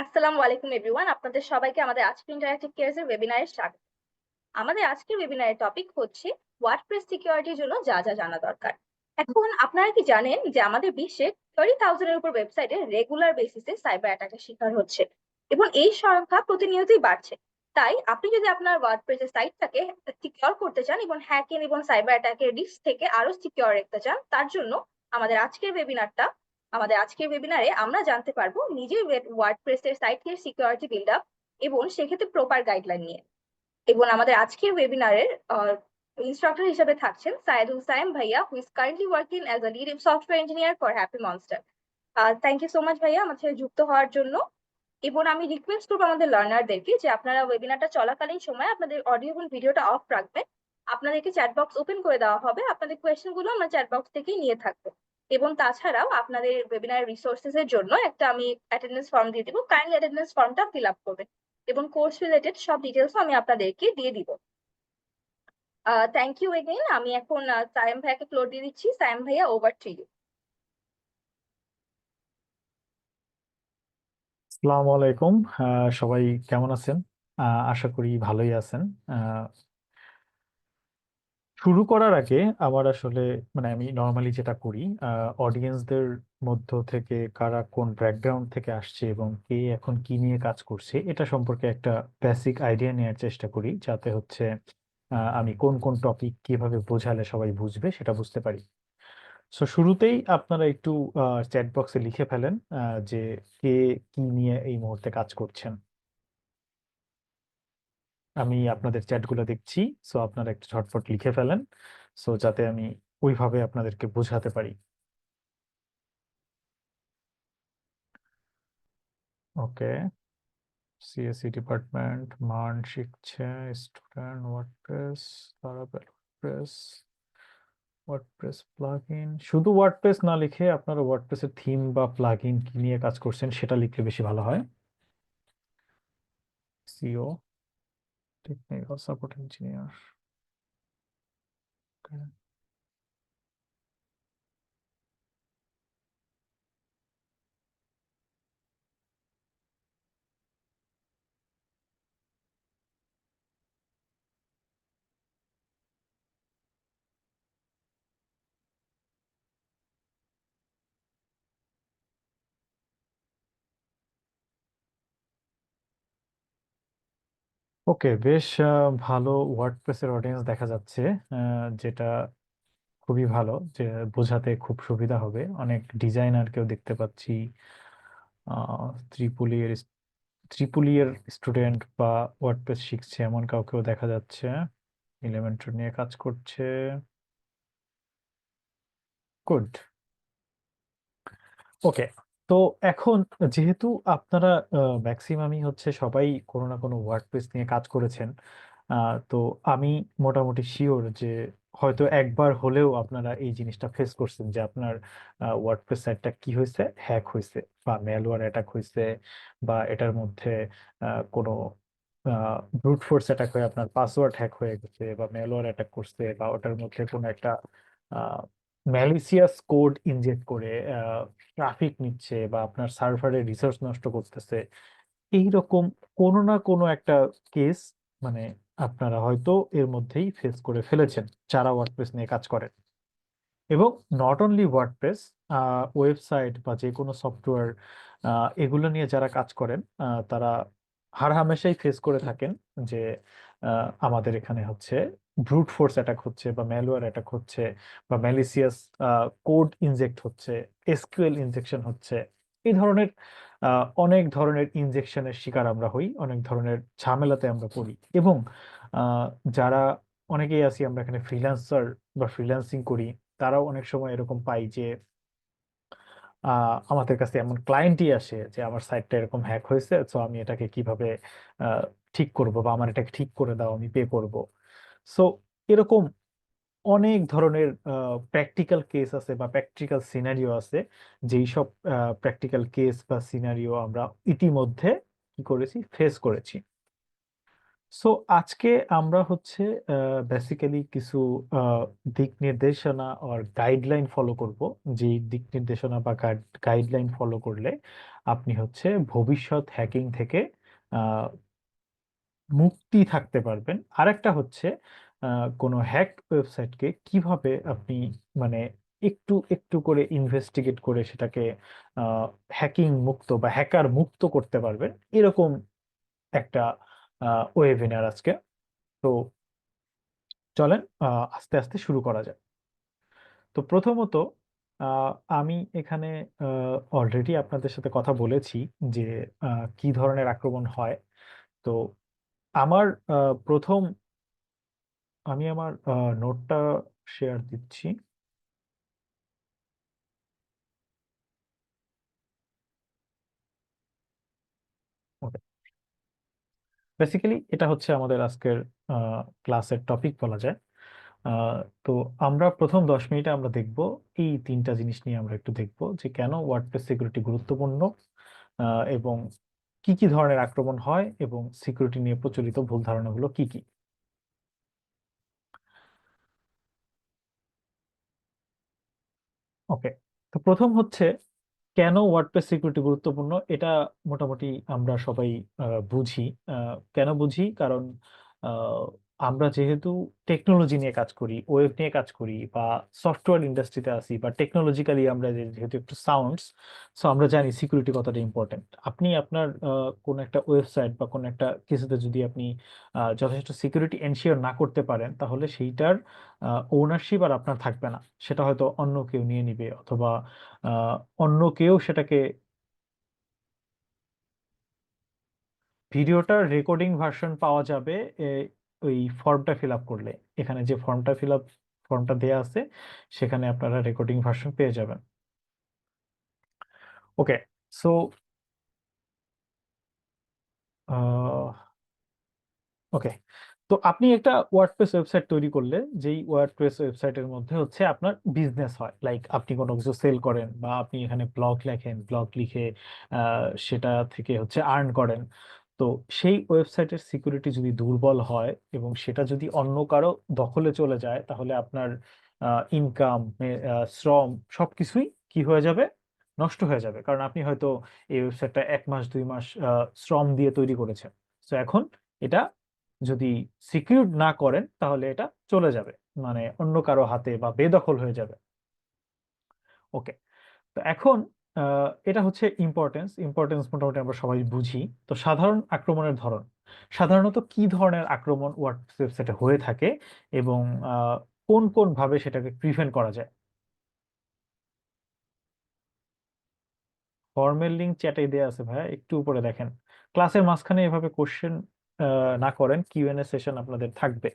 আসসালামু আলাইকুম এভরিওয়ান, আপনাদের সবাইকে আমাদের আজকের ইন্টারঅ্যাক্টিভ কেয়ার্স ওয়েবিনারে স্বাগত। আমাদের আজকের ওয়েবিনারের টপিক হচ্ছে ওয়ার্ডপ্রেস সিকিউরিটির জন্য যা যা জানা দরকার। এখন আপনারা কি জানেন যে আমাদের বিশ্বে 30,000 এর উপর ওয়েবসাইটে রেগুলার বেসিসে সাইবার অ্যাটাকের শিকার হচ্ছে এবং এই সংখ্যা প্রতিনিয়তই বাড়ছে। তাই আপনি যদি আপনার ওয়ার্ডপ্রেসের সাইটটাকে সিকিউর করতে চান এবং হ্যাকিং এবং সাইবার অ্যাটাকের রিস্ক থেকে আরো সিকিউর রাখতে চান, তার জন্য আমাদের আজকের ওয়েবিনারে আমরা জানতে পারবো নিজের ওয়ার্ডপ্রেসের সাইটের সিকিউরিটি বিল্ড আপ এবং সেক্ষেত্রে প্রপার গাইডলাইন নিয়ে। এবং আমাদের আজকের ওয়েবিনারের ইনস্ট্রাক্টর হিসেবে থাকছেন সাইদ হুসাইন ভাইয়া, who is currently working as a lead software engineer for Happy Monster. Thank you so much ভাইয়া আমার সাথে যুক্ত হওয়ার জন্য। এবং আমি রিকোয়েস্ট করবো আমাদের লার্নারদেরকে যে আপনারা ওয়েবিনারটা চলাকালীন সময় আপনাদের অডিও এবং ভিডিওটা অফ রাখবেন। আপনাদেরকে চ্যাট বক্স ওপেন করে দেওয়া হবে, আপনাদের কোয়েশ্চেন গুলো আমরা চ্যাট বক্স থেকেই নিয়ে থাকবো। এবং তাছাড়াও আপনাদের ওয়েবিনার রিসোর্সেস এর জন্য একটা আমি অ্যাটেন্ডেন্স ফর্ম দিয়ে দিব, কাইন্ডলি অ্যাটেন্ডেন্স ফর্মটা ফিল আপ করবেন এবং কোর্স রিলেটেড সব ডিটেলস আমি আপনাদেরকে দিয়ে দিব। Thank you again. আমি এখন সায়েম ভাইয়াকে ফ্লোর দিয়ে দিচ্ছি। সায়েম ভাইয়া, ওভার টু ইউ। আসসালামু আলাইকুম। সবাই কেমন আছেন? আশা করি ভালোই আছেন। আহ, শুরু করার আগে আমার আসলে আমি নর্মালি যেটা করি, অডিয়েন্সদের মধ্য থেকে কারা কোন ব্যাকগ্রাউন্ড থেকে আসছে এবং কে এখন কি নিয়ে কাজ করছে এটা সম্পর্কে একটা বেসিক আইডিয়া নেওয়ার চেষ্টা করি, যাতে হচ্ছে আমি কোন কোন টপিক কিভাবে বোঝালে সবাই বুঝবে সেটা বুঝতে পারি। সো শুরুতেই আপনারা একটু চ্যাট বক্সে লিখে ফেলেন যে কে কি নিয়ে এই মুহূর্তে কাজ করছেন। আমি আপনাদের চ্যাটগুলো দেখছি। সো আপনারা একটু ঝটপট লিখে ফেলেন, সো যাতে আমি ওইভাবে আপনাদেরকে বোঝাতে পারি। ওকে, সিএসসি ডিপার্টমেন্ট, মান শিখছে, student, WordPress, Laravel WordPress, WordPress plugin. শুধু ওয়ার্ডপ্রেস না লিখে আপনারা ওয়ার্ডপ্রেসের থিম বা প্লাগইন কি নিয়ে কাজ করছেন সেটা লিখলে বেশি ভালো হয়। CEO, technical support engineer. Okay, বেশ ভালো ওয়ার্ডপ্রেসের অডিয়েন্স দেখা যাচ্ছে, যেটা খুবই ভালো, যে বোঝাতে খুব সুবিধা হবে। অনেক ডিজাইনারকেও দেখতে পাচ্ছি, ত্রিপুলির ত্রিপুলির স্টুডেন্ট বা ওয়ার্ডপ্রেস শিখছে এমন কাউকেও দেখা যাচ্ছে, এলিমেন্টর নিয়ে কাজ করছে। গুড। ওকে, তো এখন যেহেতু আপনারা ম্যাক্সিমামই হচ্ছে সবাই কোনো না কোনো ওয়ার্ডপ্রেস নিয়ে কাজ করেছেন, তো আমি মোটামুটি শিওর যে হয়তো একবার হলেও আপনারা এই জিনিসটা ফেস করছেন যে আপনার ওয়ার্ডপ্রেস সাইটটা কি হয়েছে, হ্যাক হয়েছে বা ম্যালওয়্যার অ্যাটাক হয়েছে, বা এটার মধ্যে কোনো ব্রুট ফোর্স অ্যাটাক হয়ে আপনার পাসওয়ার্ড হ্যাক হয়ে গেছে, বা ম্যালওয়্যার অ্যাটাক করছে, বা ওটার মধ্যে কোনো একটা ম্যালিসিয়াস কোড ইনজেক্ট করে ট্রাফিক নিচ্ছে বা আপনার সার্ভারের রিসোর্স নষ্ট করতেছে। এইরকম কোনো না কোনো একটা কেস মানে আপনারা হয়তো এর মধ্যেই ফেস করে ফেলেছেন যারা ওয়ার্ডপ্রেস নিয়ে কাজ করেন। এবং নট অনলি ওয়ার্ডপ্রেস, ওয়েবসাইট বা যে কোনো সফটওয়্যার এগুলো নিয়ে যারা কাজ করেন, তারা হার হামেশাই ফেস করে থাকেন যে আমাদের এখানে হচ্ছে ব্রুট ফোর্স অ্যাটাক হচ্ছে বা ম্যালওয়্যার অ্যাটাক হচ্ছে বা ম্যালিসিয়াস কোড ইনজেক্ট হচ্ছে, এসকিউএল ইনজেকশন হচ্ছে। এই ধরনের অনেক ধরনের ইনজেকশনের শিকার আমরা হই, অনেক ধরনের ঝামেলাতে আমরা পড়ি। এবং আহ, যারা অনেকেই আছি আমরা এখানে ফ্রিল্যান্সার বা ফ্রিল্যান্সিং করি, তারাও অনেক সময় এরকম পাই যে আমাদের কাছে এমন ক্লায়েন্টই আসে যে আমার সাইটটা এরকম হ্যাক হয়েছে, তো আমি এটাকে কিভাবে আহ, ঠিক করব, বা আমার এটাকে ঠিক করে দাও, আমি পে করব। সো এরকম অনেক ধরনের প্র্যাকটিক্যাল কেস আছে বা প্র্যাকটিক্যাল সিনারিও আছে, যেই সব প্র্যাকটিক্যাল কেস বা সিনারিও আমরা ইতিমধ্যে কি করেছি, ফেস করেছি। সো আজকে আমরা হচ্ছে বেসিক্যালি কিছু আহ, দিক নির্দেশনা আর গাইডলাইন ফলো করব। যে দিক নির্দেশনা বা গাইডলাইন ফলো করলে আপনি হচ্ছে ভবিষ্যৎ হ্যাকিং থেকে আহ, মুক্তি থাকতে পারবেন। আরেকটা হচ্ছে কোনো হ্যাক ওয়েবসাইটকে কিভাবে আপনি মানে একটু একটু করে ইনভেস্টিগেট করে সেটাকে হ্যাকিং মুক্ত বা হ্যাকার মুক্ত করতে পারবেন, এরকম একটা ওয়েবিনার আজকে। তো চলেন আস্তে আস্তে শুরু করা যায়। তো প্রথমত আহ, আমি এখানে অলরেডি আপনাদের সাথে কথা বলেছি যে কি ধরনের আক্রমণ হয়। তো আমার প্রথম আমি আমার নোটটা শেয়ার দিচ্ছি। বেসিক্যালি এটা হচ্ছে আমাদের আজকের ক্লাসের টপিক বলা যায়। আহ, তো আমরা প্রথম 10 মিনিটে আমরা দেখব এই তিনটা জিনিস নিয়ে আমরা একটু দেখব যে কেন ওয়ার্ডপ্রেস সিকিউরিটি গুরুত্বপূর্ণ, এবং কি কি ধরনের আক্রমণ হয় এবং সিকিউরিটি নিয়ে প্রচলিত ভুল ধারণাগুলো কি কি। ওকে, তো প্রথম হচ্ছে কেন ওয়ার্ডপ্রেস সিকিউরিটি গুরুত্বপূর্ণ। এটা মোটামুটি আমরা সবাই বুঝি। কেন বুঝি? কারণ আহ, আমরা যেহেতু টেকনোলজি নিয়ে কাজ করি, ওয়েব নিয়ে কাজ করি, বা সফটওয়্যার ইন্ডাস্ট্রিতে আছি, বা টেকনোলজিক্যালি আমরা যেহেতু একটু সাউন্ডস, সো আমরা জানি সিকিউরিটি কতটা ইম্পর্টেন্ট। আপনি আপনার কোন একটা ওয়েবসাইট বা কোন একটা কিছুতে যদি আপনি যথেষ্ট সিকিউরিটি এনশিওর না করতে পারেন, তাহলে সেইটার ওনারশিপ আর আপনার থাকবে না। সেটা হয়তো অন্য কেউ নিয়ে নিবে, অথবা আহ, অন্য কেউ সেটাকে। ভিডিওটার রেকর্ডিং ভার্সন পাওয়া যাবে ওই ফর্মটা ফিল আপ করলে। এখানে যে ফর্মটা দেয়া আছে, সেখানে আপনারা রেকর্ডিং ভার্সন পেয়ে যাবেন। ওকে, সো ওকে, তো আপনি একটা ওয়ার্ডপ্রেস ওয়েবসাইট তৈরি করলে, যেই ওয়ার্ডপ্রেস ওয়েবসাইটের মধ্যে হচ্ছে আপনার বিজনেস হয়, লাইক আপনি কোনো কিছু সেল করেন, বা আপনি এখানে ব্লগ লেখেন, ব্লগ লিখে সেটা থেকে হচ্ছে আর্ন করেন। তো সেই ওয়েবসাইটের সিকিউরিটি যদি দুর্বল হয় এবং সেটা যদি অন্য কারো দখলে চলে যায়, তাহলে আপনার ইনকাম, শ্রম, সবকিছুই কি হয়ে যাবে? নষ্ট হয়ে যাবে। কারণ আপনি হয়তো এই ওয়েবসাইটটা 1 মাস 2 মাস শ্রম দিয়ে তৈরি করেছেন। তো এখন এটা যদি সিকিউর না করেন, তাহলে এটা চলে যাবে, মানে অন্য কারো হাতে বা বেদখল হয়ে যাবে। ওকে, তো এখন এটা হচ্ছে ইম্পর্টেন্স মোটামুটি আমরা সবাই বুঝি। তো সাধারণ আক্রমণের ধরন, সাধারণত কি ধরনের আক্রমণ ওয়েবসাইটে হয়ে থাকে, এবং আহ, কোন কোন ভাবে সেটাকে প্রিভেন্ট করা যায়। ফর্মের লিঙ্ক চ্যাটে দেওয়া আছে ভাইয়া, একটু উপরে দেখেন। ক্লাসের মাঝখানে এভাবে কোশ্চেন না করেন, কিউএনএ সেশন আপনাদের থাকবে।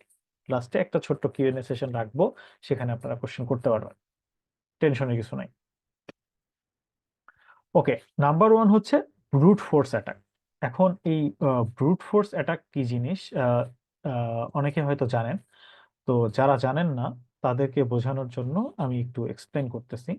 লাস্টে একটা ছোট্ট কিউএনএ সেশন রাখবো, সেখানে আপনারা কোশ্চেন করতে পারবেন, টেনশনের কিছু নাই। ওকে, নাম্বার ওয়ান হচ্ছে ব্রুট ফোর্স অ্যাটাক। এখন এই ব্রুট ফোর্স অ্যাটাক কি জিনিস অনেকে হয়তো জানেন। তো যারা জানেন না, তাদেরকে বোঝানোর জন্য আমি একটু এক্সপ্লেন করতেছি।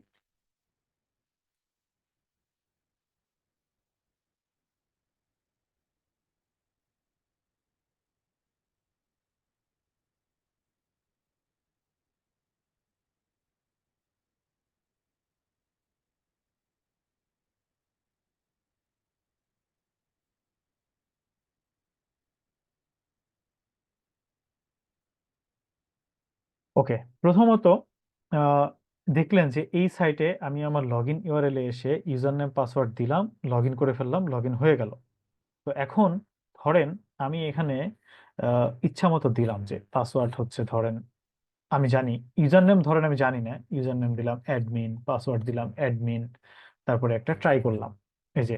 ওকে, প্রথমত আহ, দেখলেন যে এই সাইটে আমি আমার লগ ইন ইউআরএল এ এসে ইউজার নেম পাসওয়ার্ড দিলাম, লগ ইন করে ফেললাম, লগ ইন হয়ে গেল। তো এখন ধরেন আমি এখানে ইচ্ছা মতো দিলাম যে পাসওয়ার্ড হচ্ছে, ধরেন আমি জানি ইউজার নেম, ধরেন আমি জানি না, ইউজার নেম দিলাম অ্যাডমিন, পাসওয়ার্ড দিলাম অ্যাডমিন, তারপরে একটা ট্রাই করলাম। এই যে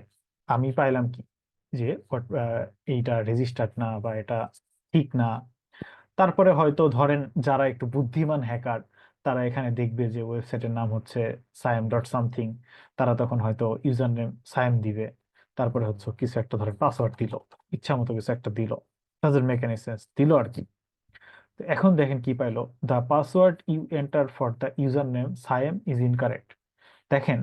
আমি পাইলাম কি, যে এইটা রেজিস্টার্ড না, বা এটা ঠিক না। তারপরে হয়তো ধরেন যারা একটু বুদ্ধিমান হ্যাকার, তারা এখানে দেখবে যে ওয়েবসাইটের নাম হচ্ছে সায়েম ডট সামথিং, তারা তখন হয়তো ইউজার নেম সায়েম দিবে, তারপরে হচ্ছে কিছু একটা ধরেন পাসওয়ার্ড দিল, ইচ্ছা মতো কিছু একটা দিল, ডাজন্ট মেক এনি সেন্স, দিল আর কি। তো এখন দেখেন কি পাইলো, the password you enter for the username Sayem is incorrect. দেখেন,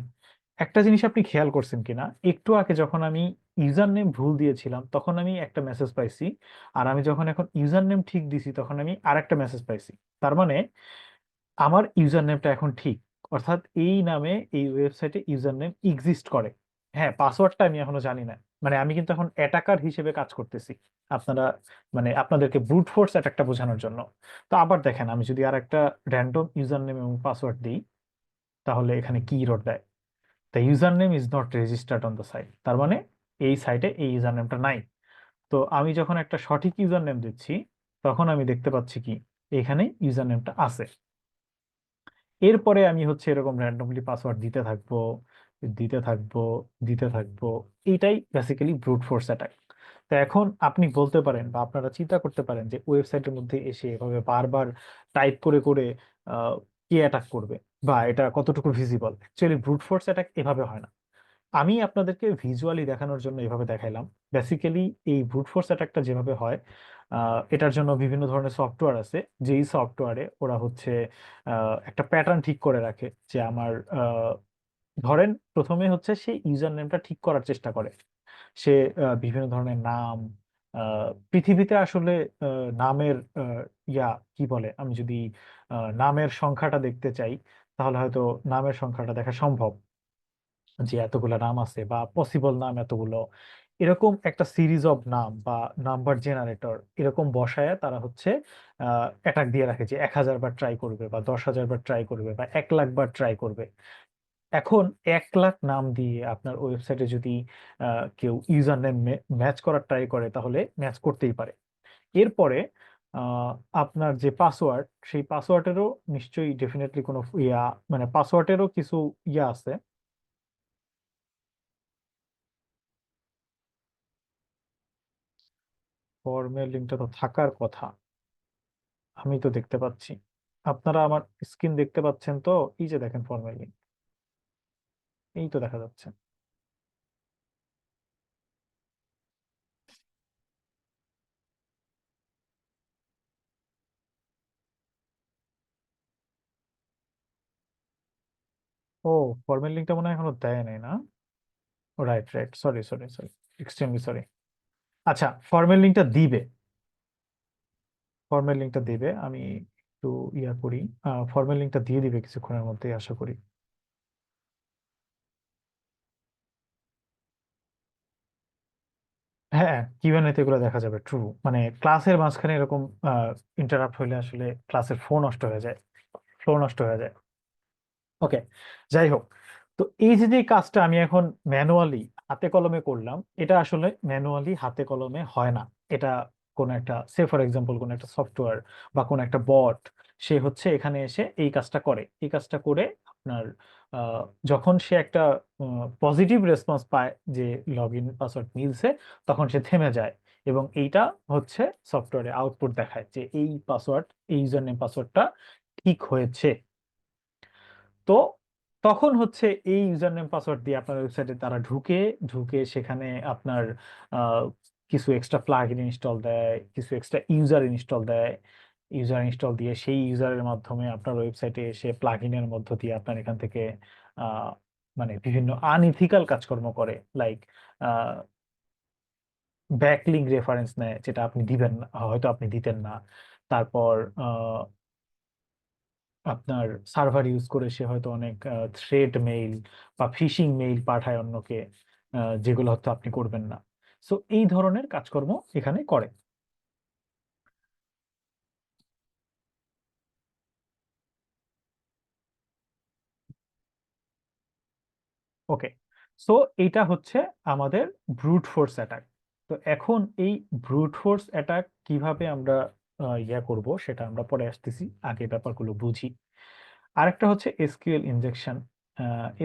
একটা জিনিস আপনি খেয়াল করছেন কিনা, একটু আগে যখন আমি ইউজার নেম ভুল দিয়েছিলাম তখন আমি একটা মেসেজ পাইছি, আর আমি যখন এখন ইউজার নেম ঠিক দিছি তখন আমি আরেকটা মেসেজ পাইছি। তার মানে আমার ইউজার নেমটা এখন ঠিক, অর্থাৎ এই নামে এই ওয়েবসাইটে ইউজার নেম এক্সিস্ট করে। হ্যাঁ, পাসওয়ার্ডটা আমি এখনো জানি না, মানে আমি কিন্তু এখন অ্যাটাকার হিসেবে কাজ করতেছি আপনারা, মানে আপনাদেরকে ব্রুট ফোর্স অ্যাটাকটা বোঝানোর জন্য। তো আবার দেখেন, আমি যদি আর একটা র্যান্ডম ইউজার নেম এবং পাসওয়ার্ড দিই তাহলে এখানে কি এরর দেয়, the username is not registered on the site. তার মানে এই সাইটে এই ইউজার নেমটা নাই। তো আমি যখন একটা সঠিক ইউজার নেম দিচ্ছি তখন আমি দেখতে পাচ্ছি কি এখানে ইউজার নেমটা আছে। এরপরে আমি হচ্ছে এরকম র্যান্ডমলি পাসওয়ার্ড দিতে থাকবো, দিতে থাকবো, দিতে থাকবো। এটাই বেসিক্যালি ব্রুট ফোর্স অ্যাটাক। তো এখন আপনি বলতে পারেন বা আপনারা চিন্তা করতে পারেন যে ওয়েবসাইটের মধ্যে এসে এভাবে বারবার টাইপ করে করে কে অ্যাটাক করবে বা এটা কতটুকু visible. Actually brute force attack এভাবে হয় না। আমি আপনাদেরকে ভিজুয়ালি দেখানোর জন্য এভাবে দেখাইলাম। বেসিক্যালি এই ব্রুট ফোর্স অ্যাটাকটা যেভাবে হয়, এটার জন্য বিভিন্ন ধরনের সফটওয়্যার আছে, যেই সফটওয়্যারে ওরা হচ্ছে একটা প্যাটার্ন ঠিক করে রাখে যে আমার ধরেন প্রথমে হচ্ছে সেই ইউজার নেমটা ঠিক করার চেষ্টা করে। সে বিভিন্ন ধরনের নাম, পৃথিবীতে আসলে নামের ইয়া কি বলে, আমি যদি নামের সংখ্যাটা দেখতে চাই তাহলে হয়তো নামের সংখ্যাটা দেখা সম্ভব, যে এতগুলো নাম আছে বা পসিবল নাম এতগুলো, এরকম একটা সিরিজ অফ নাম বা নাম্বার জেনারেটর এরকম বসায় তারা হচ্ছে অ্যাটাক দিয়ে রাখে যে 1,000 বার ট্রাই করবে বা 10,000 বার ট্রাই করবে বা 1,00,000 বার ট্রাই করবে। এখন 1,00,000 নাম দিয়ে আপনার ওয়েবসাইটে যদি কেউ ইউজার নেম ম্যাচ করার ট্রাই করে তাহলে ম্যাচ করতেই পারে। এরপরে আহ, আপনার যে পাসওয়ার্ড, সেই পাসওয়ার্ডেরও নিশ্চয়ই ডেফিনেটলি কোনো ইয়া, মানে পাসওয়ার্ডেরও কিছু ইয়া আছে। ফর্মের লিঙ্কটা তো থাকার কথা, আমি তো দেখতে পাচ্ছি। আপনারা আমার স্ক্রিন দেখতে পাচ্ছেন তো? এই যে দেখেন ফর্মের লিঙ্ক, এই তো দেখা যাচ্ছে। ও, ফর্মের লিঙ্কটা মনে হয় এখনো দেয় নাই না? Right right, sorry sorry sorry, extremely sorry. আচ্ছা, ফর্মের লিঙ্কটা দিবে, ফর্মের লিঙ্কটা দিবে, আমি একটু ইয়া করি। ফর্মের লিঙ্কটা দিয়ে দিবে কিছুক্ষণের মধ্যেই আশা করি। হ্যাঁ, কিউএনএ তে এগুলো দেখা যাবে, ট্রু। মানে ক্লাসের মাঝখানে এরকম ইন্টারাপ্ট হলে আসলে ক্লাসের ফ্লো নষ্ট হয়ে যায়, ফ্লো নষ্ট হয়ে যায়। ওকে, যাই হোক। তো এই যে যে কাজটা আমি এখন ম্যানুয়ালি হাতে কলমে করলাম, এটা আসলে ম্যানুয়ালি হাতে কলমে হয় না। এটা কোন একটা, সে ফর এক্সাম্পল কোন একটা সফটওয়্যার বা কোন একটা বট, সে হচ্ছে এখানে এসে এই কাজটা করে, এই কাজটা করে আপনার আহ, যখন সে একটা পজিটিভ রেসপন্স পায় যে লগ ইন পাসওয়ার্ড মিলছে, তখন সে থেমে যায় এবং এইটা হচ্ছে সফটওয়্যারে আউটপুট দেখায় যে এই পাসওয়ার্ড, এই ইউজার নেম পাসওয়ার্ডটা ঠিক হয়েছে। তো তখন হচ্ছে এই ইউজার নেম পাসওয়ার্ড দিয়ে আপনার ওয়েবসাইটে তারা ঢুকে, ঢুকে সেখানে আপনার আহ, কিছু এক্সট্রা প্লাগইন ইনস্টল দেয়, কিছু এক্সট্রা ইউজার ইনস্টল দেয়। ইউজার ইনস্টল দিয়ে সেই ইউজারের মাধ্যমে আপনার ওয়েবসাইটে এসে প্লাগইনের মধ্য দিয়ে আপনার এখান থেকে আহ, মানে বিভিন্ন আনইথিক্যাল কাজকর্ম করে, লাইক ব্যাকলিঙ্ক রেফারেন্স নেয় যেটা আপনি দিবেন না, হয়তো আপনি দিতেন না। তারপর আপনার সার্ভার ইউজ করে সে হয়তো অনেক থ্রেট মেইল বা ফিশিং মেইল পাঠায় অন্যকে, যেগুলো হয়তো আপনি করবেন না। সো এই ধরনের কাজকর্ম এখানে করে। ওকে, সো এটা হচ্ছে আমাদের ব্রুট ফোর্স অ্যাটাক। তো এখন এই ব্রুট ফোর্স অ্যাটাক কিভাবে আমরা ইয়া করব সেটা আমরা পরে আসতেছি, আগে ব্যাপারগুলো বুঝি। আরেকটা হচ্ছে এসকিউএল ইনজেকশন।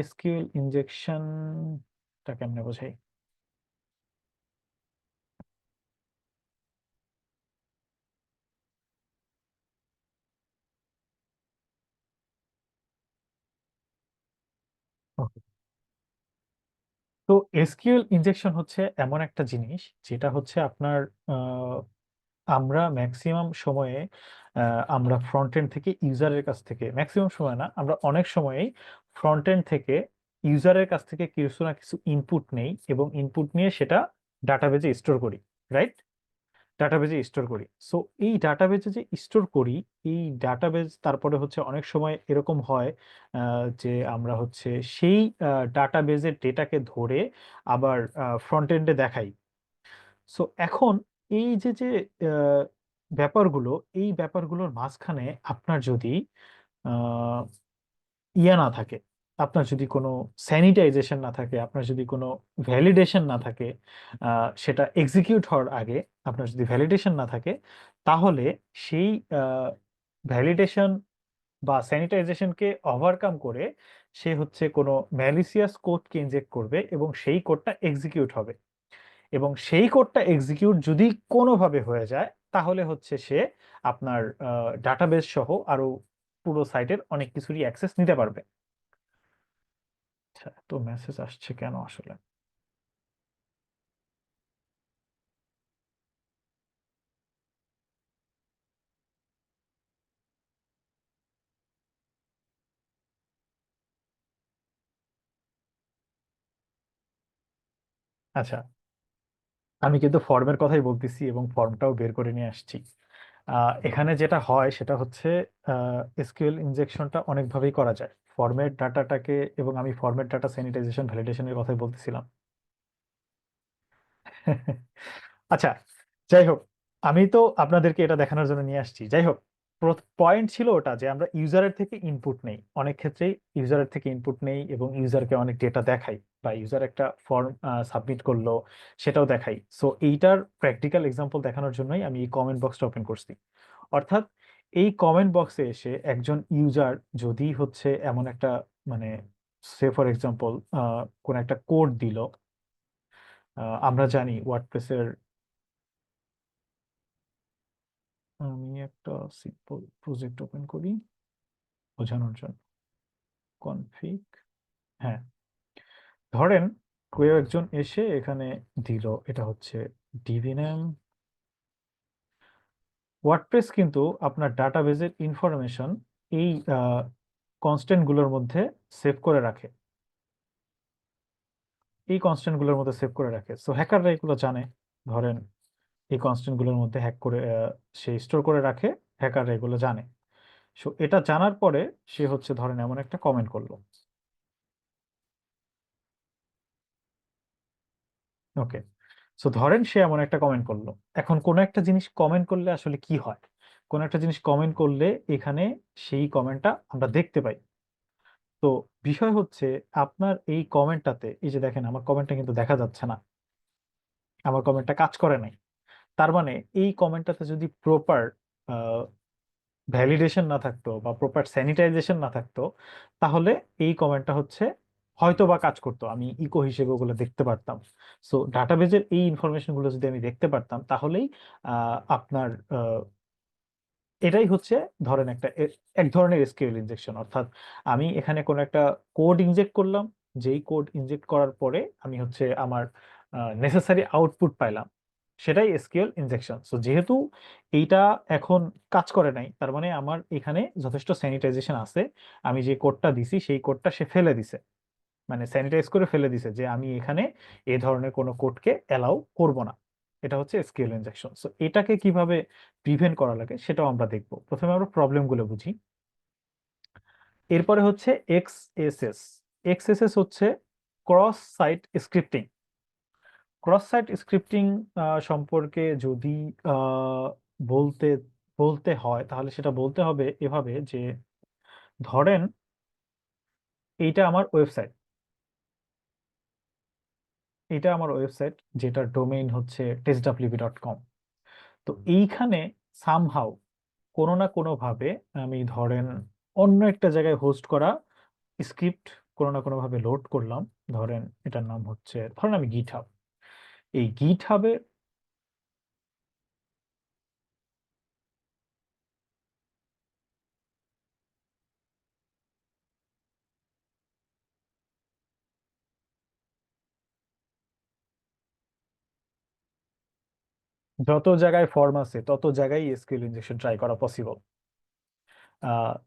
এসকিউএল ইনজেকশনটা কেমনে বোঝাই? তো এসকিউএল ইনজেকশন হচ্ছে এমন একটা জিনিস যেটা হচ্ছে আপনার আহ, আমরা ম্যাক্সিমাম সময়ে আমরা ফ্রন্ট এন্ড থেকে ইউজারের কাছ থেকে, ম্যাক্সিমাম সময় না, আমরা অনেক সময়েই ফ্রন্ট এন্ড থেকে ইউজারের কাছ থেকে কিছু না কিছু ইনপুট নেই এবং ইনপুট নিয়ে সেটা ডাটাবেজে স্টোর করি, রাইট? ডাটাবেজে স্টোর করি। সো এই ডাটাবেজে যে স্টোর করি, এই ডাটাবেজ তারপরে হচ্ছে অনেক সময় এরকম হয় যে আমরা হচ্ছে সেই ডাটাবেজের ডেটাকে ধরে আবার ফ্রন্ট এন্ডে দেখাই। সো এখন এই যে আহ, ব্যাপারগুলো, এই ব্যাপারগুলোর মাঝখানে আপনার যদি আহ, ইয়া না থাকে, আপনার যদি কোনো স্যানিটাইজেশন না থাকে, আপনার যদি কোনো ভ্যালিডেশন না থাকে, সেটা এক্সিকিউট হওয়ার আগে আপনার যদি ভ্যালিডেশন না থাকে, তাহলে সেই ভ্যালিডেশন বা স্যানিটাইজেশনকে ওভারকাম করে সে হচ্ছে কোনো ম্যালিসিয়াস কোডকে ইনজেক্ট করবে এবং সেই কোডটা এক্সিকিউট হবে। এবং সেই কোডটা এক্সিকিউট যদি কোনোভাবে হয়ে যায়, তাহলে হচ্ছে সে আপনার ডাটাবেস সহ আরো পুরো সাইটের অনেক কিছুরই অ্যাক্সেস নিতে পারবে। আচ্ছা, এত মেসেজ আসছে কেন আসলে? আচ্ছা, আমি কিন্তু ফর্মের কথাই বলতেছি এবং ফর্মটাও বের করে নিয়ে আসছি। এখানে যেটা হয় সেটা হচ্ছে এসকিউএল ইনজেকশনটা অনেকভাবেই করা যায় ফর্মেট ডাটাটাকে, এবং আমি ফর্মেট ডাটা স্যানিটাইজেশন ভ্যালিডেশনের কথাই বলতেছিলাম। আচ্ছা, যাই হোক, আমি তো আপনাদেরকে এটা দেখানোর জন্য নিয়ে আসছি। যাই হোক, পয়েন্ট ছিল ওটা যে আমরা ইউজারের থেকে ইনপুট নেই, অনেক ক্ষেত্রেই ইউজারের থেকে ইনপুট নেই এবং ইউজারকে অনেক ডেটা দেখাই, বা ইউজার একটা ফর্ম সাবমিট করলো সেটাও দেখাই। সো এইটার প্র্যাকটিক্যাল এক্সাম্পল দেখানোর জন্যই আমি এই কমেন্ট বক্সটা ওপেন করছি। অর্থাৎ এই কমেন্ট বক্সে এসে একজন ইউজার যদি হচ্ছে এমন একটা, মানে সে ফর এক্সাম্পল কোন একটা কোড দিল। আমরা জানি ওয়ার্ডপ্রেসের, আমি একটা সিম্পল প্রজেক্ট ওপেন করি বোঝানোর জন্য। কনফিগ, হ্যাঁ, ধরেন কেউ একজন এসে এখানে দিল, এটা হচ্ছে ডিবি নেম। ওয়ার্ডপ্রেস কিন্তু আপনার ডাটাবেজের ইনফরমেশন এই কনস্ট্যান্ট গুলোর মধ্যে সেভ করে রাখে, এই কনস্ট্যান্ট গুলোর মধ্যে সেভ করে রাখে। সো হ্যাকাররা এগুলো জানে। ধরেন এই কনস্ট্যান্ট গুলোর মধ্যে হ্যাক করে সে স্টোর করে রাখে, হ্যাকাররা এগুলো জানে। সো এটা জানার পরে সে হচ্ছে ধরেন এমন একটা কমেন্ট করলো। ওকে, সো ধরেন সে এমন একটা কমেন্ট করলো। এখন কোন একটা জিনিস কমেন্ট করলে আসলে কি হয়? কোন একটা জিনিস কমেন্ট করলে এখানে সেই কমেন্টটা আমরা দেখতে পাই। তো বিষয় হচ্ছে আপনার এই কমেন্টটাতে, এই যে দেখেন আমার কমেন্টটা কিন্তু দেখা যাচ্ছে না, আমার কমেন্টটা কাজ করে নাই। তার মানে এই কমেন্টটাতে যদি প্রপার ভ্যালিডেশন না থাকতো বা প্রপার স্যানিটাইজেশন না থাকতো, তাহলে এই কমেন্টটা হচ্ছে হয়তো বা কাজ করতো, আমি ইকো হিসেবে ওগুলো দেখতে পারতাম। সো ডাটাবেজের এই ইনফরমেশন গুলো যদি আমি দেখতে পারতাম, তাহলেই আপনার এটাই হচ্ছে ধরেন একটা এক ধরনের এসকিউএল ইনজেকশন। অর্থাৎ আমি এখানে কোনো একটা কোড ইনজেক্ট করলাম, যেই কোড ইনজেক্ট করার পরে আমি হচ্ছে আমার নেসেসারি আউটপুট পাইলাম, সেটাই এসকিউএল ইনজেকশন। সো যেহেতু এইটা এখন কাজ করে নাই, তার মানে আমার এখানে যথেষ্ট স্যানিটাইজেশন আছে। আমি যে কোডটা দিছি সেই কোডটা সে ফেলে দিছে, মানে স্যানিটাইজ করে ফেলে দিছে যে আমি এখানে এই ধরনের কোনো কোডকে অ্যালাউ করব না। এটা হচ্ছে এসকিউএল ইনজেকশন। সো এটাকে কিভাবে প্রিভেন্ট করা লাগে সেটাও আমরা দেখব। প্রথমে আমরা প্রবলেমগুলো বুঝি, এরপরে হচ্ছে এক্সএসএস। এক্সএসএস হচ্ছে cross site scripting. Cross site scripting সম্পর্কে যদি আহ, বলতে বলতে হয়, তাহলে সেটা বলতে হবে এভাবে যে ধরেন এইটা আমার ওয়েবসাইট, এটা আমার ওয়েবসাইট যেটার ডোমেইন হচ্ছে testwp.com। তো এইখানে সামহাউ কোনো না কোনো ভাবে আমি ধরেন অন্য একটা জায়গায় হোস্ট করা স্ক্রিপ্ট কোনো না কোনো ভাবে লোড করলাম। ধরেন এটার নাম হচ্ছে, ধরেন আমি গিটহাব। এই গিটহাবে যত জায়গায় ফর্ম আছে তত জায়গায় এসকিউএল ইনজেকশন ট্রাই করা পসিবল।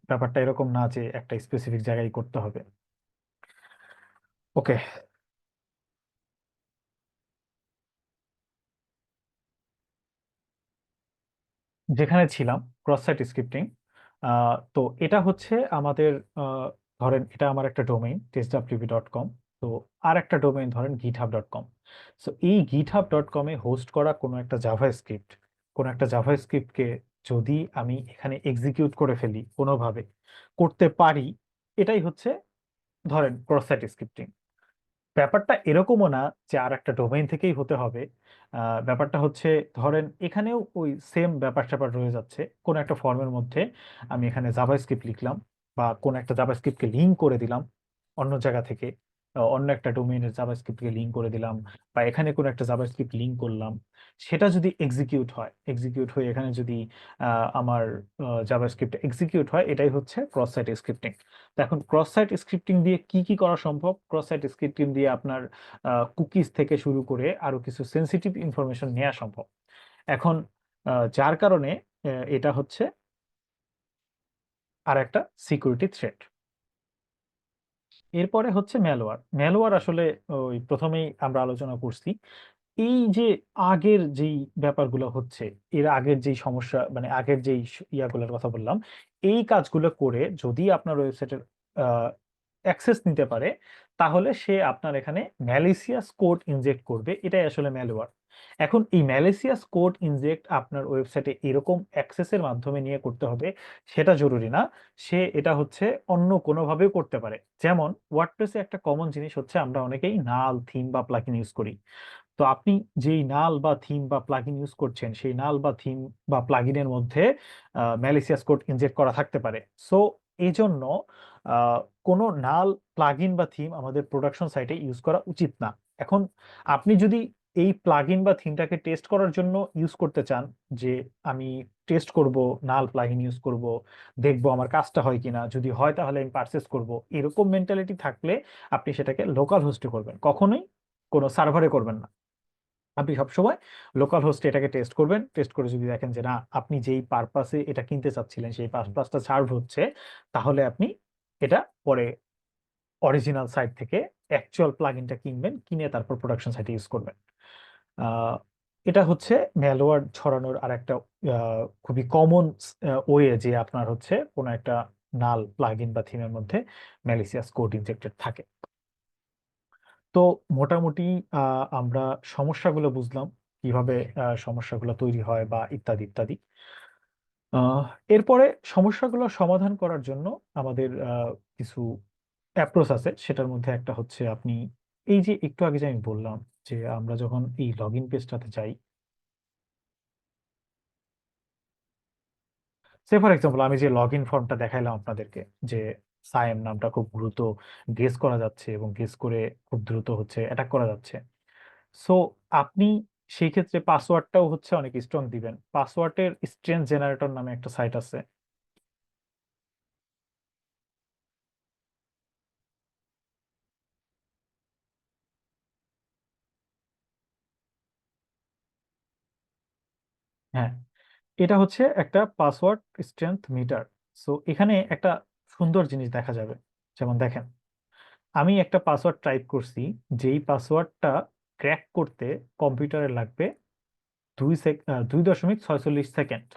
ব্যাপারটা এরকম না যে একটা স্পেসিফিক জায়গায় করতে হবে। ওকে, যেখানে ছিলাম ক্রস সাইট স্ক্রিপ্টিং, তো এটা হচ্ছে আমাদের, ধরেন এটা আমার একটা ডোমেইন testwp.com। তো আর একটা ডোমেইন ধরেন github.com। সো এই github.com-এ হোস্ট করা কোনো একটা জাভা স্ক্রিপ্টকে যদি আমি এখানে এক্সিকিউট করে ফেলি কোনোভাবে, করতে পারি, এটাই হচ্ছে ধরেন ক্রস সাইট স্ক্রিপ্টিং। ব্যাপারটা এরকমও না যে আর একটা ডোমেইন থেকেই হতে হবে। ব্যাপারটা হচ্ছে ধরেন এখানেও ওই সেম ব্যাপার স্যাপার রয়ে যাচ্ছে। কোন একটা ফর্মের মধ্যে আমি এখানে জাভাস্ক্রিপ্ট লিখলাম, বা কোন একটা জাভাস্ক্রিপ্টকে লিঙ্ক করে দিলাম অন্য জায়গা থেকে, অন্য একটা ডোমেইনের জাভাস্ক্রিপ্টকে লিঙ্ক করে দিলাম, বা এখানে কোন একটা জাভাস্ক্রিপ্ট লিঙ্ক করলাম, সেটা যদি এক্সিকিউট হয়ে এখানে যদি আমার জাভাস্ক্রিপ্ট এক্সিকিউট হয়, এটাই হচ্ছে ক্রস সাইট স্ক্রিপ্টিং। তো এখন ক্রস সাইট স্ক্রিপ্টিং দিয়ে কি কি করা সম্ভব? ক্রস সাইট স্ক্রিপ্টিং দিয়ে আপনার কুকিজ থেকে শুরু করে আরো কিছু সেনসিটিভ ইনফরমেশন নেওয়া সম্ভব। এখন যার কারণে এটা হচ্ছে আর একটা সিকিউরিটি থ্রেট। এরপরে হচ্ছে ম্যালওয়্যার আসলে ওই প্রথমেই আমরা আলোচনা করছি। এই যে আগের যেই ব্যাপারগুলো হচ্ছে, এর আগের যেই সমস্যা, মানে আগের যেই ইয়াগুলোর কথা বললাম, এই কাজগুলো করে যদি আপনার ওয়েবসাইটের অ্যাক্সেস নিতে পারে, তাহলে সে আপনার এখানে ম্যালিসিয়াস কোড ইনজেক্ট করবে। এটাই আসলে ম্যালওয়্যার। এখন এই ম্যালিসিয়াস কোড ইনজেক্ট আপনার ওয়েবসাইটে এরকম অ্যাক্সেসের মাধ্যমে নিয়ে করতে হবে সেটা জরুরি না। সে এটা হচ্ছে অন্য কোনোভাবেও করতে পারে। যেমন ওয়ার্ডপ্রেসে একটা কমন জিনিস হচ্ছে আমরা অনেকেই নাল থিম বা প্লাগইন ইউজ করি। তো আপনি যেই নাল বা থিম বা প্লাগইন ইউজ করছেন, সেই নাল বা থিম বা প্লাগইনের মধ্যে ম্যালিসিয়াস কোড ইনজেক্ট করা থাকতে পারে। সো এই জন্য আহ, কোনো নাল প্লাগইন বা থিম আমাদের প্রোডাকশন সাইটে ইউজ করা উচিত না। এখন আপনি যদি এই প্লাগইন বা থিমটাকে টেস্ট করার জন্য ইউজ করতে চান, যে আমি টেস্ট করব, নাল প্লাগইন ইউজ করব, দেখবো আমার কাজটা হয় কিনা, যদি হয় তাহলে আমি পারচেস করব, এরকম মেন্টালিটি থাকলে আপনি সেটাকে লোকাল হোস্টে করবেন, কখনোই কোনো সার্ভারে করবেন না। আপনি সবসময় লোকাল হোস্টে এটাকে টেস্ট করবেন। টেস্ট করে যদি দেখেন যে না, আপনি যেই পারপাসে এটা কিনতে চাচ্ছিলেন সেই পারপাসটা সার্ভ হচ্ছে, তাহলে আপনি এটা পরে অরিজিনাল সাইট থেকে অ্যাকচুয়াল প্লাগইনটা কিনবেন, কিনে তারপর প্রোডাকশন সাইটে ইউজ করবেন। আহ, এটা হচ্ছে ম্যালওয়্যার ছড়ানোর আর একটা খুবই কমন ওয়ে, যে আপনার হচ্ছে কোনো একটা নাল প্লাগইন বা থিমের মধ্যে ম্যালিসিয়াস কোড ইনজেক্টেড থাকে। তো মোটামুটি আমরা সমস্যাগুলো বুঝলাম, কিভাবে সমস্যাগুলো তৈরি হয় বা ইত্যাদি ইত্যাদি। আহ, এরপরে সমস্যাগুলো সমাধান করার জন্য আমাদের কিছু অ্যাপ্রোচ আছে। সেটার মধ্যে একটা হচ্ছে আপনি এই যে একটু আগে যে আমি বললাম, যে আমরা যখন এই লগ ইন পেজটাতে যাই, সে ফর এক্সাম্পল আমি যে লগ ইন ফর্মটা দেখাইলাম আপনাদেরকে, যে সায়েম নামটা খুব দ্রুত গেস করা যাচ্ছে এবং গেস করে খুব দ্রুত হচ্ছে অ্যাটাক করা যাচ্ছে। সো আপনি সেই ক্ষেত্রে পাসওয়ার্ডটাও হচ্ছে অনেক স্ট্রং দিবেন। পাসওয়ার্ডের স্ট্রেঞ্জ জেনারেটর নামে একটা সাইট আছে। হ্যাঁ, এটা হচ্ছে একটা পাসওয়ার্ড স্ট্রেংথ মিটার। সো এখানে একটা সুন্দর জিনিস দেখা যাবে। যেমন দেখেন, আমি একটা পাসওয়ার্ড টাইপ করছি, যেই পাসওয়ার্ডটা ক্র্যাক করতে কম্পিউটারে লাগবে 2.46 সেকেন্ড।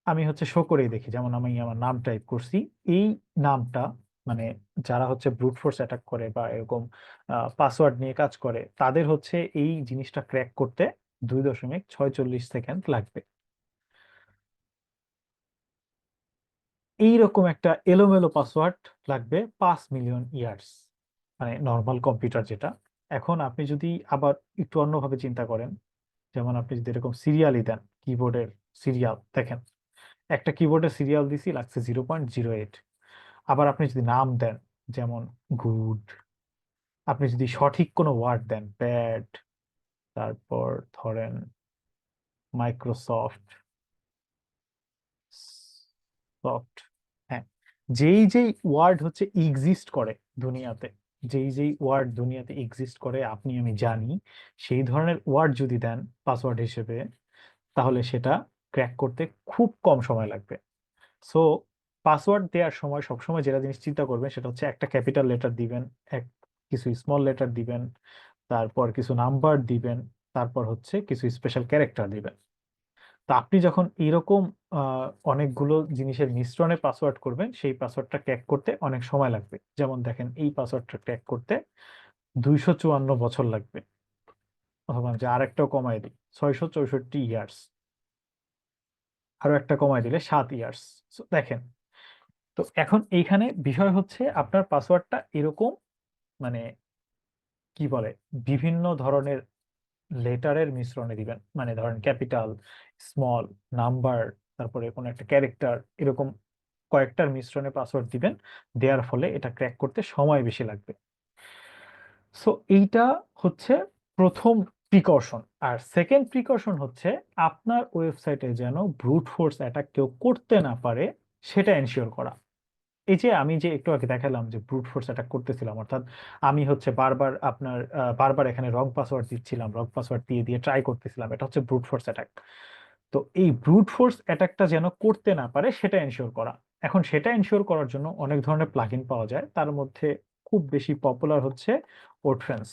আমি হচ্ছে শো করেই দেখি, যেমন আমি আমার নাম টাইপ করছি, এই নামটা, মানে যারা হচ্ছে ব্রুট ফোর্স অ্যাটাক করে বা এরকম পাসওয়ার্ড নিয়ে কাজ করে, তাদের হচ্ছে এই জিনিসটা ক্র্যাক করতে 2.46 সেকেন্ড লাগবে। এইরকম একটা এলোমেলো পাসওয়ার্ড লাগবে 5 মিলিয়ন ইয়ার্স, মানে নর্মাল কম্পিউটার যেটা। এখন আপনি যদি আবার একটু অন্যভাবে চিন্তা করেন, যেমন আপনি যদি এরকম সিরিয়ালই দেন, কিবোর্ডের সিরিয়াল দেখেন, একটা কিবোর্ডের সিরিয়াল দিছি লাগছে 0.08। আবার আপনি যদি নাম দেন, যেমন গুড, আপনি যদি সঠিক কোনো ওয়ার্ড দেন, ব্যাড, তারপর ধরেন মাইক্রোসফট, সফট, হ্যাঁ, যেই যেই ওয়ার্ড হচ্ছে এক্সিস্ট করে দুনিয়াতে, যেই যেই ওয়ার্ড দুনিয়াতে এক্সিস্ট করে আপনি আমি জানি, সেই ধরনের ওয়ার্ড যদি দেন পাসওয়ার্ড হিসেবে, তাহলে সেটা ক্র্যাক করতে খুব কম সময় লাগবে। সো পাসওয়ার্ড দেওয়ার সময় সবসময় যেটা জিনিস চিন্তা করবেন সেটা হচ্ছে একটা ক্যাপিটাল লেটার দিবেন, এক কিছু স্মল লেটার দিবেন, তারপর কিছু নাম্বার দিবেন, তারপর হচ্ছে কিছু স্পেশাল ক্যারেক্টার দিবেন। তো আপনি যখন এরকম অনেকগুলো জিনিসের মিশ্রণে পাসওয়ার্ড করবেন, সেই পাসওয়ার্ডটা ক্র্যাক করতে অনেক সময় লাগবে। যেমন দেখেন, এই পাসওয়ার্ডটা ক্র্যাক করতে 254 বছর লাগবে, অথবা যে আরেকটাও কমাই দিই, 664 ইয়ার্স, আরো একটা কমাই দিলে 7 ইয়ার্স। দেখেন, তো এখন এইখানে বিষয় হচ্ছে আপনার পাসওয়ার্ডটা এরকম, মানে কি বলে, বিভিন্ন ধরনের লেটারের মিশ্রণে দিবেন, মানে ধরেন ক্যাপিটাল, স্মল, নাম্বার, তারপরে কোনো একটা ক্যারেক্টার, এরকম কয়েকটার মিশ্রণে পাসওয়ার্ড দিবেন। দেওয়ার ফলে এটা ক্র্যাক করতে সময় বেশি লাগবে। সো এইটা হচ্ছে প্রথম প্রিকশন। আর সেকেন্ড প্রিকশন হচ্ছে আপনার ওয়েবসাইটে যেন ব্রুট ফোর্স অ্যাটাক কেউ করতে না পারে, সেটা এনশিওর করা। এই যে আমি যে একটু আগে দেখালাম যে ব্রুট ফোর্স অ্যাটাক করতেছিলাম, অর্থাৎ আমি হচ্ছে বারবার আপনার বারবার এখানে রং পাসওয়ার্ড দিচ্ছিলাম, রং পাসওয়ার্ড দিয়ে দিয়ে ট্রাই করতেছিলাম, এটা হচ্ছে ব্রুট ফোর্স অ্যাটাক। তো এই ব্রুট ফোর্স অ্যাটাকটা যেন করতে না পারে সেটা এনশিওর করা। এখন সেটা এনশিওর করার জন্য অনেক ধরনের প্লাগইন পাওয়া যায়, তার মধ্যে খুব বেশি পপুলার হচ্ছে ওডফেন্স।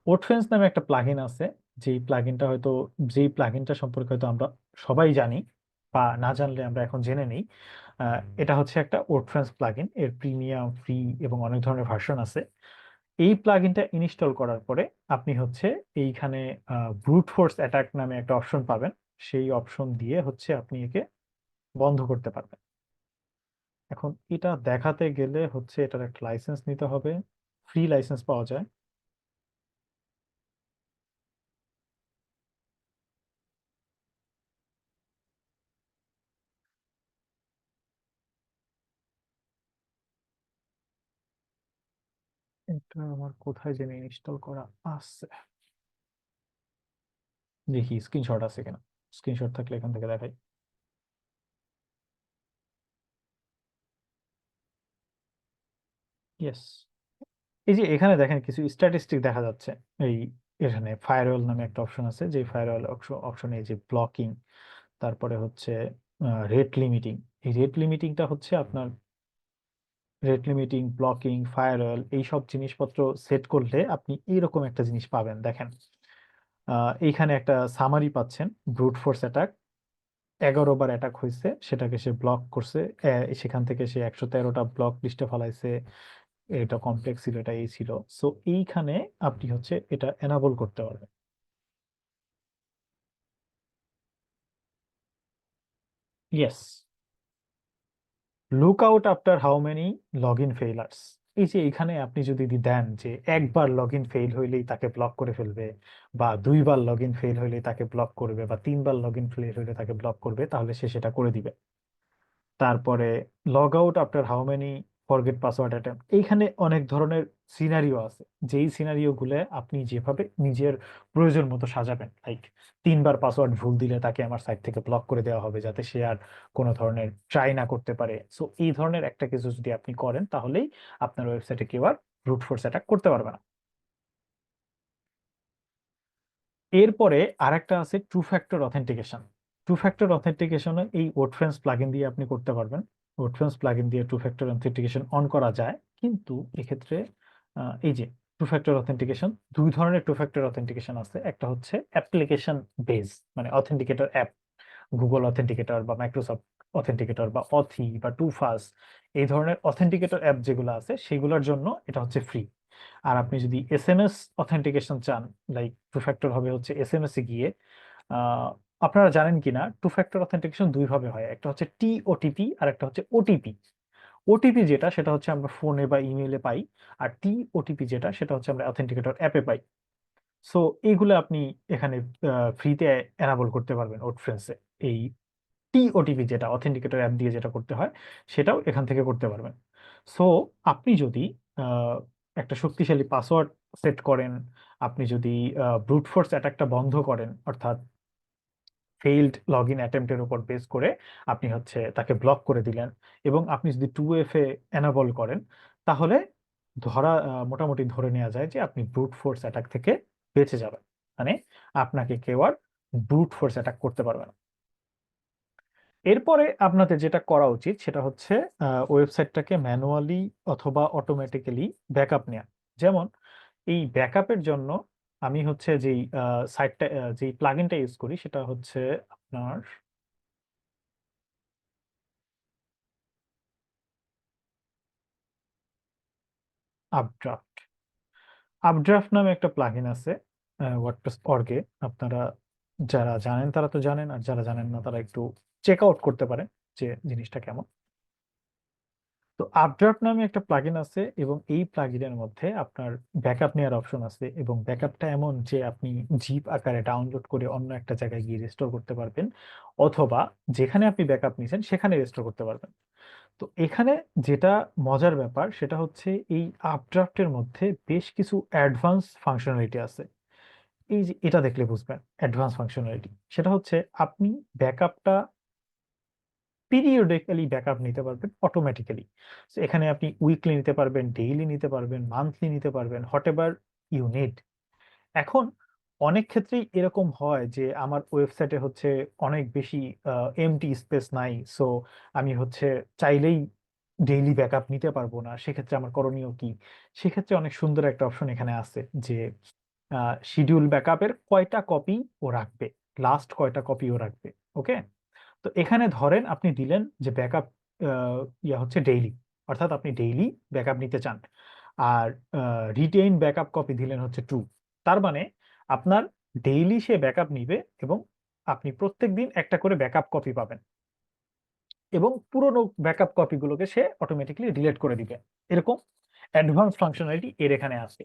ওডফেন্স নামে একটা প্লাগইন আছে, যেই প্লাগইনটা সম্পর্কে হয়তো আমরা সবাই জানি, বা না জানলে আমরা এখন জেনে নিই। এটা হচ্ছে একটা ওডফেন্স প্লাগইন, এর প্রিমিয়াম, ফ্রি এবং অনেক ধরনের ভার্সন আছে। এই প্লাগইনটা ইনস্টল করার পরে আপনি হচ্ছে এইখানে ব্রুট ফোর্স অ্যাটাক নামে একটা অপশন পাবেন। সেই অপশন দিয়ে হচ্ছে আপনি একে বন্ধ করতে পারবেন। এখন এটা দেখাতে গেলে হচ্ছে এটার একটা লাইসেন্স নিতে হবে, ফ্রি লাইসেন্স পাওয়া যায়। এটা আমার কোথায় যেন ইনস্টল করা আছে, দেখি স্ক্রিনশট আছে কিনা। স্ক্রিনশট থাকলে এখান থেকে দেখাই। ইয়েস, এই যে এখানে দেখেন কিছু স্ট্যাটিস্টিক দেখা যাচ্ছে। এই এখানে ফায়ারওয়াল নামে একটা অপশন আছে, যে ফায়ারওয়াল অপশনে এই যে ব্লকিং, তারপরে হচ্ছে রেট লিমিটিং। এই রেট লিমিটিংটা হচ্ছে আপনার, রেট লিমিটিং, ব্লকিং, ফায়ারওয়াল, এইসব জিনিসপত্র সেট করলে আপনি এইরকম একটা জিনিস পাবেন। দেখেন, এইখানে একটা সামারি পাচ্ছেন। ব্রুট ফোর্স অ্যাটাক 11 বার অ্যাটাক হয়েছে, সেটাকে সে ব্লক করছে। সেখান থেকে সে 113টা ব্লক লিস্টে ফেলাইছে। এটা কমপ্লেক্স ছিল, এটা এই ছিল। সো এইখানে আপনি হচ্ছে এটা এনাবল করতে পারবেন। Yes, look out after how many log in ফেইলার্স। এই যে এখানে আপনি যদি দেন যে একবার লগ ইন ফেল হইলেই তাকে ব্লক করে ফেলবে, বা 2বার লগ ইন ফেল হইলে তাকে ব্লক করবে, বা 3বার লগ ইন ফেল হইলে তাকে ব্লক করবে, তাহলে সে সেটা করে দিবে। তারপরে log out after how many forget password attempt. এইখানে অনেক ধরনের সিনারিও আছে, যেই সিনারিও গুলো আপনি যেভাবে নিজের প্রয়োজন মতো সাজাবেন। লাইক 3বার পাসওয়ার্ড ভুল দিলে তাকে আমার সাইট থেকে ব্লক করে দেওয়া হবে, যাতে সে আর কোনো ধরনের ট্রাই না করতে পারে। সো এই ধরনের একটা কিছু যদি আপনি করেন, তাহলেই আপনার ওয়েবসাইটে কেউ আর ব্রুট ফোর্স অ্যাটাক করতে পারবে না। এরপরে আরেকটা আছে two factor authentication. Two factor অথেন্টিকেশনে এই ওডফ্রেন্স প্লাগইন দিয়ে আপনি করতে পারবেন। ওডফ্রেন্স প্লাগইন দিয়ে টু ফ্যাক্টর অথেন্টিকেশন অন করা যায়, কিন্তু এক্ষেত্রে এই যে টু ফ্যাক্টর অথেন্টিকেশন, দুই ধরনের টু ফ্যাক্টর অথেন্টিকেশন আছে। একটা হচ্ছে অ্যাপ্লিকেশন বেস, মানে অথেন্টিকেটর অ্যাপ, গুগল অথেন্টিকেটর বা মাইক্রোসফট অথেন্টিকেটর বা অথি বা টুফাস, এই ধরনের অথেন্টিকেটর অ্যাপ যেগুলো আছে সেগুলোর জন্য এটা হচ্ছে ফ্রি। আর আপনি যদি এসএমএস অথেন্টিকেশন চান, লাইক টু ফ্যাক্টর হবে হচ্ছে এসএমএস এ গিয়ে, আহ, আপনারা জানেন কিনা টু ফ্যাক্টর অথেন্টিকেশন দুই ভাবে হয়, একটা হচ্ছে টিওটিপি আর একটা হচ্ছে ওটিপি। ওটিপি যেটা, সেটা হচ্ছে আমরা ফোনে বা ইমেইলে পাই, আর টিওটিপি যেটা, সেটা হচ্ছে আমরা অথেন্টিকেটর অ্যাপে পাই। সো এইগুলো আপনি এখানে ফ্রিতে এনাবল করতে পারবেন ওডফ্রেন্সে। এই টিওটিপি যেটা অথেন্টিকেটর অ্যাপ দিয়ে যেটা করতে হয়, সেটাও এখান থেকে করতে পারবেন। সো আপনি যদি আহ, একটা শক্তিশালী পাসওয়ার্ড সেট করেন, আপনি যদি ব্রুট ফোর্স অ্যাটাকটা বন্ধ করেন, অর্থাৎ ফেইল্ড লগ ইন অ্যাটেম্পটের উপর বেস করে আপনি হচ্ছে তাকে ব্লক করে দিলেন, এবং আপনি যদি 2FA এনাবল করেন, তাহলে মোটামুটি ধরে নেওয়া যায় যে আপনি ব্রুট ফোর্স অ্যাটাক থেকে বেঁচে যাবেন। মানে আপনাকে কেউ আর ব্রুট ফোর্স অ্যাটাক করতে পারবে না। এরপরে আপনাদের যেটা করা উচিত সেটা হচ্ছে ওয়েবসাইটটাকে ম্যানুয়ালি অথবা অটোমেটিক্যালি ব্যাকআপ নেওয়া। যেমন এই ব্যাকআপের জন্য আমি হচ্ছে যেই সাইটটা যেই প্লাগইনটা ইউজ করি সেটা হচ্ছে আপনার আপড্রাফট। আপড্রাফট নামে একটা প্লাগইন আছে ওয়ার্ডপ্রেস অর্গে। আপনারা যারা জানেন তারা তো জানেন, আর যারা জানেন না তারা একটু চেক আউট করতে পারেন যে জিনিসটা কেমন। তো আপড্রাফট নামে একটা প্লাগইন আছে এবং এই প্লাগইনের মধ্যে আপনার ব্যাকআপ নেওয়ার অপশন আছে, এবং ব্যাকআপটা এমন যে আপনি জিপ আকারে ডাউনলোড করে অন্য একটা জায়গায় গিয়ে রেস্টোর করতে পারবেন, অথবা যেখানে আপনি ব্যাকআপ নিয়েছেন সেখানে রেস্টোর করতে পারবেন। তো এখানে যেটা মজার ব্যাপার সেটা হচ্ছে এই আপড্রাফটের মধ্যে বেশ কিছু অ্যাডভান্স ফাংশনালিটি আছে। এই যে এটা দেখলে বুঝবেন অ্যাডভান্স ফাংশনালিটি, সেটা হচ্ছে আপনি ব্যাকআপটা পিরিয়ডিক্যালি ব্যাকআপ নিতে পারবেন অটোমেটিক্যালি। সো এখানে আপনি উইকলি নিতে পারবেন, ডেইলি নিতে পারবেন, মান্থলি নিতে পারবেন, হোয়াট এভার ইউ নিড। এখন অনেক ক্ষেত্রেই এরকম হয় যে আমার ওয়েবসাইটে হচ্ছে অনেক বেশি এমটি স্পেস নাই, সো আমি হচ্ছে চাইলেই ডেইলি ব্যাকআপ নিতে পারবো না। সেক্ষেত্রে আমার করণীয় কি? সেক্ষেত্রে অনেক সুন্দর একটা অপশন এখানে আছে যে শিডিউল ব্যাকআপের কয়টা কপি ও রাখবে, লাস্ট কয়টা কপি ও রাখবে। ওকে, তো এখানে ধরেন আপনি দিলেন যে ব্যাকআপ ইয়া হচ্ছে ডেইলি, অর্থাৎ আপনি ডেইলি ব্যাকআপ নিতে চান, আর রিটেইন ব্যাকআপ কপি দিলেন হচ্ছে ট্রু। তার মানে আপনার ডেইলি সে ব্যাকআপ নিবে এবং আপনি প্রত্যেকদিন একটা করে ব্যাকআপ কপি পাবেন, এবং পুরোনো ব্যাকআপ কপিগুলোকে সে অটোমেটিক্যালি ডিলিট করে দিবে। এরকম অ্যাডভান্স ফাংশনালিটি এর এখানে আছে।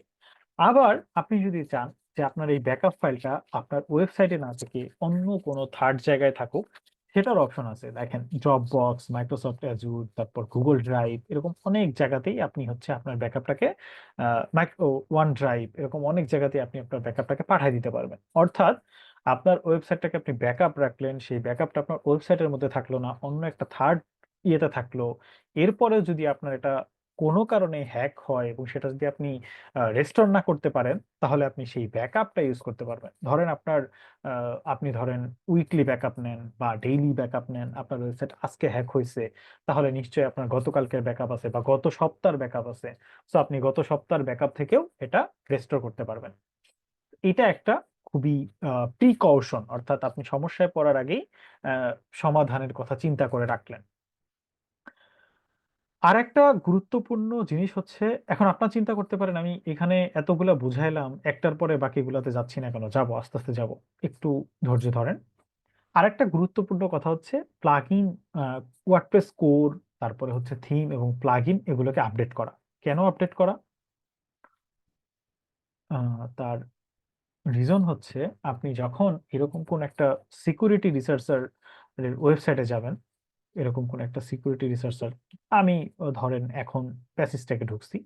আবার আপনি যদি চান যে আপনার এই ব্যাকআপ ফাইলটা আপনার ওয়েবসাইটে না থেকে অন্য কোনো থার্ড জায়গায় থাকুক, সেটার অপশন আছে। দেখেন ড্রপবক্স, মাইক্রোসফট অ্যাজুর, তারপর গুগল ড্রাইভ, এরকম অনেক জায়গাতেই আপনি হচ্ছে আপনার ব্যাকআপটাকে মাইক্রো ওয়ান ড্রাইভ, এরকম অনেক জায়গাতেই আপনি আপনার ব্যাকআপটাকে পাঠিয়ে দিতে পারবেন। অর্থাৎ আপনার ওয়েবসাইটটাকে আপনি ব্যাকআপ রাখলেন, সেই ব্যাকআপটা আপনার ওয়েবসাইটের মধ্যে থাকলো না, অন্য একটা থার্ড ইয়েতে থাকলো। এরপরেও যদি আপনার এটা কোনো কারণে হ্যাক হয় এবং সেটা যদি আপনি রেস্টোর না করতে পারেন, তাহলে আপনি সেই ব্যাকআপটা ইউজ করতে পারবেন। ধরেন আপনি ধরেন উইকলি ব্যাকআপ নেন বা ডেইলি ব্যাকআপ নেন, আপনার ওয়েবসাইট আজকে হ্যাক হয়েছে, তাহলে নিশ্চয়ই আপনার গতকালকের ব্যাকআপ আছে বা গত সপ্তাহের ব্যাকআপ আছে। সো আপনি গত সপ্তাহের ব্যাকআপ থেকেও এটা রেস্টোর করতে পারবেন। এটা একটা খুবই প্রিকশন, অর্থাৎ আপনি সমস্যায় পড়ার আগেই সমাধানের কথা চিন্তা করে রাখলেন। আরেকটা গুরুত্বপূর্ণ জিনিস হচ্ছে, এখন আপনার চিন্তা করতে পারেন আমি এখানে এতগুলা বুঝাইলাম, একটার পরে বাকিগুলাতে যাচ্ছি না কেন? যাবো, আস্তে আস্তে যাবো। একটু ধৈর্য ধরেন। আরেকটা গুরুত্বপূর্ণ কথা হচ্ছে প্লাগইন, ওয়ার্ডপ্রেস কোর, তারপরে হচ্ছে থিম এবং প্লাগইন এগুলোকে আপডেট করা। কেন আপডেট করা? তার রিজন হচ্ছে আপনি যখন এরকম কোন একটা সিকিউরিটি রিসার্চার ওয়েবসাইটে যাবেন, এরকম কোন একটা সিকিউরিটি রিসার্চার, আমি ধরেন এখন প্যাসিজটাকে ঢুকছি,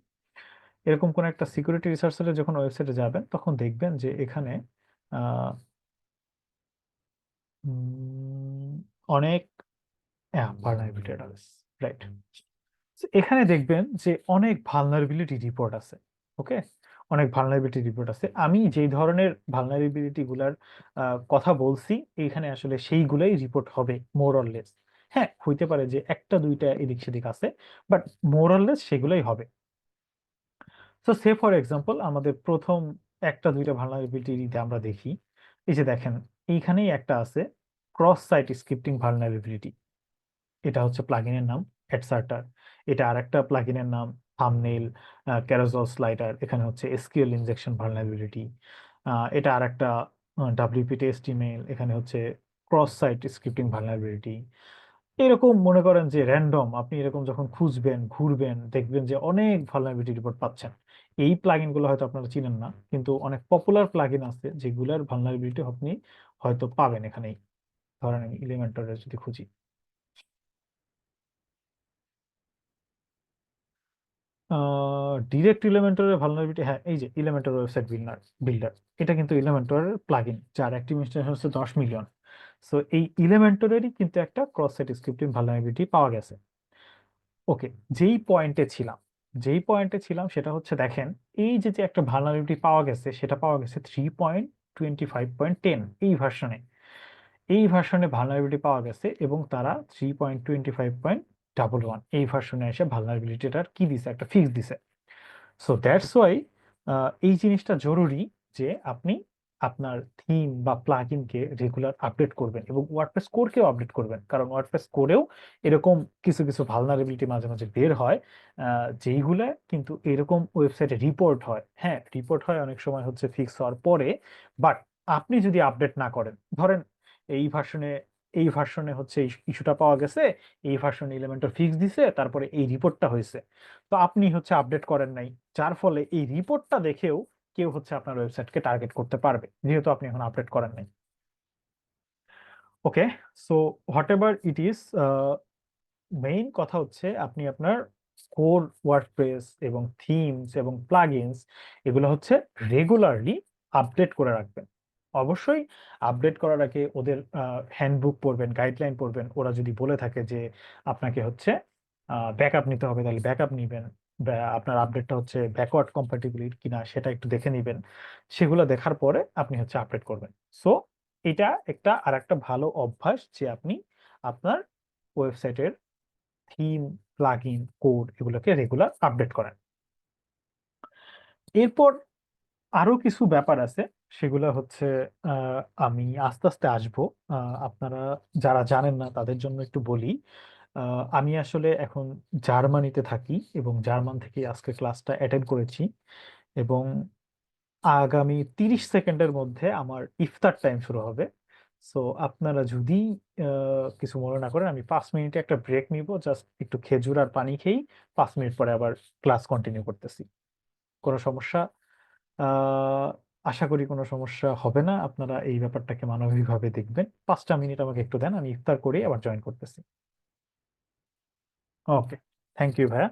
এরকম কোন একটা সিকিউরিটি রিসার্চারে যখন ওয়েবসাইটে যাবেন তখন দেখবেন যে এখানে আহ, উম, অনেক ভালনারেবিলিটি রাইট, এখানে দেখবেন যে অনেক ভালনারেবিলিটি রিপোর্ট আছে। ওকে, অনেক ভালনারেবিলিটি রিপোর্ট আছে। আমি যেই ধরনের ভালনারেবিলিটি গুলার কথা বলছি এখানে আসলে সেইগুলাই রিপোর্ট হবে মোর অর লেস। হ্যাঁ, হইতে পারে যে একটা দুইটা এদিক সেদিক আছে, বাট মোর অর লেস সেগুলাই হবে। সো সে ফর এক্সাম্পল আমাদের প্রথম একটা দুইটা ভালনারেবিলিটি আমরা দেখি। এই যে দেখেন, এইখানেই একটা আছে ক্রস সাইট স্ক্রিপ্টিং ভালনারেবিলিটি। এটা হচ্ছে প্লাগইনের নাম অ্যাডসার্টার। এটা আরেকটা প্লাগইনের নাম থাম্বনেইল ক্যারোজল স্লাইডার। এখানে হচ্ছে এসকিউএল ইনজেকশন ভালনারেবিলিটি। এটা আরেকটা ডাব্লিউপি টেস্ট ইমেল। এখানে হচ্ছে ক্রস সাইট স্ক্রিপ্টিং ভালনারেবিলিটি। এরকম মনে করেন যে র্যান্ডম আপনি এরকম যখন খুঁজবেন ঘুরবেন দেখবেন যে অনেক ভালনারেবিলিটি রিপোর্ট পাচ্ছেন। এই প্লাগইন গুলো হয়তো আপনারা চিনেন না, কিন্তু অনেক পপুলার প্লাগইন আছে যেগুলার ভালনারেবিলিটি আপনি হয়তো পাবেন এখানেই। ধরেন আমি এলিমেন্টরের যদি খুঁজি, ডিরেক্ট ইলেমেন্টরের ভালনারেবিলিটি, হ্যাঁ এই যে ইলেমেন্টর ওয়েবসাইট বিল্ডার, এটা কিন্তু ইলেমেন্টরের প্লাগইন যার অ্যাক্টিভ ইনস্ট্যান্স হচ্ছে 10 মিলিয়ন। সো এই ইলেমেন্টরেরই কিন্তু একটা ক্রস সাইট স্ক্রিপ্টিং ভালনারেবিলিটি পাওয়া গেছে। ওকে, যেই পয়েন্টে ছিলাম সেটা হচ্ছে দেখেন, এই যে যে একটা ভালনারেবিলিটি পাওয়া গেছে সেটা পাওয়া গেছে 3.25.10 এই ভার্সনে। এই ভার্সনে ভালনারেবিলিটি পাওয়া গেছে এবং তারা 3.25.11 এই ভার্সনে এসে ভালনারেবিলিটিটার কি দিছে, একটা ফিক্স দিছে। সো দ্যাটস ওয়াই এই জিনিসটা জরুরি যে আপনি আপনার থিম বা প্লাগইনকে রেগুলার আপডেট করবেন এবং ওয়ার্ডপ্রেস কোরকেও আপডেট করবেন, কারণ ওয়ার্ডপ্রেস কোরেও এরকম কিছু কিছু ভালনারেবিলিটি মাঝে মাঝে বের হয়, যেইগুলা কিন্তু এরকম ওয়েবসাইটে রিপোর্ট হয়। হ্যাঁ, রিপোর্ট হয় অনেক সময় হচ্ছে ফিক্স হওয়ার পরে, বাট আপনি যদি আপডেট না করেন, ধরেন এই ভার্সনে এই ভার্সনে হচ্ছে ইস্যুটা পাওয়া গেছে, এই ভার্সন এলিমেন্টটা ফিক্স দিছে, তারপরে এই রিপোর্টটা হয়েছে, তো আপনি হচ্ছে আপডেট করেন নাই, যার ফলে এই রিপোর্টটা দেখেও কেউ হচ্ছে আপনার ওয়েবসাইটকে টার্গেট করতে পারবে, যেহেতু আপনি এখন আপডেট করেন নাই। Okay, so whatever it is, main কথা হচ্ছে আপনি আপনার কোর ওয়ার্ডপ্রেস এবং থিমস এবং প্লাগইনস এগুলো হচ্ছে রেগুলারলি আপডেট করে রাখবেন। অবশ্যই আপডেট করার আগে ওদের হ্যান্ডবুক পড়বেন, গাইডলাইন পড়বেন। ওরা যদি বলে থাকে যে আপনাকে হচ্ছে ব্যাকআপ নিতে হবে, তাহলে ব্যাকআপ নিবেন, বা আপনার আপডেটটা হচ্ছে ব্যাকওয়ার্ড কম্প্যাটিবল কিনা সেটা একটু দেখে নিবেন। সেগুলো দেখার পরে আপনি হচ্ছে আপডেট করবেন। সো এটা একটা আর একটা ভালো অভ্যাস যে আপনি আপনার ওয়েবসাইটের থিম, প্লাগইন, কোড এগুলোকে রেগুলার আপডেট করেন। এরপর আরো কিছু ব্যাপার আছে, সেগুলো হচ্ছে আমি আস্তে আস্তে আসবো। আপনারা যারা জানেন না তাদের জন্য একটু বলি। আমি আসলে এখন জার্মানিতে থাকি এবং জার্মান থেকে আজকে ক্লাসটা অ্যাটেন্ড করেছি, এবং আগামী 30 সেকেন্ডের মধ্যে আমার ইফতার টাইম শুরু হবে। সো আপনারা যদি কিছু মনে না করেন, আমি 5 মিনিটে একটা ব্রেক নিব, জাস্ট একটু খেজুর আর পানি খেয়েই 5 মিনিট পরে আবার ক্লাস কন্টিনিউ করতেছি। কোনো সমস্যা, আহ আশা করি কোনো সমস্যা হবে না। আপনারা এই ব্যাপারটাকে মানবিকভাবে দেখবেন। 5টা মিনিট আমাকে একটু দেন, আমি ইফতার করে আবার জয়েন করতেছি। ওকে, থ্যাংক ইউ ভাইয়া।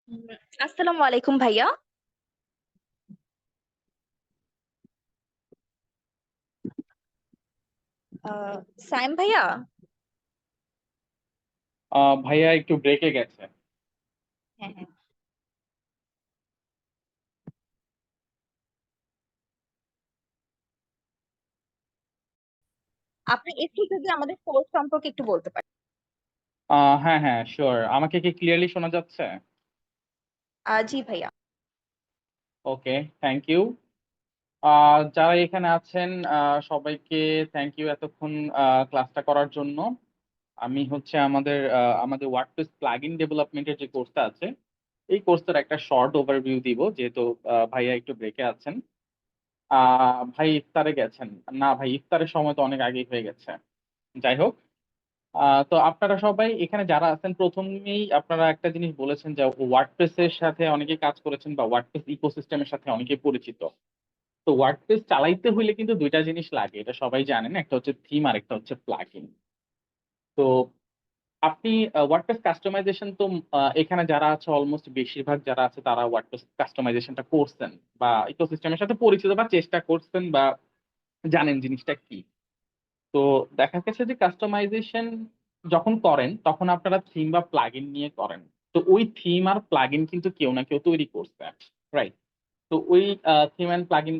উম, আসসালামু আলাইকুম ভাইয়া। আহ, সাইম ভাইয়া, ভাইয়া একটু ব্রেকে গেছে। হ্যাঁ হ্যাঁ, আপনি একটু যদি আমাদের কোর্স সম্পর্কে একটু বলতে পারেন। হ্যাঁ হ্যাঁ শিওর, আমাকে কি ক্লিয়ারলি শোনা যাচ্ছে? জি ভাইয়া। ওকে, থ্যাংক ইউ। যারা এখানে আছেন সবাইকে থ্যাংক ইউ এতক্ষণ ক্লাসটা করার জন্য। আমি হচ্ছে আমাদের ওয়ার্ডপ্রেস প্লাগইন ডেভেলপমেন্টের যে কোর্সটা আছে, এই কোর্সটার একটা শর্ট ওভারভিউ দিব, যেহেতু ভাইয়া একটু ব্রেকে আছেন। ভাই ইফতারে গেছেন? না ভাই, ইফতারের সময় তো অনেক আগেই হয়ে গেছে। যাই হোক, তো আপনারা সবাই এখানে যারা আছেন, প্রথমেই আপনারা একটা জিনিস বলেছেন যে ওয়ার্ডপ্রেস এর সাথে অনেকে কাজ করেছেন বা ওয়ার্ডপ্রেস ইকোসিস্টেমের সাথে অনেকে পরিচিত। তো ওয়ার্ডপ্রেস চালাইতে হইলে কিন্তু দুইটা জিনিস লাগে, এটা সবাই জানেন, একটা হচ্ছে থিম আর একটা হচ্ছে প্লাগইন। তো আপনি ওয়ার্ডপ্রেস কাস্টমাইজেশন তো এখানে যারা আছে অলমোস্ট বেশিরভাগ যারা আছে তারা ওয়ার্ডপ্রেস কাস্টমাইজেশনটা করছেন বা ইকোসিস্টেমের সাথে পরিচিত বা চেষ্টা করছেন বা জানেন জিনিসটা কি। তো দেখা গেছে যে কাস্টমাইজেশন যখন করেন তখন আপনারা থিম বা প্লাগইন নিয়ে করেন। তো ওই থিম আর প্লাগইন কিন্তু কেউ না কেউ তৈরি করছে, রাইট? তো ওই থিম অ্যান্ড প্লাগইন,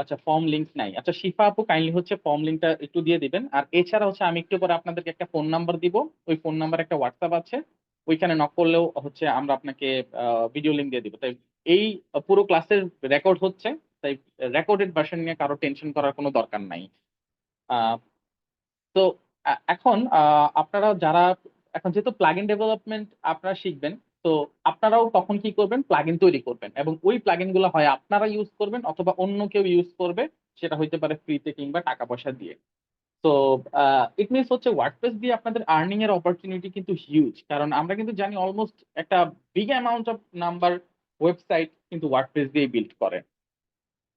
আচ্ছা ফর্ম লিংক নাই, আচ্ছা শিফা আপু কাইন্ডলি হচ্ছে ফর্ম লিংকটা একটু দিয়ে দিবেন। আর এছাড়া হচ্ছে আমি একটু পরে আপনাদেরকে একটা ফোন নাম্বার দিব, ওই ফোন নাম্বার একটা হোয়াটসঅ্যাপ আছে, ওইখানে নক করলেও হচ্ছে আমরা আপনাকে ভিডিও লিংক দিয়ে দিব। তাই এই পুরো ক্লাসের রেকর্ড হচ্ছে, তাই রেকর্ডেড ভার্সন নিয়ে কারো টেনশন করার কোনো দরকার নাই। তো এখন আপনারা যারা এখন যেহেতু প্লাগইন ডেভেলপমেন্ট আপনারা শিখবেন, তো আপনারাও তখন কি করবেন, প্লাগইন তৈরি করবেন এবং ওই প্লাগইন গুলো হয় আপনারা ইউজ করবেন অথবা অন্য কেউ ইউজ করবে, সেটা হইতে পারে ফ্রিতে কিংবা টাকা পয়সা দিয়ে। তো ইট মিনস হচ্ছে ওয়ার্ডপ্রেস দিয়ে আপনাদের আর্নিং এর অপরচুনিটি কিন্তু হিউজ, কারণ আমরা কিন্তু জানি অলমোস্ট একটা big amount of number website কিন্তু ওয়ার্ডপ্রেস দিয়ে বিল্ড করে।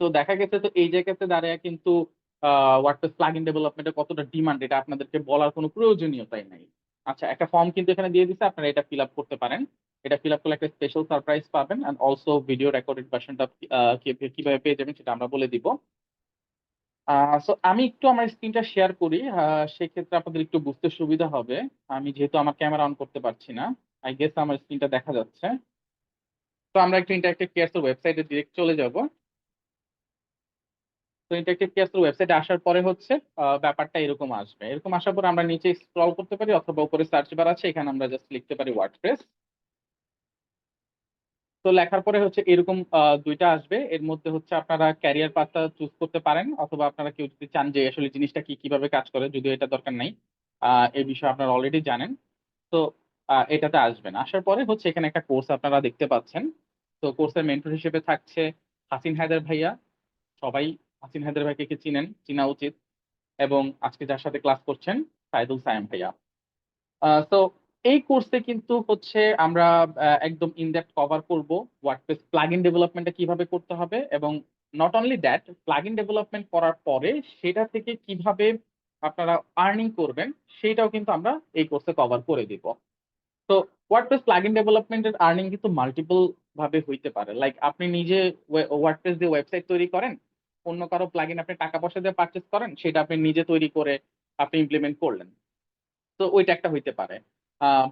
তো দেখা গেছে তো এই জায়গাতে দাঁড়িয়ে কিন্তু ওয়ার্ডপ্রেস প্লাগইন ডেভেলপমেন্টের কতটা ডিমান্ড এটা আপনাদেরকে বলার কোনো প্রয়োজনীয়তাই নাই। আচ্ছা, একটা ফর্ম কিন্তু এখানে দিয়ে দিছে, আপনারা এটা ফিল আপ করতে পারেন। এটা ফিল আপ করলে একটা স্পেশাল সারপ্রাইজ পাবেন, এন্ড অলসো ভিডিও রেকর্ডেড ভার্সনটা কিভাবে পেয়ে যাবেন সেটা আমরা বলে দিব। সো আমি একটু আমার স্ক্রিনটা শেয়ার করি, সেক্ষেত্রে আপনাদের একটু বুঝতে সুবিধা হবে। আমি যেহেতু আমার ক্যামেরা অন করতে পারছি না, আই গেস আমার স্ক্রিনটা দেখা যাচ্ছে। তো আমরা একটু ইন্টারেক্টিভ কেয়ারস ওয়েবসাইটে ডিরেক্ট চলে যাব। তো ইন্টারেক্টিভ কেয়ারস ওয়েবসাইটে আসার পরে হচ্ছে ব্যাপারটা এরকম আসবে। এরকম আসার পর আমরা নিচে স্ক্রল করতে পারি, অথবা উপরে সার্চ বার আছে, এখানে আমরা জাস্ট লিখতে পারি ওয়ার্ডপ্রেস। তো লেখার পরে হচ্ছে এরকম দুইটা আসবে। এর মধ্যে হচ্ছে আপনারা ক্যারিয়ার পাথটা চুজ করতে পারেন, অথবা আপনারা কেউ যদি চান যে আসলে জিনিসটা কিভাবে কাজ করে, যদিও এটা দরকার নাই, এই বিষয়ে আপনারা অলরেডি জানেন। তো এটাতে আসবেন। আসার পরে হচ্ছে এখানে একটা কোর্স আপনারা দেখতে পাচ্ছেন। তো কোর্সের মেন্টর হিসেবে থাকছে হাসিন হায়দার ভাইয়া। সবাই হাসিন হায়দার ভাইকে কি চিনেন, চিনা উচিত। এবং আজকে যার সাথে ক্লাস করছেন সাইদুল সায়েম ভাইয়া। তো এই কোর্সে কিন্তু হচ্ছে আমরা একদম ইনডেপথ কভার করব ওয়ার্ডপ্রেস প্লাগইন ডেভেলপমেন্টটা কিভাবে করতে হবে, এবং not only that, plugin development করার পরে সেটা থেকে কিভাবে আপনারা আর্নিং করবেন সেটাও কিন্তু আমরা এই কোর্সে কভার করে দিব। তো ওয়ার্ডপ্রেস প্লাগইন ডেভেলপমেন্টের আর্নিং কিন্তু মাল্টিপল ভাবে হইতে পারে। লাইক আপনি নিজে ওয়ার্ডপ্রেস দিয়ে ওয়েবসাইট তৈরি করেন, অন্য কারো প্লাগইন আপনি টাকা পয়সা দিয়ে পারচেজ করেন, সেটা আপনি নিজে তৈরি করে আপনি ইমপ্লিমেন্ট করলেন। তো ওইটা একটা হইতে পারে।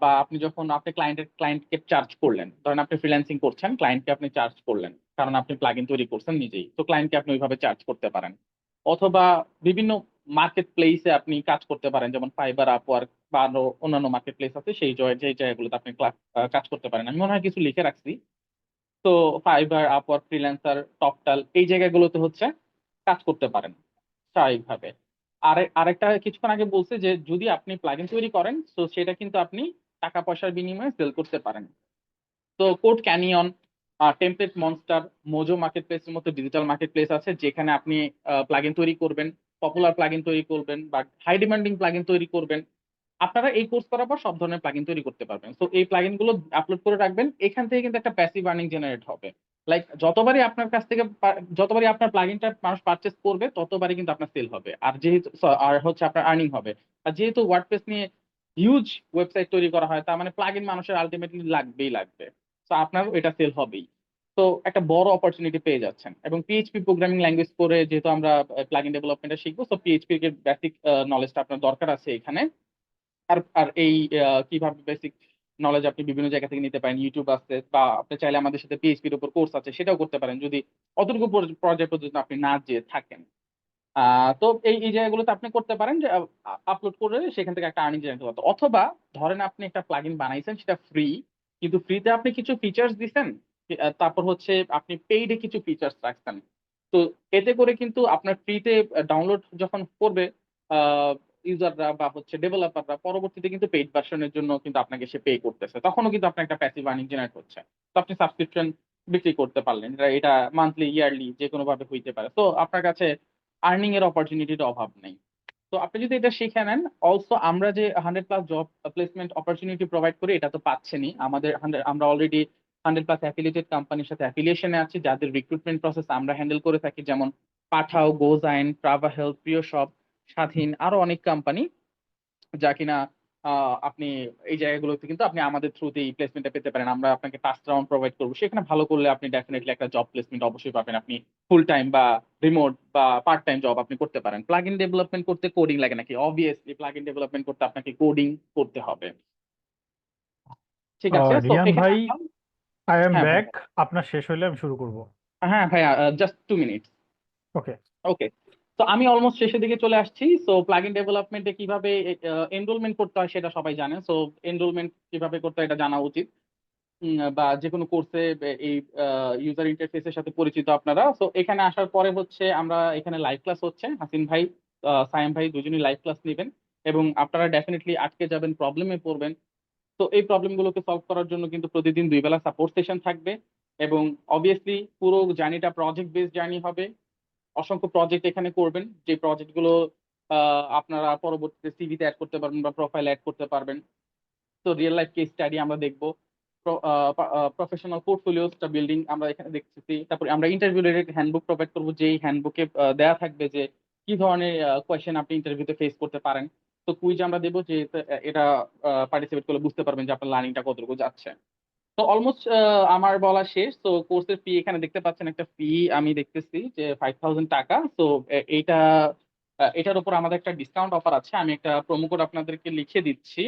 বা আপনি যখন আপনি ক্লায়েন্টকে চার্জ করলেন, ধরেন আপনি ফ্রিল্যান্সিং করছেন, ক্লায়েন্টকে আপনি চার্জ করলেন কারণ আপনি প্লাগইন তৈরি করছেন নিজেই, তো ক্লায়েন্টকে আপনি ওইভাবে চার্জ করতে পারেন। অথবা বিভিন্ন মার্কেট প্লেসে আপনি কাজ করতে পারেন, যেমন ফাইবার, আপওয়ার্ক বা আরো অন্যান্য মার্কেট প্লেস আছে, সেই জায়গাগুলোতে আপনি কাজ করতে পারেন। আমি মনে হয় কিছু লিখে রাখছি। তো ফাইবার, আপওয়ার্ক, ফ্রিল্যান্সার, টপটাল, এই জায়গাগুলোতে হচ্ছে কাজ করতে পারেন স্বাভাবিকভাবে। আরেকটা কিছুক্ষণ আগে বলছে যে যদি আপনি প্লাগইন তৈরি করেন, তো সেটা কিন্তু আপনি টাকা পয়সার বিনিময়ে সেল করতে পারেন। তো code canyon, template monster, Mojo market প্লেসের মতো ডিজিটাল মার্কেট প্লেস আছে, যেখানে আপনি প্লাগইন তৈরি করবেন, পপুলার প্লাগইন তৈরি করবেন বা হাই ডিমান্ডিং প্লাগইন তৈরি করবেন। আপনারা এই কোর্স করার পর সব ধরনের প্লাগইন তৈরি করতে পারবেন। তো এই প্লাগইন গুলো আপলোড করে রাখবেন, এখান থেকে কিন্তু একটা প্যাসিভ আর্নিং জেনারেট হবে। লাইক যতবারই আপনার কাছ থেকে যতবারই আপনার প্লাগইনটা মানুষ পারচেস করবে, ততবারই কিন্তু আপনার সেল হবে, আর যেহেতু আর হচ্ছে আপনার আর্নিং হবে। আর যেহেতু ওয়ার্ডপ্রেস নিয়ে হিউজ ওয়েবসাইট তৈরি করা হয়, তার মানে প্লাগইন মানুষের আলটিমেটলি লাগবেই লাগবে। তো আপনার এটা সেল হবেই। তো একটা বড় অপরচুনিটি পেয়ে যাচ্ছেন। এবং পিএইচপি প্রোগ্রামিং ল্যাঙ্গুয়েজ করে যেহেতু আমরা প্লাগইন ডেভেলপমেন্টটা শিখবো, তো পিএইচপি এর বেসিক নলেজটা আপনার দরকার আছে এখানে। আর আর এই কিভাবে বেসিক নলেজ আপনি বিভিন্ন জায়গা থেকে নিতে পারেন, ইউটিউব আছে, বা আপনি চাইলে আমাদের সাথে পিএইচপির উপর কোর্স আছে, সেটাও করতে পারেন যদি অতটুকু পর্যায়ে পর্যন্ত আপনি না যেয়ে থাকেন। তো এই জায়গাগুলোতে আপনি করতে পারেন যে আপলোড করে সেখান থেকে একটা আর্নিং জেনারেট করতে। অথবা ধরেন আপনি একটা প্লাগইন বানাইছেন, সেটা ফ্রি, কিন্তু ফ্রিতে আপনি কিছু ফিচার্স দিচ্ছেন, তারপর হচ্ছে আপনি পেইডে কিছু ফিচার্স রাখছেন। তো এতে করে কিন্তু আপনার ফ্রিতে ডাউনলোড যখন করবে ইউজাররা বা হচ্ছে ডেভেলপাররা, পরবর্তীতে কিন্তু পেইড ভার্সনের জন্য কিন্তু আপনাকে সে পে করতেছে, তখনও কিন্তু আপনার একটা প্যাসিভ আর্নিং জেনারেট হচ্ছে। তো আপনি সাবস্ক্রিপশন বিক্রি করতে পারলেন, এটা মান্থলি, ইয়ারলি, যে কোনো ভাবে হইতে পারে। তো আপনার কাছে আর্নিং এর অপরচুনিটির অভাব নেই। তো আপনি যদি এটা শিখে নেন, অলসো আমরা যে 100+ জব প্লেসমেন্ট অপরচুনিটি প্রোভাইড করি, এটা তো পাচ্ছেনই। আমরা অলরেডি 100+ অ্যাফিলিয়েটেড কোম্পানির সাথে অ্যাফিলিয়েশনে আছি, যাদের রিক্রুটমেন্ট প্রসেস আমরা হ্যান্ডেল করে থাকি, যেমন পাঠাও, গোজাইন, ট্রাভা হেলথ, প্রিয় শপ, স্বাধীন, আরো অনেক কোম্পানি, যা কিনা আপনি এই জায়গাগুলোতে কিন্তু আপনি আমাদের থ্রুতেই প্লেসমেন্টটা পেতে পারেন। আমরা আপনাকে টাস্ক রাউন্ড প্রোভাইড করবো, সেখানে ভালো করলে আপনি ডেফিনেটলি একটা জব প্লেসমেন্ট অবশ্যই পাবেন। আপনি ফুল টাইম বা রিমোট বা পার্ট টাইম জব আপনি করতে পারেন। প্লাগইন ডেভেলপমেন্ট করতে কোডিং লাগে নাকি? অবভিয়াসলি প্লাগইন ডেভেলপমেন্ট করতে আপনাকে কোডিং করতে হবে। ঠিক আছে, তো রিয়ান এখানে ভাই, আসলাম। আই এম হ্যাঁ ব্যাক। ভাইয়া, আপনার শেষ হইলে আমি শুরু করব। হ্যাঁ ভাইয়া, জাস্ট 2 মিনিট। ওকে। ওকে। তো আমি অলমোস্ট শেষের দিকে চলে আসছি। সো প্লাগইন ডেভেলপমেন্টে কিভাবে এনরোলমেন্ট করতে হয় সেটা সবাই জানে। সো এনরোলমেন্ট কিভাবে করতে হয় এটা জানা উচিত। বা যে কোনো কোর্সে এই ইউজার ইন্টারফেসের সাথে পরিচিত আপনারা। সো এখানে আসার পরে হচ্ছে আমরা এখানে লাইভ ক্লাস হচ্ছে, হাসিন ভাই, সায়েম ভাই দুজনই লাইভ ক্লাস নেবেন, এবং আপনারা ডেফিনেটলি আটকে যাবেন, প্রবলেমে পড়বেন। তো এই প্রবলেমগুলোকে সলভ করার জন্য কিন্তু প্রতিদিন 2 বেলা সাপোর্ট সেশন থাকবে। এবং অবভিয়াসলি পুরো জার্নিটা প্রজেক্ট বেসড জার্নি হবে। অসংখ্য প্রজেক্ট এখানে করবেন, যে প্রজেক্টগুলো আপনারা পরবর্তীতে সিভিতে অ্যাড করতে পারবেন বা প্রোফাইল অ্যাড করতে পারবেন। তো রিয়েল লাইফ কেস স্টাডি আমরা দেখবো, প্রফেশনাল পোর্টফোলিওসটা বিল্ডিং আমরা এখানে দেখতেছি। তারপরে আমরা ইন্টারভিউ রিলেটেড হ্যান্ডবুক প্রোভাইড করবো, যেই হ্যান্ডবুকে দেয়া থাকবে যে কি ধরনের কোয়েশ্চেন আপনি ইন্টারভিউতে ফেস করতে পারেন। তো কুইজ আমরা দেবো যে এটা পার্টিসিপেট করলে বুঝতে পারবেন যে আপনার লার্নিংটা কতটুকু যাচ্ছে। তো অলমোস্ট আমার বলা শেষ। তো কোর্সের ফি এখানে দেখতে পাচ্ছেন, একটা ফি আমি দেখতেছি যে 5000 টাকা। তো এইটা এটার উপর আমাদের একটা ডিসকাউন্ট অফার আছে, আমি একটা প্রোমো কোড আপনাদেরকে লিখে দিচ্ছি।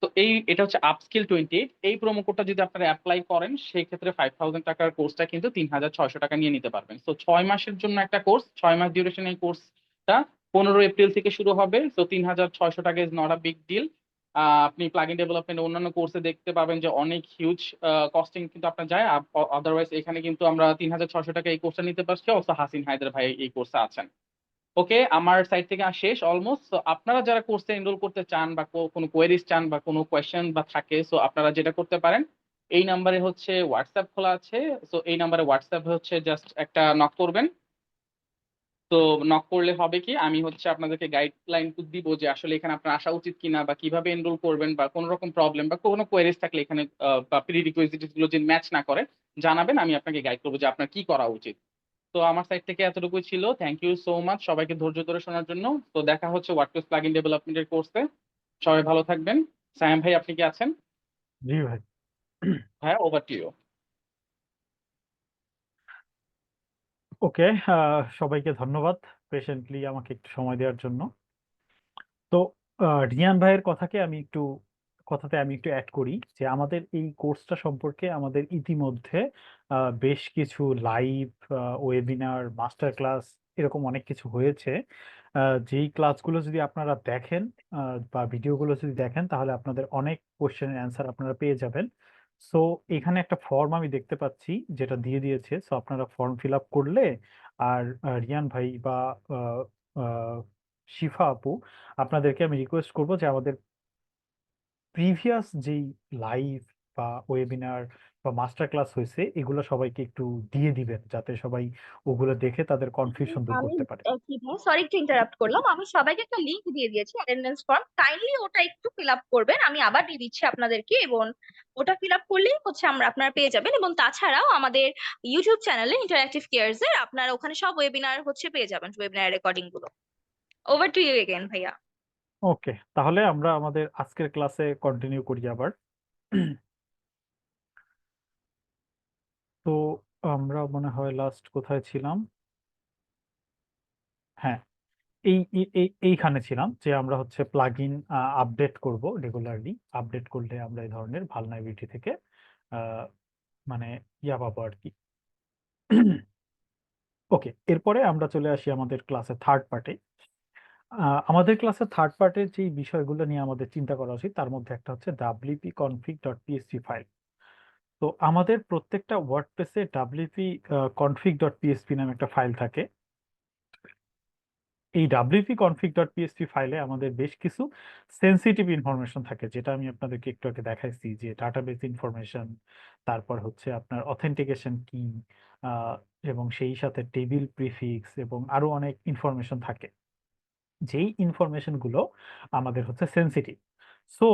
তো এটা হচ্ছে আপস্কিল 28। এই প্রোমো কোডটা যদি আপনারা অ্যাপ্লাই করেন সেই ক্ষেত্রে 5000 টাকার কোর্সটা কিন্তু 3600 টাকা নিয়ে নিতে পারবেন। তো 6 মাসের জন্য একটা কোর্স, 6 মাস ডিউরেশন এই কোর্সটা 15 এপ্রিল থেকে শুরু হবে। তো 3600 টাকা is not a big deal. আপনি প্লাগইন ডেভেলপমেন্ট অন্যান্য কোর্সে দেখতে পাবেন যে অনেক হিউজ কস্টিং কিন্তু আপনার যায়। আদারওয়াইজ এখানে কিন্তু আমরা 3600 টাকা এই কোর্সটা নিতে পারছি। অবশ্য হাসিন হায়দার ভাই এই কোর্সে আছেন। ওকে, আমার সাইড থেকে শেষ অলমোস্ট। তো আপনারা যারা কোর্সে এনরোল করতে চান বা কোনো কোয়েরিজ চান বা কোনো কোয়েশ্চেন বা থাকে, সো আপনারা যেটা করতে পারেন, এই নাম্বারে হচ্ছে হোয়াটসঅ্যাপ খোলা আছে। সো এই নাম্বারে হোয়াটসঅ্যাপ হচ্ছে জাস্ট একটা নক করবেন। তো নক করলে হবে কি, আমি হচ্ছে আপনাদেরকে গাইডলাইন দিব যে আসলে এখানে আপনার আসা উচিত কিনা বা কিভাবে এনরোল করবেন, বা কোনো রকম প্রবলেম বা কোনো কোয়েরিজ থাকলে এখানে বা প্রিরিকুইজিটিস গুলো যদি ম্যাচ না করে জানাবেন, আমি আপনাকে গাইড করবো যে আপনার কি করা উচিত। তো আমার সাইড থেকে এতটুকুই ছিল। থ্যাংক ইউ সো মাচ সবাইকে ধৈর্য ধরে শোনার জন্য। তো দেখা হচ্ছে ওয়ার্ডপ্রেস প্লাগইন ডেভেলপমেন্টের কোর্সে। সবাই ভালো থাকবেন। সায়াম ভাই, আপনি কি আছেন? জি ভাই। হ্যাঁ, ওভার টু ইউ। ওকে, সবাইকে ধন্যবাদ পেশেন্টলি আমাকে একটু সময় দেওয়ার জন্য। তো রিয়ান ভাইয়ের কথাতে আমি একটু অ্যাড করি যে আমাদের এই কোর্সটা সম্পর্কে আমাদের ইতিমধ্যে বেশ কিছু লাইভ ওয়েবিনার, মাস্টার ক্লাস এরকম অনেক কিছু হয়েছে। যেই ক্লাসগুলো যদি আপনারা দেখেন বা ভিডিওগুলো যদি দেখেন, তাহলে আপনাদের অনেক কোশ্চেনের অ্যান্সার আপনারা পেয়ে যাবেন। সো এখানে একটা ফর্ম আমি দেখতে পাচ্ছি যেটা দিয়ে দিয়েছে। সো আপনারা ফর্ম ফিল আপ করলে, আর রিয়ান ভাই বা আহ, আহ, শিফা আপু, আপনাদেরকে আমি রিকোয়েস্ট করব যে আমাদের প্রিভিয়াস যেই লাইভ বা ওয়েবিনার বা মাস্টার ক্লাস হয়েছে এগুলো সবাইকে একটু দিয়ে দিবেন, যাতে সবাই ওগুলো দেখে তাদের কনফিউশন দূর আমি করতে পারে। সরি একটু ইন্টারাপ্ট করলাম, আমি সবাইকে একটা লিংক দিয়ে দিয়েছি অ্যাটেন্ডেন্স ফর্ম, কাইন্ডলি ওটা একটু ফিল আপ করবেন, আমি আবার দিয়ে দিচ্ছি আপনাদেরকে, এবং ওটা ফিল আপ করলেই হচ্ছে আপনারা পেয়ে যাবেন। এবং তাছাড়াও আমাদের ইউটিউব চ্যানেলে ইন্টারঅ্যাক্টিভ কেয়ারস এর আপনারা ওখানে সব ওয়েবিনার হচ্ছে পেয়ে যাবেন, ওয়েবিনার রেকর্ডিং গুলো। ওভার টু ইউ এগেন ভাইয়া। ওকে, তাহলে আমরা আমাদের আজকের ক্লাসে কন্টিনিউ করি আবার। তো আমরা মনে হয় লাস্ট কোথায় ছিলাম? হ্যাঁ, এইখানে ছিলাম যে আমরা হচ্ছে প্লাগইন আপডেট করব রেগুলারলি। আপডেট করলে আমরা এই ধরনের ভালনারেবিলিটি থেকে আহ, মানে পাবো আর কি। ওকে, এরপরে আমরা চলে আসি আমাদের ক্লাসের থার্ড পার্টে। আমাদের ক্লাসের থার্ড পার্টের যে বিষয়গুলো নিয়ে আমাদের চিন্তা করা উচিত তার মধ্যে একটা হচ্ছে wp config.php ফাইল। তো আমাদের প্রত্যেকটা ওয়ার্ডপ্রেসে wp config.php নামে একটা ফাইল থাকে। এই wp config.php ফাইলে আমাদের বেশ কিছু সেনসিটিভ ইনফরমেশন থাকে, যেটা আমি আপনাদেরকে একটু আগে দেখাইছি, যে ডাটাবেস ইনফরমেশন, তারপর হচ্ছে আপনার অথেন্টিকেশন কি, এবং সেই সাথে টেবিল প্রিফিক্স এবং আরো অনেক ইনফরমেশন থাকে, যেই ইনফরমেশন গুলো আমাদের হচ্ছে সেনসিটিভ। সো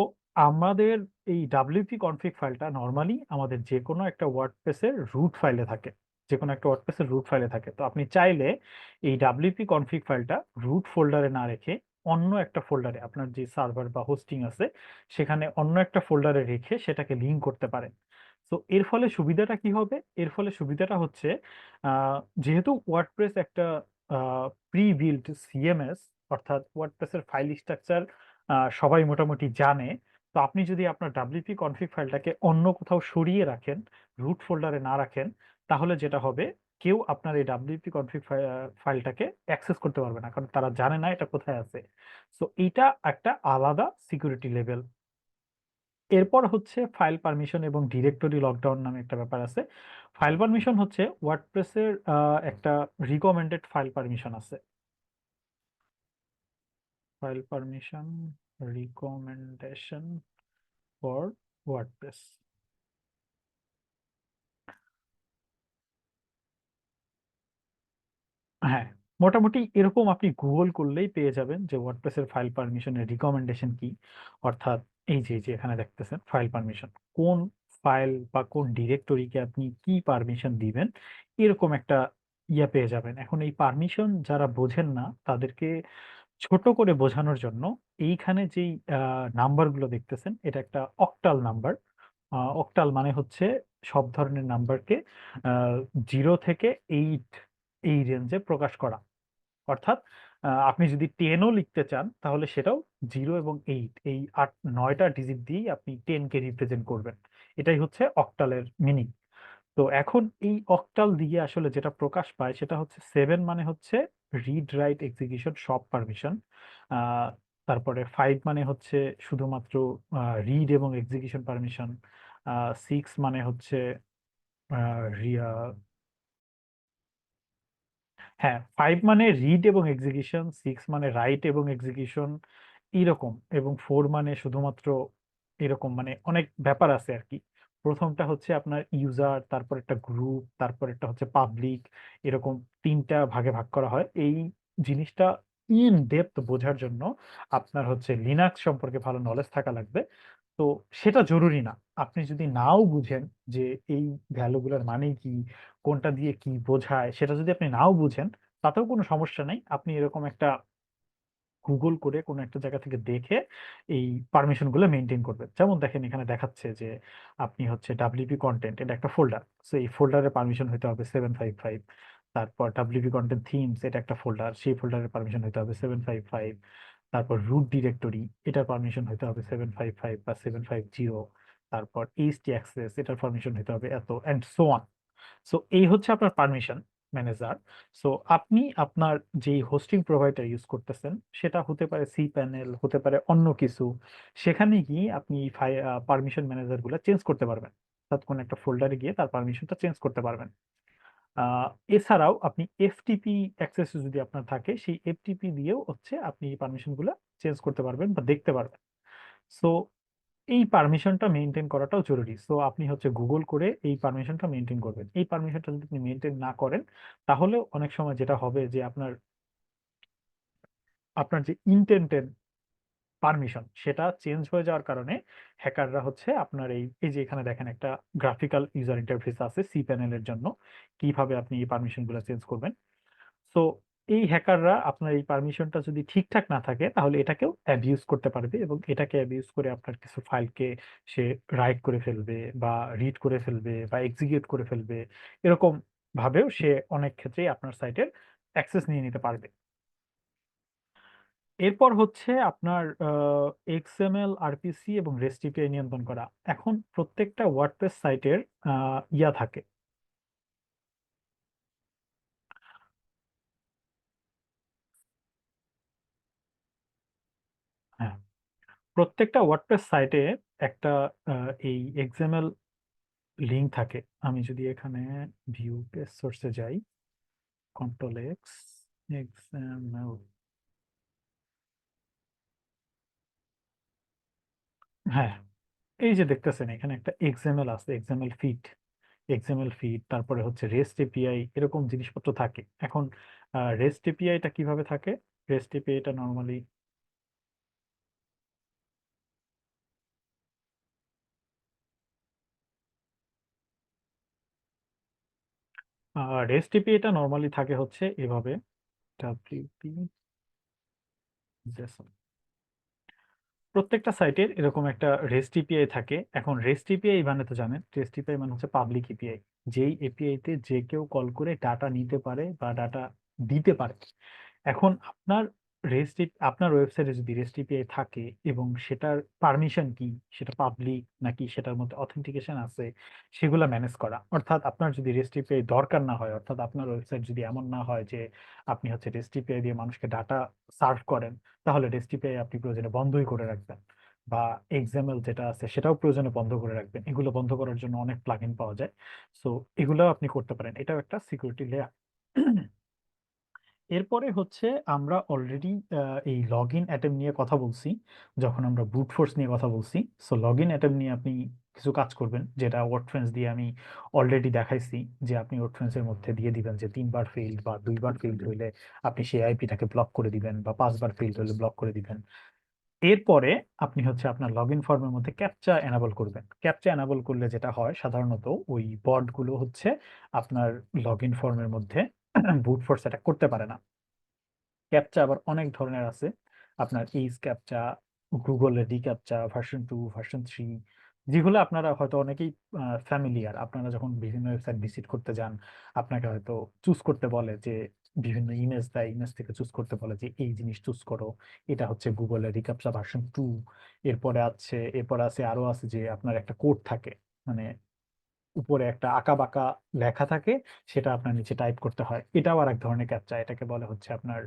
আমাদের এই wp config ফাইলটা নর্মালি আমাদের যে কোনো একটা ওয়ার্ডপ্রেসের রুট ফাইলে থাকে, যে কোনো একটা ওয়ার্ডপ্রেসের রুট ফাইলে থাকে। তো আপনি চাইলে এই wp config ফাইলটা রুট ফোল্ডারে না রেখে অন্য একটা ফোল্ডারে, আপনার যে সার্ভার বা হোস্টিং আছে সেখানে অন্য একটা ফোল্ডারে রেখে সেটাকে লিঙ্ক করতে পারেন। তো এর ফলে সুবিধাটা কি হবে? এর ফলে সুবিধাটা হচ্ছে যেহেতু ওয়ার্ডপ্রেস একটা প্রি বিল্ড সিএমএস, অর্থাৎ ওয়ার্ডপ্রেসের ফাইল স্ট্রাকচার সবাই মোটামুটি জানে। তো আপনি যদি আপনার wp config ফাইলটাকে অন্য কোথাও সরিয়ে রাখেন, রুট ফোল্ডারে না রাখেন, তাহলে যেটা হবে, কেউ আপনার এই wp config ফাইলটাকে অ্যাক্সেস করতে পারবে না, কারণ তারা জানে না এটা কোথায় আছে। সো এইটা একটা আলাদা সিকিউরিটি লেভেল। এরপর হচ্ছে ফাইল পারমিশন এবং ডিরেক্টরি লকডাউন নামে একটা ব্যাপার আছে। ফাইল পারমিশন হচ্ছে ওয়ার্ডপ্রেসের একটা রিকমেন্ডেড ফাইল পারমিশন আছে। File permission recommendation for WordPress. হ্যাঁ, মোটামুটি এরকম আপনি গুগল করলেই পেয়ে যাবেন যে ওয়ার্ডপ্রেসের ফাইল পারমিশনের রিকমেন্ডেশন কি। অর্থাৎ এই যে এখানে দেখতেছেন ফাইল পারমিশন, কোন ফাইল বা কোন ডিরেক্টরিকে আপনি কি পারমিশন দিবেন, এরকম একটা পেয়ে যাবেন। এখন এই পারমিশন যারা বোঝেন না তাদেরকে ছোট করে বোঝানোর জন্য এইখানে যেই নাম্বারগুলো দেখতেছেন এটা একটা অক্টাল নাম্বার। অক্টাল মানে হচ্ছে সব ধরনের নাম্বারকে 0 থেকে 8 এই রেঞ্জে প্রকাশ করা। অর্থাৎ আপনি যদি 10 ও লিখতে চান তাহলে সেটাও 0 এবং 8 এই 9টা ডিজিট দিয়েই আপনি 10 কে রিপ্রেজেন্ট করবেন। এটাই হচ্ছে অক্টালের মিনিং। তো এখন এই অক্টাল দিয়ে আসলে যেটা প্রকাশ পায় সেটা হচ্ছে 7 মানে হচ্ছে রিড রাইট এক্সিকিউশন সব পারমিশন। তারপরে 5 মানে হচ্ছে শুধুমাত্র রিড এবং এক্সিকিউশন পারমিশন। 6 মানে হচ্ছে হ্যাঁ 5 মানে রিড এবং এক্সিকিউশন, 6 মানে রাইট এবং এক্সিকিউশন এইরকম, এবং 4 মানে শুধুমাত্র এরকম, মানে অনেক ব্যাপার আছে আর কি। প্রথমটা হচ্ছে আপনার ইউজার, তারপর একটা গ্রুপ, তারপর একটা হচ্ছে পাবলিক, এরকম 3টা ভাগে ভাগ করা হয়। এই জিনিসটা ইন ডেপথ বোঝার জন্য আপনার হচ্ছে লিনাক্স সম্পর্কে ভালো নলেজ থাকা লাগবে। তো সেটা জরুরি না। আপনি যদি নাও বুঝেন যে এই ভ্যালুগুলোর মানে কি, কোনটা দিয়ে কি বোঝায়, সেটা যদি আপনি নাও বুঝেন তাতেও কোনো সমস্যা নেই। আপনি এরকম একটা গুগল করে কোনো একটা জায়গা থেকে দেখে এই পারমিশন গুলো মেনটেন করবেন। যেমন দেখেন এখানে দেখাচ্ছে যে আপনি হচ্ছে ডাব্লিউপি কন্টেন্ট এটা একটা ফোল্ডার, সো এই ফোল্ডারের পারমিশন হতে হবে 755। তারপর ডাব্লিউপি কন্টেন্ট থিমস এটা একটা ফোল্ডার, সেই ফোল্ডারের পারমিশন হতে হবে 755। তারপর রুট ডিরেক্টরি এটার পারমিশন হতে হবে 755 বা 750। তারপর এইচটি অ্যাক্সেস এটার পারমিশন হতে হবে এত, অ্যান্ড সো অন। সো এই হচ্ছে আপনার পারমিশন ম্যানেজার। সো আপনি আপনার যেই হোস্টিং প্রোভাইডার ইউজ করতেছেন সেটা হতে পারে সি প্যানেল, হতে পারে অন্য কিছু, সেখানে গিয়ে আপনি পারমিশন ম্যানেজার গুলো চেঞ্জ করতে পারবেন, অর্থাৎ কোনো একটা ফোল্ডারে গিয়ে তার পারমিশনটা চেঞ্জ করতে পারবেন। এছাড়াও আপনি এফটিপি অ্যাক্সেস যদি আপনার থাকে সেই এফটিপি দিয়েও হচ্ছে আপনি এই পারমিশন গুলো চেঞ্জ করতে পারবেন বা দেখতে পারবেন। সো এই পারমিশনটা মেনটেন করাটাও জরুরি। সো আপনি হচ্ছে গুগল করে এই পারমিশনটা মেনটেন করবেন। এই পারমিশনটা যদি আপনি মেনটেন না করেন তাহলে অনেক সময় যেটা হবে যে আপনার আপনার যে ইন্টেন্টেড পারমিশন সেটা চেঞ্জ হয়ে যাওয়ার কারণে হ্যাকাররা হচ্ছে আপনার এই এই যে এখানে দেখেন একটা গ্রাফিক্যাল ইউজার ইন্টারফেস আছে সি প্যানেলের জন্য, কিভাবে আপনি এই পারমিশন গুলো চেঞ্জ করবেন। সো এই হ্যাকাররা আপনার এই পারমিশনটা যদি ঠিকঠাক না থাকে তাহলে এটাকেও অ্যাবিউজ করতে পারবে, এবং এটাকে অ্যাবিউজ করে আপনার কিছু ফাইলকে সে রাইট করে ফেলবে বা রিড করে ফেলবে বা এক্সিকিউট করে ফেলবে। এরকম ভাবেও সে অনেক ক্ষেত্রেই আপনার সাইটের অ্যাক্সেস নিয়ে নিতে পারবে। এরপর হচ্ছে আপনার এক্সএমএল, আরপিসি এবং রেস্ট এপিআই নিয়ন্ত্রণ করা। এখন প্রত্যেকটা ওয়ার্ডপ্রেস সাইটের ইয়া থাকে। হ্যাঁ, প্রত্যেকটা ওয়ার্ডপ্রেস সাইটে একটা এই এক্সএমএল লিঙ্ক থাকে। আমি যদি এখানে ভিউ পেজ সোর্সে যাই, কন্ট্রোল এক্স, এক্সএমএল, হ্যাঁ এই যে দেখতেছেন এখানে একটা এক্সএমএল আছে, এক্সএমএল ফিট, তারপরে হচ্ছে রেস্ট এপিআই, এরকম জিনিসপত্র থাকে। এখন রেস্ট এপিআইটা কিভাবে থাকে? রেস্ট এপিআইটা নর্মালি থাকে হচ্ছে এভাবে, ডাব্লিউপি জেসন। প্রত্যেকটা সাইটের এরকম একটা রেস্ট এপিআই থাকে। এখন রেস্ট এপিআই মানে তো জানেন, রেস্ট এপিআই মানে হচ্ছে পাবলিক এপিআই, যেই এপিআই তে যে কেউ কল করে ডাটা নিতে পারে বা ডাটা দিতে পারে। এখন আপনার ওয়েবসাইটে যদি রেস্ট এপিআই থাকে এবং সেটার পারমিশন কি, সেটা পাবলিক নাকি সেটার মধ্যে অথেন্টিকেশন আছে, সেগুলো ম্যানেজ করা। অর্থাৎ আপনার যদি রেস্ট এপিআই দরকার না হয়, অর্থাৎ আপনার ওয়েবসাইট যদি এমন না হয় যে আপনি হচ্ছে রেস্ট এপিআই দিয়ে মানুষকে ডাটা সার্ভ করেন, তাহলে রেস্ট এপিআই আপনি প্রয়োজনে বন্ধই করে রাখবেন, বা এক্সএমএল যেটা আছে সেটাও প্রয়োজনে বন্ধ করে রাখবেন। এগুলো বন্ধ করার জন্য অনেক প্লাগইন পাওয়া যায়। সো এগুলোও আপনি করতে পারেন, এটাও একটা সিকিউরিটি লেয়ার। এরপরে হচ্ছে আমরা অলরেডি এই লগ ইন অ্যাটেম্প নিয়ে কথা বলছি যখন আমরা ব্রুট ফোর্স নিয়ে কথা বলছি। সো লগ ইন অ্যাটেম্প নিয়ে আপনি কিছু কাজ করবেন, যেটা ওয়ার্ডফ্রেন্স দিয়ে আমি অলরেডি দেখাইছি, যে আপনি ওয়ার্ডফ্রেন্সের মধ্যে দিয়ে দিবেন যে 3বার ফেইল্ড বা 2বার ফেইল্ড হইলে আপনি সেই আইপিটাকে ব্লক করে দিবেন, বা 5বার ফেইল্ড হলে ব্লক করে দিবেন। এরপরে আপনি হচ্ছে আপনার লগ ইন ফর্মের মধ্যে ক্যাপচা এনাবল করবেন। ক্যাপচা এনাবল করলে যেটা হয় সাধারণত ওই বট গুলো হচ্ছে আপনার লগ ইন ফর্মের মধ্যে ব্রুট ফোর্স অ্যাটাক করতে পারে না। ক্যাপচা আবার অনেক ধরনের আছে, আপনার এইচ ক্যাপচা, গুগলের রিক্যাপচা, ভার্সন 2, ভার্সন 3, যেগুলো আপনারা হয়তো অনেকেই ফ্যামিলিয়ার। আপনারা যখন বিভিন্ন ওয়েবসাইট ভিজিট করতে যান, আপনাকে হয়তো চুজ করতে বলে যে বিভিন্ন ইমেজ দেয়, ইমেজ থেকে চুজ করতে বলে যে এই জিনিস চুজ করো, এটা হচ্ছে গুগলের রিক্যাপচা ভার্সন 2। এরপরে আছে আরো আছে যে আপনার একটা কোড থাকে, মানে উপরে একটা আঁকা বাঁকা লেখা থাকে, সেটা আপনার নিচে টাইপ করতে হয়। এটাও আর এক ধরনের ক্যাপচা, এটাকে বলে হচ্ছে আপনার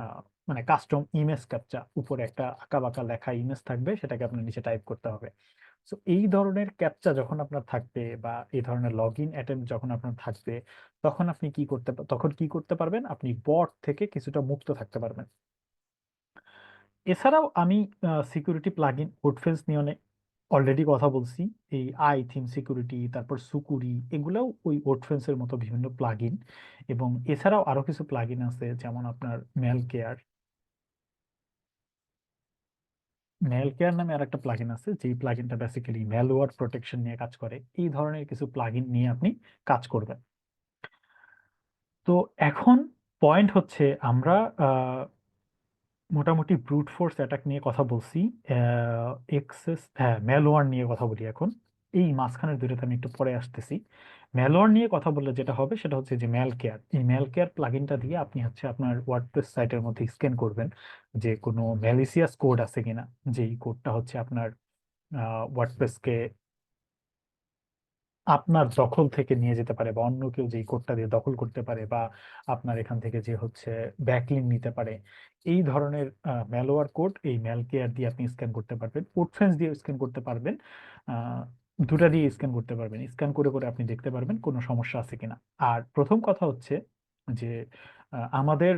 আহ, মানে কাস্টম ইমেজ ক্যাপচা। উপরে একটা আঁকা বাঁকা লেখা ইমেজ থাকবে, সেটাকে আপনার নিচে টাইপ করতে হবে। তো এই ধরনের ক্যাপচা যখন আপনার থাকবে বা এই ধরনের লগ ইন অ্যাটেম্প যখন আপনার থাকবে, তখন কি করতে পারবেন, আপনি বট থেকে কিছুটা মুক্ত থাকতে পারবেন। এছাড়াও আমি সিকিউরিটি প্লাগইন কোডফেন্স নিয়ে অলরেডি কথা বলছি। এই আই থিম সিকিউরিটি, তারপর সুকুরি, এগুলাও ওই ওয়ার্ডফ্রেন্সের মতো বিভিন্ন প্লাগইন। এবং এছাড়াও আরো কিছু প্লাগইন আছে, যেমন আপনার মেল কেয়ার নামে আর একটা প্লাগইন আছে, যেই প্লাগইনটা বেসিক্যালি ম্যালওয়্যার প্রোটেকশন নিয়ে কাজ করে। এই ধরনের কিছু প্লাগইন নিয়ে আপনি কাজ করবেন। তো এখন পয়েন্ট হচ্ছে, আমরা মোটামুটি ব্রুট ফোর্স অ্যাটাক নিয়ে কথা বলছি, ম্যালওয়্যার নিয়ে কথা বলি এখন। এই মাঝখানের দুটোতে আমি একটু পরে আসতেছি। ম্যালওয়্যার নিয়ে কথা বললে যেটা হবে সেটা হচ্ছে যে ম্যালকেয়ার। এই ম্যালকেয়ার প্লাগইনটা দিয়ে আপনি হচ্ছে আপনার ওয়ার্ডপ্রেস সাইটের মধ্যে স্ক্যান করবেন যে কোনো ম্যালিসিয়াস কোড আছে কিনা, যেই কোডটা হচ্ছে আপনার ওয়ার্ডপ্রেসকে আপনার দখল থেকে নিয়ে যেতে পারে, বা অন্য কেউ যেই কোডটা দিয়ে দখল করতে পারে, বা আপনার এখান থেকে যে হচ্ছে ব্যাকলিংক নিতে পারে। এই ধরনের ম্যালওয়্যার কোড এই ম্যালকেয়ার দিয়ে আপনি স্ক্যান করতে পারবেন, পোর্টফ্রেন্স দিয়ে স্ক্যান করতে পারবেন, আহ, দুটা দিয়ে স্ক্যান করতে পারবেন। স্ক্যান করে করে আপনি দেখতে পারবেন কোনো সমস্যা আছে কিনা। আর প্রথম কথা হচ্ছে যে আমাদের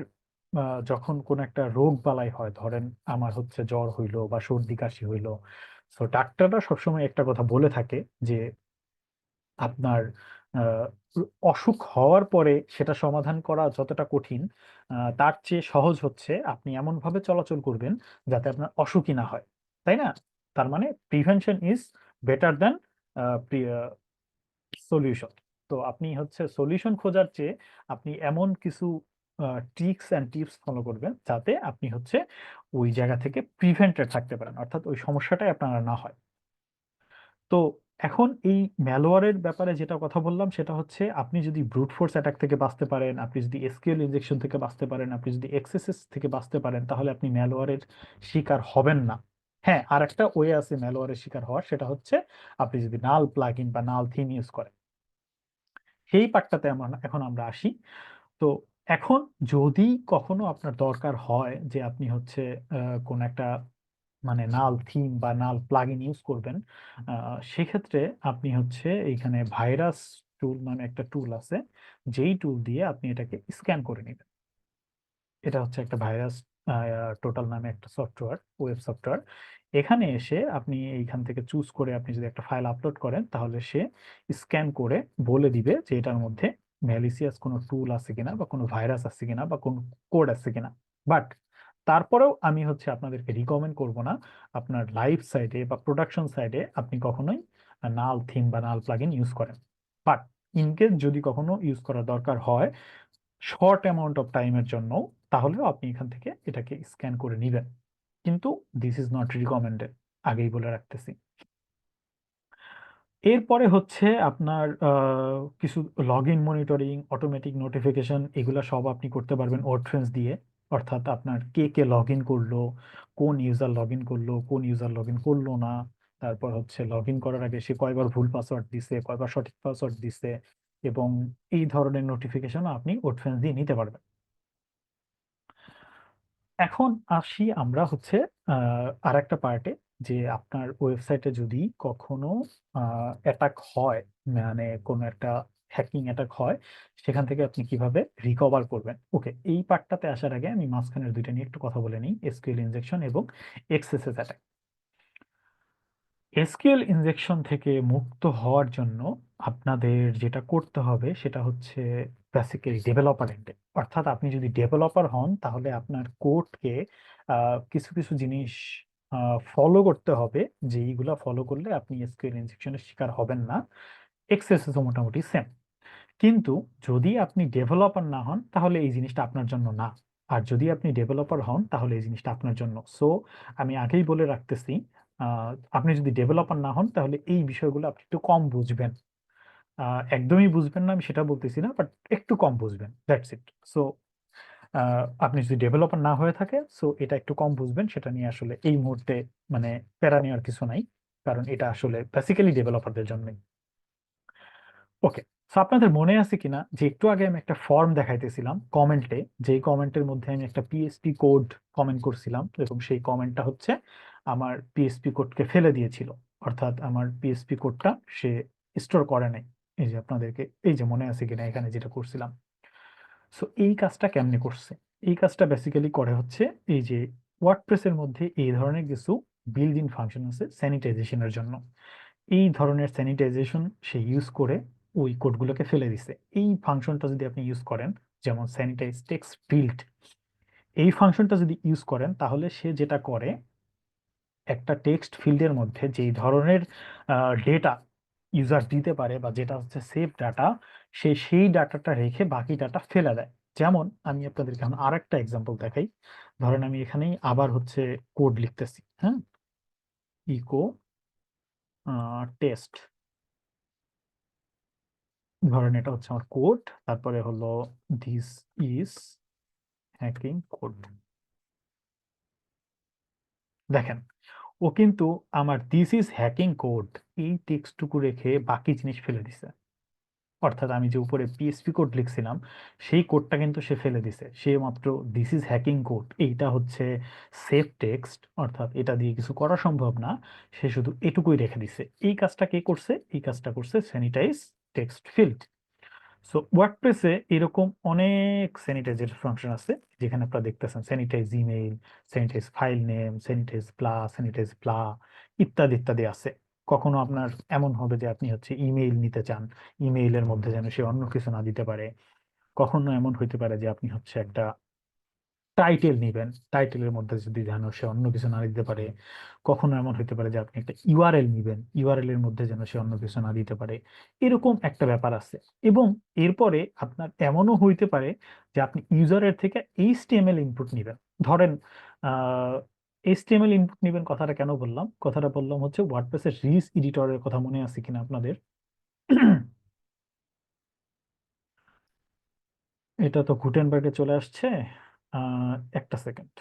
যখন কোনো একটা রোগ বালাই হয়, ধরেন আমার হচ্ছে জ্বর হইলো বা সর্দি কাশি হইলো, তো ডাক্তাররা সবসময় একটা কথা বলে থাকে যে আপনার আহ, অসুখ হওয়ার পরে সেটা সমাধান করা যতটা কঠিন, তার চেয়ে সহজ হচ্ছে আপনি এমন ভাবে চলাচল করবেন যাতে আপনার অসুখই না হয়। তাই না? তার মানে prevention is better than solution. তো আপনি হচ্ছে সলিউশন খোঁজার চেয়ে আপনি এমন কিছু ট্রিক্স অ্যান্ড টিপস ফলো করবেন যাতে আপনি হচ্ছে ওই জায়গা থেকে প্রিভেন্টেড থাকতে পারেন, অর্থাৎ ওই সমস্যাটাই আপনার না হয়। তো এখন এই ম্যালওয়্যারের ব্যাপারে যেটা কথা বললাম সেটা হচ্ছে, আপনি যদি ব্রুট ফোর্স অ্যাটাক থেকে বাঁচতে পারেন, আপনি যদি এসকিউএল ইনজেকশন থেকে বাঁচতে পারেন, আপনি যদি এক্সএসএস থেকে বাঁচতে পারেন, তাহলে আপনি ম্যালওয়্যারের শিকার হবেন না। হ্যাঁ, আর একটা ওয়ে আছে ম্যালওয়্যারের শিকার হওয়ার, সেটা হচ্ছে আপনি যদি নাল প্লাগইন বা নাল থিম ইউজ করেন। সেই পার্টটাতে এখন আমরা আসি। তো এখন যদি কখনো আপনার দরকার হয় যে আপনি হচ্ছে কোন একটা মানে নাল থিম বা নাল প্লাগইন ইউজ করবেন, সেক্ষেত্রে আপনি হচ্ছে এইখানে ভাইরাস টুল নামে একটা টুল আছে, যেই টুল দিয়ে আপনি এটাকে স্ক্যান করে নেবেন। এটা হচ্ছে একটা ভাইরাস টোটাল নামে একটা সফটওয়্যার, ওয়েব সফটওয়্যার। এখানে এসে আপনি এইখান থেকে চুজ করে আপনি যদি একটা ফাইল আপলোড করেন, তাহলে সে স্ক্যান করে বলে দিবে যে এটার মধ্যে ম্যালিসিয়াস কোনো টুল আছে কিনা, বা কোনো ভাইরাস আছে কিনা, বা কোনো কোড আছে কিনা। বাট তারপরেও আমি হচ্ছে আপনাদেরকে রিকমেন্ড করব না আপনার লাইভ সাইডে বা প্রোডাকশন সাইডে আপনি কখনোই নাল থিম বা নাল প্লাগইন ইউজ করেন। বাট ইনকেস যদি কখনো ইউজ করার দরকার হয় শর্ট অ্যামাউন্ট অফ টাইমের জন্য, তাহলেও আপনি এখান থেকে এটাকে স্ক্যান করে নেবেন। কিন্তু দিস ইজ নট রিকমেন্ডেড, আগেই বলে রাখতেছি। এরপরে হচ্ছে আপনার কিছু log in monitoring, automatic notification, এগুলা সব আপনি করতে পারবেন ওয়ার্ডফ্রেন্স দিয়ে। অর্থাৎ আপনার কে কে লগ ইন করলো, কোন ইউজার লগ ইন করলো, কোন ইউজার লগ ইন করলো না, তারপর হচ্ছে লগ ইন করার আগে সে কয়বার ভুল পাসওয়ার্ড দিছে, কয়বার সঠিক পাসওয়ার্ড দিছে, এবং এই ধরনের নোটিফিকেশন আপনি ওয়ার্ডফ্রেন্স দিয়ে নিতে পারবেন। এখন আসি আমরা হচ্ছে আর একটা পার্টে, যে আপনার ওয়েবসাইটে যদি কখনো অ্যাটাক হয়, মানে কোনো একটা হ্যাকিং অ্যাটাক হয়, সেখান থেকে আপনি কিভাবে রিকভার করবেন। ওকে, এই পার্টটাতে আসার আগে আমি মাঝখানের দুইটা নিয়ে একটু কথা বলে নিই, এসকিউএল ইনজেকশন এবং এক্সএসএস অ্যাটাক। এসকিউএল ইনজেকশন থেকে মুক্ত হওয়ার জন্য আপনাদের যেটা করতে হবে সেটা হচ্ছে বেসিক্যালি ডেভেলপার এন্ডে। অর্থাৎ আপনি যদি ডেভেলপার হন, তাহলে আপনার কোডকে কিছু কিছু জিনিস ফলো করতে হবে, যেইগুলা ফলো করলে আপনি এসকিউএল ইনজেকশনের শিকার হবেন না। এক্সএসএসও মোটামুটি সেম। কিন্তু যদি আপনি ডেভেলপার না হন, তাহলে এই জিনিসটা আপনার জন্য না। আর যদি আপনি ডেভেলপার হন তাহলে এই জিনিসটা আপনার জন্য। সো আমি আগেই বলে রাখতেছি, আপনি যদি ডেভেলপার না হন তাহলে এই বিষয়গুলো আপনি একটু কম বুঝবেন। একদমই বুঝবেন না আমি সেটা বলতেছি না, বাট একটু কম বুঝবেন, দ্যাটস ইট। সো আপনি যদি ডেভেলপার না হয়ে থাকে, সো এটা একটু কম বুঝবেন, সেটা নিয়ে আসলে এই মুহূর্তে মানে প্যারা নেওয়ার কিছু নাই, কারণ এটা আসলে বেসিক্যালি ডেভেলপারদের জন্যই। ওকে, সো আপনাদের মনে আছে কিনা যে একটু আগে আমি একটা ফর্ম দেখাইতেছিলাম কমেন্টে, যেই কমেন্টের মধ্যে আমি একটা পিএসপি কোড কমেন্ট করছিলাম এবং সেই কমেন্টটা হচ্ছে আমার পিএসপি কোডকে ফেলে দিয়েছিল, অর্থাৎ আমার পিএসপি কোডটা সে স্টোর করে নাই। এই যে আপনাদেরকে, এই যে মনে আছে কিনা এখানে যেটা করছিলাম। সো এই কাজটা কেমনে করছে? এই কাজটা বেসিক্যালি করে হচ্ছে এই যে ওয়ার্ডপ্রেসের মধ্যে এই ধরনের কিছু বিল্ড ইন ফাংশন আছে স্যানিটাইজেশনের জন্য। এই ধরনের স্যানিটাইজেশন সে ইউজ করে ওই কোডগুলোকে ফেলে দিছে। এই ফাংশনটা যদি আপনি ইউজ করেন, যেমন স্যানিটাইজ টেক্সট ফিল্ড, এই ফাংশনটা যদি ইউজ করেন তাহলে সে যেটা করে, একটা টেক্সট ফিল্ডের মধ্যে যেই ধরনের ডেটা ইউজার দিতে পারে বা যেটা হচ্ছে সেভ ডাটা, সে সেই ডাটাটা রেখে বাকি ডাটা ফেলে দেয়। যেমন আমি আপনাদেরকে এখন আর একটা এক্সাম্পল দেখাই। ধরেন আমি এখানেই আবার হচ্ছে কোড লিখতেছি, হ্যাঁ, ইকো টেস্ট, ধরেন এটা হচ্ছে আমার কোড, তারপরে হলো দিস ইজ হ্যাকিং কোড। দেখেন, ও কিন্তু আমার দিস ইজ হ্যাকিং কোড এই টেক্সটটুকু রেখে বাকি জিনিস ফেলে দিছে। অর্থাৎ আমি যে উপরে পিএসপি কোড লিখছিলাম সেই কোডটা কিন্তু সে ফেলে দিছে। সে মাত্র দিস ইজ হ্যাকিং কোড, এইটা হচ্ছে সেফ টেক্সট, অর্থাৎ এটা দিয়ে কিছু করা সম্ভব না, সে শুধু এটুকুই রেখে দিছে। এই কাজটা কে করছে? এই কাজটা করছে স্যানিটাইজ টেক্সট ফিল্ড। সো ওয়ার্ডপ্রেসে এরকম অনেক স্যানিটাইজের ফাংশন আছে, যেখানে আপনারা দেখতেছেন sanitize email, sanitize file name, sanitize blah, ইত্যাদি ইত্যাদি আছে। কখনো আপনার এমন হবে যে আপনি হচ্ছে ইমেইল নিতে চান, ইমেইলের মধ্যে যেন সে অন্য কিছু না দিতে পারে। কখনো এমন হইতে পারে যে আপনি হচ্ছে একটা টাইটেল নিবেন, টাইটেলের মধ্যে যদি যেন সে অন্য কিছু না দিতে পারে। কখনো এমন হতে পারে যে আপনি একটা ইউআরএল নিবেন, ইউআরএল এর মধ্যে যেন সে অন্য কিছু না দিতে পারে। এরকম একটা ব্যাপার আছে। এবং এরপরে আপনার এমনও হইতে পারে যে আপনি ইউজারের থেকে এইচটিএমএল ইনপুট নিবেন। ধরেন এইচটিএমএল ইনপুট নিবেন, কথাটা কেন বললাম? কথাটা বললাম হচ্ছে ওয়ার্ডপ্রেসের রিস এডিটরের কথা মনে আছে কিনা আপনাদের? এটা তো গুটেনবার্গে চলে আসছে। একটা সেকেন্ড।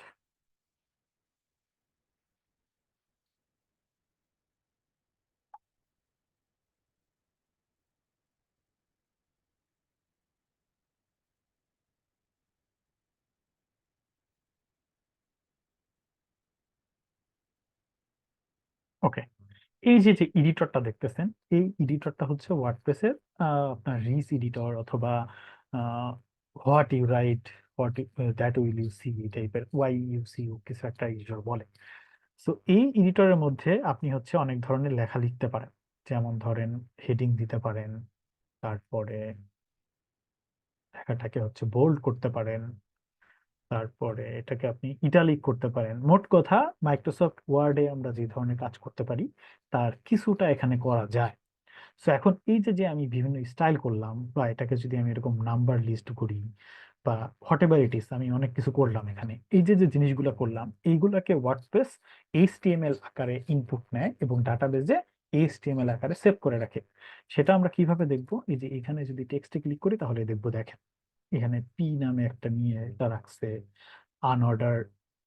ওকে, এই যে যে এডিটরটা দেখতেছেন, এই এডিটরটা হচ্ছে ওয়ার্ডপ্রেসের আপনার রিচ এডিটর, অথবা what you write, what that will you see, এই টাইপের ওয়াই ইউ সি কিছু একটা এডিটর বলে। সো এই এডিটরের মধ্যে আপনি হচ্ছে অনেক ধরনের লেখা লিখতে পারেন। যেমন ধরেন হেডিং দিতে পারেন, তারপরে লেখাটাকে হচ্ছে বোল্ড করতে পারেন, তারপরে এটাকে আপনি ইটালিক করতে পারেন। মোট কথা, মাইক্রোসফট ওয়ার্ডে আমরা যে ধরনের কাজ করতে পারি তার কিছুটা এখানে করা যায়। সো এখন এই যে যে আমি বিভিন্ন স্টাইল করলাম, বা এটাকে যদি আমি এরকম নাম্বার লিস্ট করি, বা হোয়াট এভার ইট ইস, আমি অনেক কিছু করলাম এখানে। এই যে যে জিনিসগুলো করলাম এইগুলাকে ওয়ার্ডপ্রেস এইচটিএমএল আকারে ইনপুট নেয় এবং ডাটাবেজে এইচটিএমএল আকারে সেভ করে রাখে। সেটা আমরা কিভাবে দেখবো? এই যে এখানে যদি টেক্সটে ক্লিক করি তাহলে দেখবো, দেখেন এখানে পি নামে একটা নিয়ে এটা রাখছে, আনঅর্ডার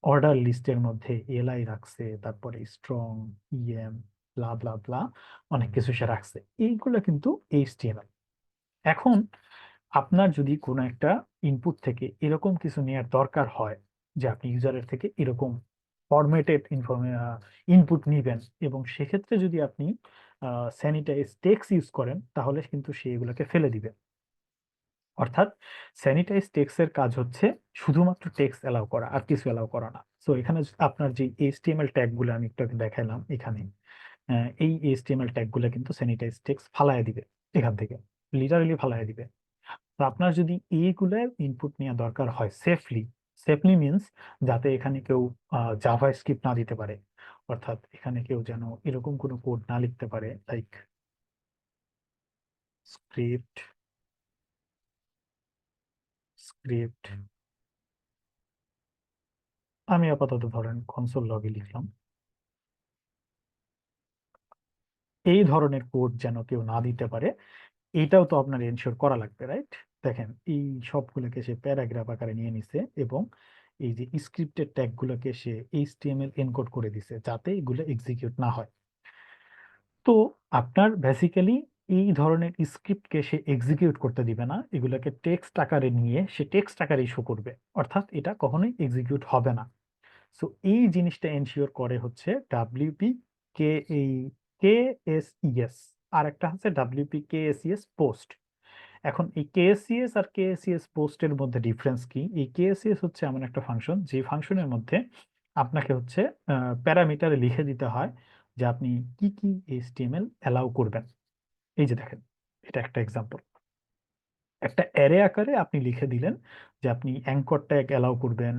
অর্ডার লিস্টের মধ্যে এলআই রাখছে, তারপরে স্ট্রং ইএম ব্লা ব্লা ব্লা, অনেক কিছু সে রাখছে। এইগুলো কিন্তু এইচটিএমএল। এখন আপনার যদি কোনো একটা ইনপুট থেকে এরকম কিছু নেওয়ার দরকার হয়, যে আপনি ইউজারের থেকে এরকম ফরম্যাটেড ইনপুট নিবেন, এবং সেক্ষেত্রে যদি আপনি স্যানিটাইজ টেক্সট ইউজ করেন তাহলে কিন্তু সে এগুলোকে ফেলে দিবে। অর্থাৎ স্যানিটাইজ টেক্সটের কাজ হচ্ছে শুধুমাত্র টেক্সট এলাও করা, আর কিছু এলাও করা না। সো এখানে আপনার যে এইচটিএমএল ট্যাগগুলো আমি একটু আগে দেখালাম এখানে, এই এইচটিএমএল ট্যাগগুলো কিন্তু স্যানিটাইজ টেক্সট ফালায় দিবে এখান থেকে, লিটারালি ফালায় দিবে। তো আপনার যদি এইগুলো ইনপুট নেওয়া দরকার হয় সেফলি, সেফলি মিনস যাতে এখানে কেউ জাভা স্ক্রিপ্ট না দিতে পারে, অর্থাৎ এখানে কেউ যেন এরকম কোনো কোড না লিখতে পারে, লাইক স্ক্রিপ্ট স্ক্রিপ্ট আমি আপাতত ধরেন কনসোল লগে লিখলাম। এই ধরনের কোড যেন কেউ না দিতে পারে, এটাও তো আপনার এনশিওর করা লাগবে, রাইট? দেখেন এই সবগুলোকে সে প্যারাগ্রাফ আকারে নিয়ে নিছে এবং এই যে স্ক্রিপ্টের ট্যাগগুলোকে সে এইচটিএমএল এনকোড করে দিছে যাতে এগুলো এক্সিকিউট না হয়। তো আপনার বেসিক্যালি এই ধরনের স্ক্রিপ্টকে সে এক্সিকিউট করতে দিবে না, এগুলোকে টেক্সট আকারে নিয়ে সে টেক্সট আকারে শো করবে, অর্থাৎ এটা কখনোই এক্সিকিউট হবে না। সো এই জিনিসটা এনশিওর করে হচ্ছে ডাব্লিউপি কে এই কেএসইএস, আর একটা হচ্ছে ডাব্লিউপি কেএসইএস পোস্ট। এখন এই কেএসইএস আর কেএসইএস পোস্টের মধ্যে ডিফারেন্স কি? এই কেএসইএস হচ্ছে এমন একটা ফাংশন যে ফাংশনের মধ্যে আপনাকে হচ্ছে প্যারামিটারে লিখে দিতে হয় যে আপনি কি কি এইচটিএমএল অ্যালাউ করবেন। এই যে দেখেন, এটা একটা এক্সাম্পল। একটা অ্যারে আকারে আপনি লিখে দিলেন যে আপনি অ্যাঙ্কর ট্যাগ অ্যালাউ করবেন,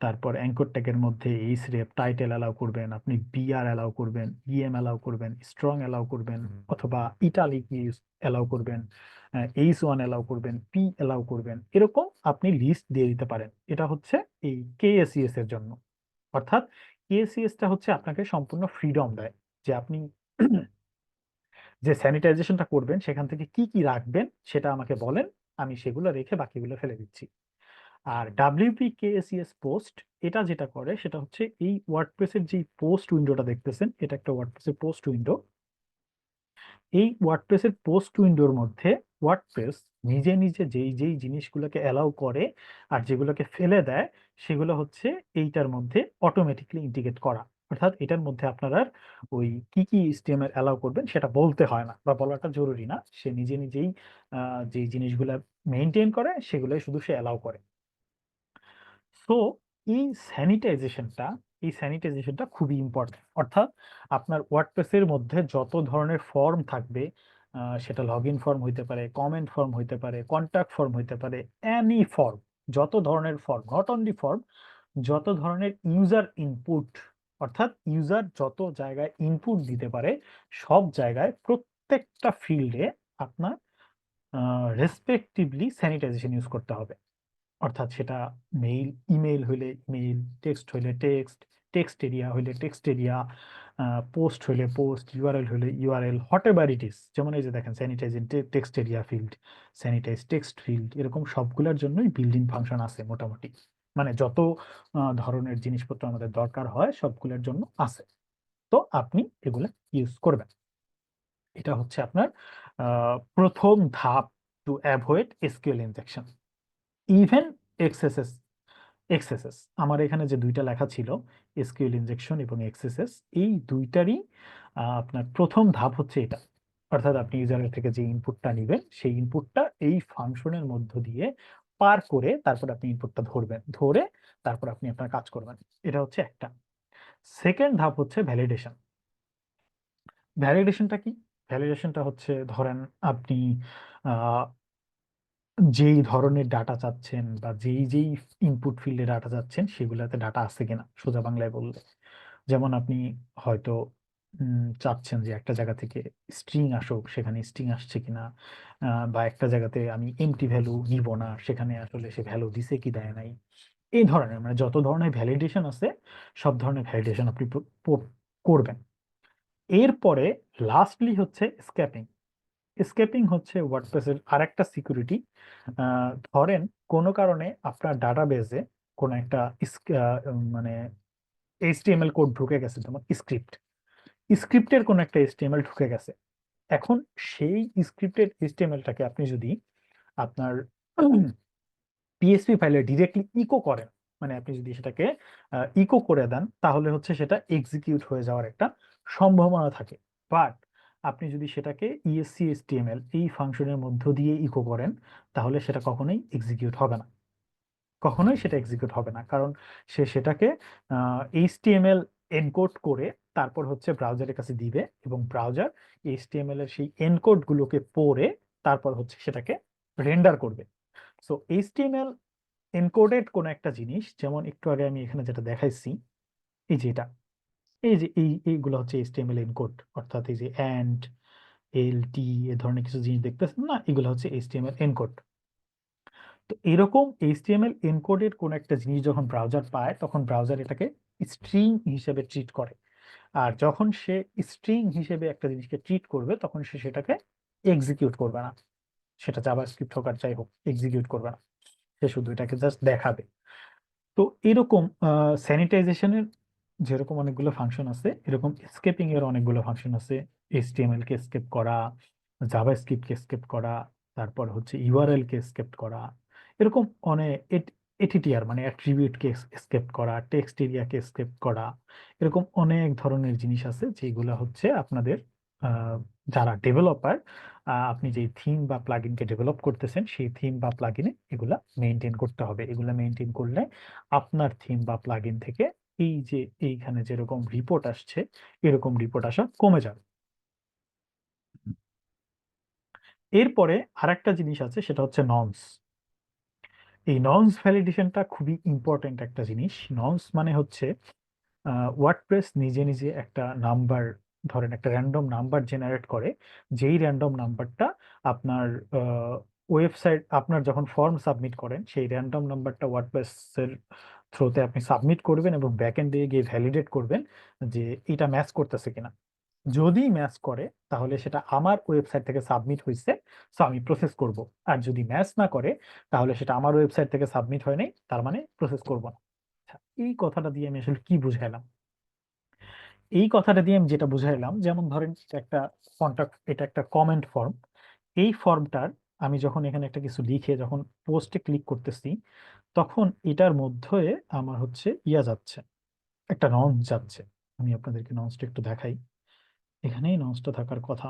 তারপর অ্যাঙ্কর ট্যাগের মধ্যে এইচরেফ টাইটেল অ্যালাউ করবেন, আপনি বিআর অ্যালাউ করবেন, ইএম অ্যালাউ করবেন, স্ট্রং অ্যালাউ করবেন, অথবা ইটালিক ইউজ অ্যালাউ করবেন, এইচ1 অ্যালাউ করবেন, পি অ্যালাউ করবেন, এরকম আপনি লিস্ট দিয়ে দিতে পারেন। এটা হচ্ছে এই কেএসইএস এর জন্য। অর্থাৎ কেএসইএসটা হচ্ছে আপনাকে সম্পূর্ণ ফ্রিডম দেয় যে আপনি যে স্যানিটাইজেশনটা করবেন সেখান থেকে কি কি রাখবেন সেটা আমাকে বলেন, আমি সেগুলো রেখে বাকিগুলো ফেলে দিচ্ছি। আর ডাব্লিউপি কেএসইএস পোস্ট এটা যেটা করে সেটা হচ্ছে এই ওয়ার্ডপ্রেসের যে পোস্ট উইন্ডোটা দেখতেছেন, এটা একটা ওয়ার্ডপ্রেসের পোস্ট উইন্ডো। এই ওয়ার্ডপ্রেসের পোস্ট উইন্ডোর মধ্যে ওয়ার্ডপ্রেস নিজে নিজে যেই যেই জিনিসগুলোকে অ্যালাউ করে আর যেগুলোকে ফেলে দেয় সেগুলো হচ্ছে এইটার মধ্যে অটোমেটিকলি ইন্টিগ্রেট করা। অর্থাৎ এটার মধ্যে আপনারা ওই কি কি এইচটিএমএল অ্যালাউ করবেন সেটা বলতে হয় না বা বলাটা জরুরি না, সে নিজে নিজেই যে জিনিসগুলো মেনটেন করে সেগুলোই শুধু সে অ্যালাউ করে। সো এই স্যানিটাইজেশনটা এই স্যানিটাইজেশনটা খুবই ইম্পর্টেন্ট। অর্থাৎ আপনার ওয়ার্ডপ্রেসের মধ্যে যত ধরনের ফর্ম থাকবে, সেটা লগ ইন ফর্ম হইতে পারে, কমেন্ট ফর্ম হইতে পারে, কন্ট্যাক্ট ফর্ম হইতে পারে, এনি ফর্ম, যত ধরনের ফর্ম, নট অনলি ফর্ম, যত ধরনের ইউজার ইনপুট, অর্থাৎ ইউজার যত জায়গায় ইনপুট দিতে পারে সব জায়গায় প্রত্যেকটা ফিল্ডে আপনার রেসপেক্টিভলি স্যানিটাইজেশন ইউজ করতে হবে। অর্থাৎ সেটা ইমেইল হইলে ইমেইল, টেক্সট হইলে টেক্সট, টেক্সট এরিয়া হইলে টেক্সট এরিয়া, পোস্ট হইলে পোস্ট, ইউআরএল হইলে URL, whatever it is. যেমন এই যে দেখেন sanitize text area field, sanitize text field, এরকম সবগুলোর জন্যই বিল্ডিং ফাংশন আছে মোটামুটি। মানে যত ধরনের জিনিসপত্র আমাদের দরকার হয় সবগুলোর জন্য আছে। তো আপনি এগুলো ইউজ করবেন। এটা হচ্ছে আপনার প্রথম ধাপ to avoid SQL injection. Even XSS XSS আমার এখানে যে দুইটা লেখা ছিল, এসকিউএল ইনজেকশন এবং এক্সএসএস, এই দুইটারই আপনার প্রথম ধাপ হচ্ছে এটা। অর্থাৎ আপনি ইউজারের থেকে যে ইনপুটটা নেবেন সেই ইনপুটটা এই ফাংশনের মধ্য দিয়ে পার করে তারপর আপনি ইনপুটটা ধরে তারপর আপনি আপনার কাজ করবেন। এটা হচ্ছে একটা। সেকেন্ড ধাপ হচ্ছে ভ্যালিডেশন। ভ্যালিডেশনটা কি? ভ্যালিডেশনটা হচ্ছে ধরেন আপনি যেই ধরনের ডাটা চাচ্ছেন বা যেই যেই ইনপুট ফিল্ডে ডাটা চাচ্ছেন সেগুলাতে ডাটা আছে কিনা, সোজা বাংলায় বললে। যেমন আপনি হয়তো চাচ্ছেন যে একটা জায়গা থেকে স্ট্রিং আসুক, সেখানে স্ট্রিং আসছে কিনা, বা একটা জায়গাতে আমি এমটি ভ্যালু নিব না, সেখানে আসলে সে ভ্যালু দিছে কি দেয় নাই। এই ধরনের মানে যত ধরনের ভ্যালিডেশন আছে সব ধরনের ভ্যালিডেশন আপনি করবেন। এরপরে লাস্টলি হচ্ছে স্ক্যাপিং। স্কেপিং হচ্ছে ওয়ার্ডপ্রেসের আরেকটা সিকিউরিটি। ধরেন কোনো কারণে আপনার ডাটাবেজে কোনো একটা মানে এইচটিএমএল কোড ঢুকে গেছে, যেমন স্ক্রিপ্টের কোনো একটা এইচটিএমএল ঢুকে গেছে। এখন সেই স্ক্রিপ্টের এইচটিএমএলটাকে আপনি যদি আপনার পিএসপি ফাইলে ডিরেক্টলি ইকো করেন, মানে আপনি যদি সেটাকে ইকো করে দেন তাহলে হচ্ছে সেটা এক্সিকিউট হয়ে যাওয়ার একটা সম্ভাবনা থাকে। বাট আপনি যদি সেটাকে ইএসসি এইচটিএমএল এই ফাংশনের মধ্য দিয়ে ইকো করেন তাহলে সেটা কখনোই এক্সিকিউট হবে না, কখনোই সেটা এক্সিকিউট হবে না। কারণ সে সেটাকে এইচটিএমএল এনকোড করে তারপর হচ্ছে ব্রাউজারের কাছে দিবে এবং ব্রাউজার এইচটিএমএল এর সেই এনকোড গুলোকে পড়ে তারপর হচ্ছে সেটাকে রেন্ডার করবে। সো এইচটিএমএল এনকোডেড কোন একটা জিনিস, যেমন একটু আগে আমি এখানে যেটা দেখাইছি, এই যে এটা, এই যে এইগুলো হচ্ছে এইচটিএমএল এনকোড। অর্থাৎ এই যে এন্ড, এল টি, এ ধরনের কিছু জিনিস দেখতেছেন না, এগুলো হচ্ছে এইচটিএমএল এনকোড। তো এরকম HTML এনকোডেড কোন একটা জিনিস যখন ব্রাউজার পায় তখন ব্রাউজার এটাকে স্ট্রিং হিসেবে ট্রিট করে। আর যখন সে স্ট্রিং হিসেবে একটা জিনিসকে ট্রিট করবে তখন সে সেটাকে এক্সিকিউট করবে না, সেটা জাভাস্ক্রিপ্ট হোক আর যাই হোক, এক্সিকিউট করবে না, সে শুধু এটাকে জাস্ট দেখাবে। তো এরকম স্যানিটাইজেশনের যেরকম অনেকগুলো ফাংশন আছে, এরকম স্কেপিং এর অনেকগুলো ফাংশন আছে। HTML কে স্কেপ করা, জাভাস্ক্রিপ্ট কে স্কেপ করা, তারপর হচ্ছে ইউআরএল কে স্কেপ করা, এরকম অনেক এটিটিআর মানে অ্যাট্রিবিউট কে স্কেপ করা, টেক্সট এরিয়া কে স্কেপ করা, এরকম অনেক ধরনের জিনিস আছে যেগুলো হচ্ছে আপনাদের আহ, যারা ডেভেলপার, আপনি যে থিম বা প্লাগইনকে ডেভেলপ করতেছেন সেই থিম বা প্লাগইনে এগুলা মেনটেন করতে হবে। এগুলা মেনটেন করলে আপনার থিম বা প্লাগইন থেকে এই যে এইখানে যেরকম রিপোর্ট আসছে এরকম রিপোর্ট আসা কমে যাবে। এরপরে আরেকটা জিনিস আছে, সেটা হচ্ছে ননস। এই ননস ভ্যালিডেশনটা খুবই ইম্পর্টেন্ট একটা জিনিস। ননস মানে হচ্ছে ওয়ার্ডপ্রেস নিজে নিজে একটা নাম্বার, ধরেন একটা র্যান্ডম নাম্বার জেনারেট করে, যেই র্যান্ডম নাম্বারটা আপনার ওয়েবসাইট, আপনার যখন ফর্ম সাবমিট করেন সেই র্যান্ডম নাম্বারটা ওয়ার্ডপ্রেসের থ্রুতে আপনি সাবমিট করবেন এবং ব্যাকএন্ডে গিয়ে ভ্যালিডেট করবেন যে এটা ম্যাচ করতেছে কিনা। যদি ম্যাচ করে তাহলে সেটা আমার ওয়েবসাইট থেকে সাবমিট হয়েছে, সো আমি প্রসেস করব। আর যদি ম্যাচ না করে তাহলে সেটা আমার ওয়েবসাইট থেকে সাবমিট হয় নাই, তার মানে প্রসেস করব না। আচ্ছা, এই কথাটা দিয়ে আমি আসলে কি বুঝাইলাম? এই কথাটা দিয়ে আমি যেটা বুঝাইলাম, যেমন ধরেন একটা কন্টাক্ট, এটা একটা কমেন্ট ফর্ম। এই ফর্মটার আমি যখন এখানে একটা কিছু লিখে যখন পোস্টে ক্লিক করতেছি তখন এটার মধ্যে আমার হচ্ছে ইয়া যাচ্ছে, একটা নন্স যাচ্ছে। আমি আপনাদেরকে নন্সটা একটু দেখাই। এখানেই নন্সটা থাকার কথা।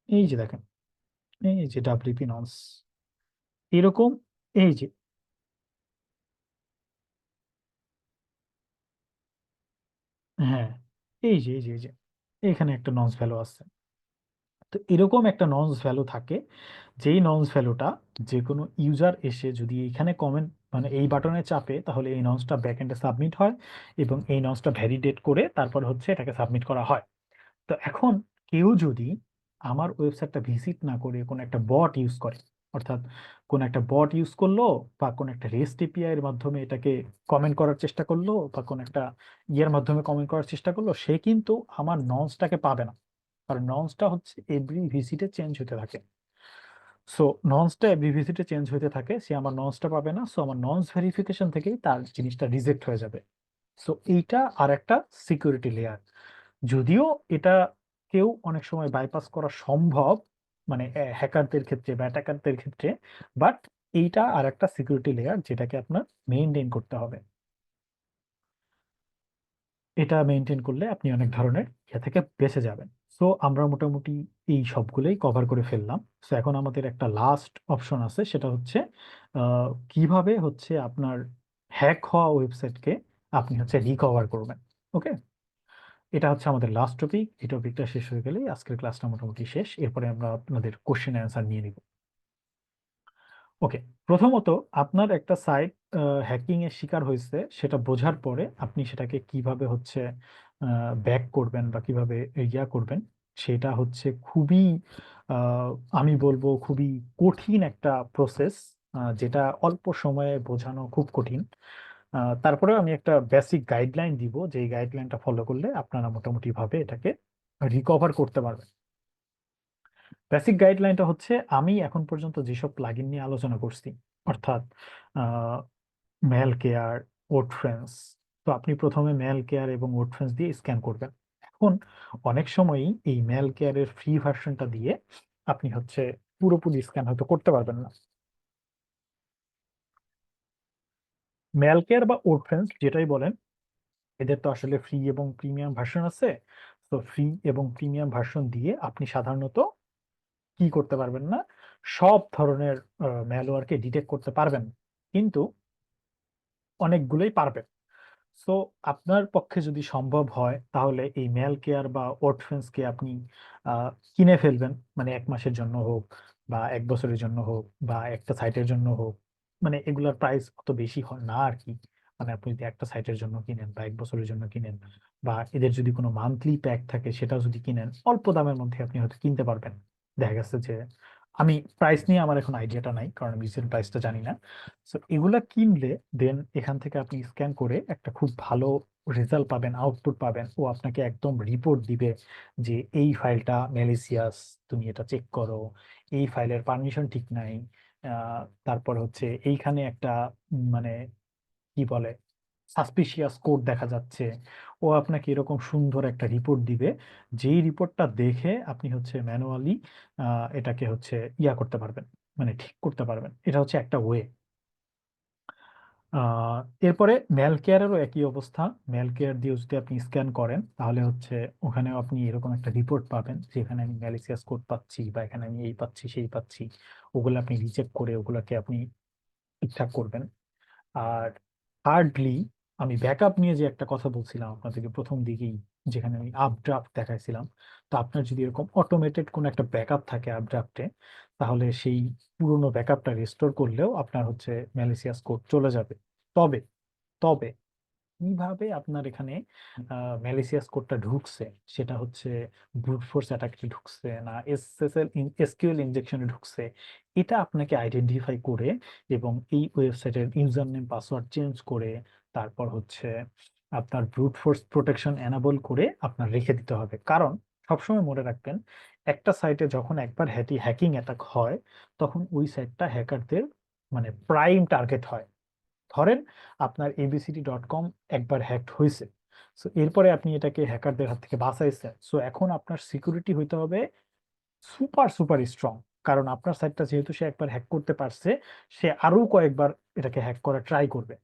এই যে দেখেন, এই যে ডাব্লিউপি নন্স এরকম, এই যে, হ্যাঁ, এই যে এখানে একটা নন্স ভ্যালু আছে। তো এরকম একটা নন্স ভ্যালু থাকে, যেই নন্স ভ্যালুটা যে কোনো ইউজার এসে যদি এখানে কমেন্ট মানে এই বাটনে চাপে তাহলে এই নন্সটা ব্যাকএন্ডে সাবমিট হয় এবং এই নন্সটা ভ্যালিডেট করে তারপর হচ্ছে এটাকে সাবমিট করা হয়। তো এখন কেউ যদি আমার ওয়েবসাইটটা ভিজিট না করে কোনো একটা বট ইউজ করে, অর্থাৎ কোন একটা বট ইউজ করলো বা কোন একটা রেস্ট এপিআই এর মাধ্যমে এটাকে কমেন্ট করার চেষ্টা করলো বা কোন একটা ইয়ের মাধ্যমে কমেন্ট করার চেষ্টা করলো, সে কিন্তু আমার নন্সটাকে পাবে না। কারণ নন্সটা হচ্ছে এভরি ভিজিটে চেঞ্জ হতে থাকে। সো নন্সটা এভরি ভিজিটে চেঞ্জ হতে থাকে, সে আমার নন্সটা পাবে না, সো আমার নন্স ভেরিফিকেশন থেকেই তার জিনিসটা রিজেক্ট হয়ে যাবে। সো এইটা আর একটা সিকিউরিটি লেয়ার। যদিও এটা কেউ অনেক সময় বাইপাস করা সম্ভব, মানে হ্যাকারদের ক্ষেত্রে বা অ্যাটাকারদের ক্ষেত্রে, বাট এইটা আর একটা সিকিউরিটি লেয়ার যেটাকে আপনার মেইনটেইন করতে হবে। এটা মেইনটেইন করলে আপনি অনেক ধরনের ইয়ে থেকে বেঁচে যাবেন। সো আমরা মোটামুটি এই সবগুলোই কভার করে ফেললাম। সো এখন আমাদের একটা লাস্ট অপশন আছে, সেটা হচ্ছে কিভাবে হচ্ছে আপনার হ্যাক হওয়া ওয়েবসাইটকে আপনি হচ্ছে রিকভার করবেন। ওকে, এটা হচ্ছে আমাদের লাস্ট টপিক। এই টপিকটা শেষ হয়ে গেলেই আজকের ক্লাসটা মোটামুটি শেষ। এরপরে আমরা আপনাদের কোশ্চেন অ্যান্সার নিয়ে নিব। ওকে, প্রথমত আপনার একটা সাইট হ্যাকিং এর শিকার হয়েছে সেটা বোঝার পরে আপনি সেটাকে কিভাবে হচ্ছে ব্যাক করবেন বা কিভাবে ইয়া করবেন, সেটা হচ্ছে খুবই আহ, আমি বলবো খুবই কঠিন একটা প্রসেস, যেটা অল্প সময়ে বোঝানো খুব কঠিন। তারপরেও আমি একটা বেসিক গাইডলাইন দিব, যে গাইডলাইনটা ফলো করলে আপনারা মোটামুটি ভাবে এটাকে রিকভার করতে পারবেন। বেসিক গাইডলাইনটা হচ্ছে, আমি এখন পর্যন্ত যেসব প্লাগইন নিয়ে আলোচনা করছি, অর্থাৎ মেল কেয়ার, ওডফ্রেন্স, তো আপনি প্রথমে মেল কেয়ার এবং ওডফ্রেন্স দিয়ে স্ক্যান করবেন। এখন অনেক সময়ই এই মেল কেয়ারের ফ্রি ভার্সনটা দিয়ে আপনি হচ্ছে পুরোপুরি স্ক্যান হয়তো করতে পারবেন না। মেল কেয়ার বা ওডফ্রেন্স যেটাই বলেন, এদের তো আসলে ফ্রি এবং প্রিমিয়াম ভার্সন আছে। তো ফ্রি এবং প্রিমিয়াম ভার্সন দিয়ে আপনি সাধারণত কি করতে পারবেন না, সব ধরনের ম্যালওয়্যারকে ডিটেক্ট করতে পারবেন না। কিন্তু অনেকগুলোই পারবেন। সো আপনার পক্ষে যদি সম্ভব হয় তাহলে এই মেল কেয়ার বা ওডফেন্সকে আপনি কিনে ফেলবেন, মানে 1 মাসের জন্য হোক বা 1 বছরের জন্য হোক বা একটা সাইটের জন্য হোক। মানে এগুলার প্রাইস অত বেশি হয় না আর কি। মানে আপনি যদি একটা সাইটের জন্য কিনেন বা 1 বছরের জন্য কিনেন, বা এদের যদি কোনো মান্থলি প্যাক থাকে সেটা যদি কিনেন, অল্প দামের মধ্যে আপনি হয়তো কিনতে পারবেন। দেখা গেছে যে আমি প্রাইস নিয়ে আমার এখন আইডিয়াটা নাই, কারণ আমি রিসেন্ট প্রাইসটা জানি না। সো এগুলা কিনলে দেন এখান থেকে আপনি স্ক্যান করে একটা খুব ভালো রেজাল্ট পাবেন, আউটপুট পাবেন। ও আপনাকে একদম রিপোর্ট দিবে যে এই ফাইলটা ম্যালিসিয়াস, তুমি এটা চেক করো, এই ফাইলের পারমিশন ঠিক নাই, তারপর হচ্ছে এইখানে একটা মানে কি বলে সাসপিশিয়াস কোড দেখা যাচ্ছে। ও আপনাকে এরকম সুন্দর একটা রিপোর্ট দিবে, যেই রিপোর্টটা দেখে আপনি হচ্ছে ম্যানুয়ালি এটাকে হচ্ছে করতে পারবেন, মানে ঠিক করতে পারবেন। এটা হচ্ছে একটা ওয়ে। আহ এরপরে মেল কেয়ারেরও একই অবস্থা। মেল কেয়ার দিয়ে যদি আপনি স্ক্যান করেন তাহলে হচ্ছে ওখানেও আপনি এরকম একটা রিপোর্ট পাবেন, যেখানে আমি ম্যালিসিয়াস কোড পাচ্ছি বা এখানে আমি এই পাচ্ছি সেই পাচ্ছি। ওগুলো আপনি রিচেক করে ওগুলোকে আপনি ঠিকঠাক করবেন। আর থার্ডলি, আমি ব্যাকআপ নিয়ে যে একটা কথা বলছিলাম আপনাদেরকে প্রথম দিকেই, যেখানে আমি আপড্রাফট দেখাইছিলাম। তো আপনার যদি এরকম অটোমেটেড কোনো একটা ব্যাকআপ থাকে আপড্রাফটে, তাহলে সেই পুরোনো ব্যাকআপটা রেস্টোর করলেও আপনার হচ্ছে ম্যালিসিয়াস কোড চলে যাবে। তবে তবে কিভাবে আপনার এখানে ম্যালিসিয়াস কোডটা ঢুকছে, সেটা হচ্ছে ব্রুট ফোর্স অ্যাটাকে ঢুকছে না এসকিউএল ইনজেকশনে ঢুকছে, এটা আপনাকে আইডেন্টিফাই করে এবং এই ওয়েবসাইটের ইউজার নেম পাসওয়ার্ড চেঞ্জ করে তারপর হচ্ছে আপনার ব্রুট ফোর্স প্রোটেকশন এনাবল করে আপনার রেখে দিতে হবে। কারণ সবসময় মনে রাখবেন, একটা সাইটে যখন একবার হ্যাকিং অ্যাটাক হয়, তখন ওই সাইটটা হ্যাকারদের মানে প্রাইম টার্গেট হয়। ধরেন আপনার abcd.com একবার হ্যাকড হয়েছে, সো এরপরে আপনি এটাকে হ্যাকারদের হাত থেকে বাঁচাইছেন। সো এখন আপনার সিকিউরিটি হইতে হবে সুপার সুপার স্ট্রং, কারণ আপনার সাইটটা যেহেতু সে একবার হ্যাক করতে পারছে, সে আরো কয়েকবার এটাকে হ্যাক করা ট্রাই করবে।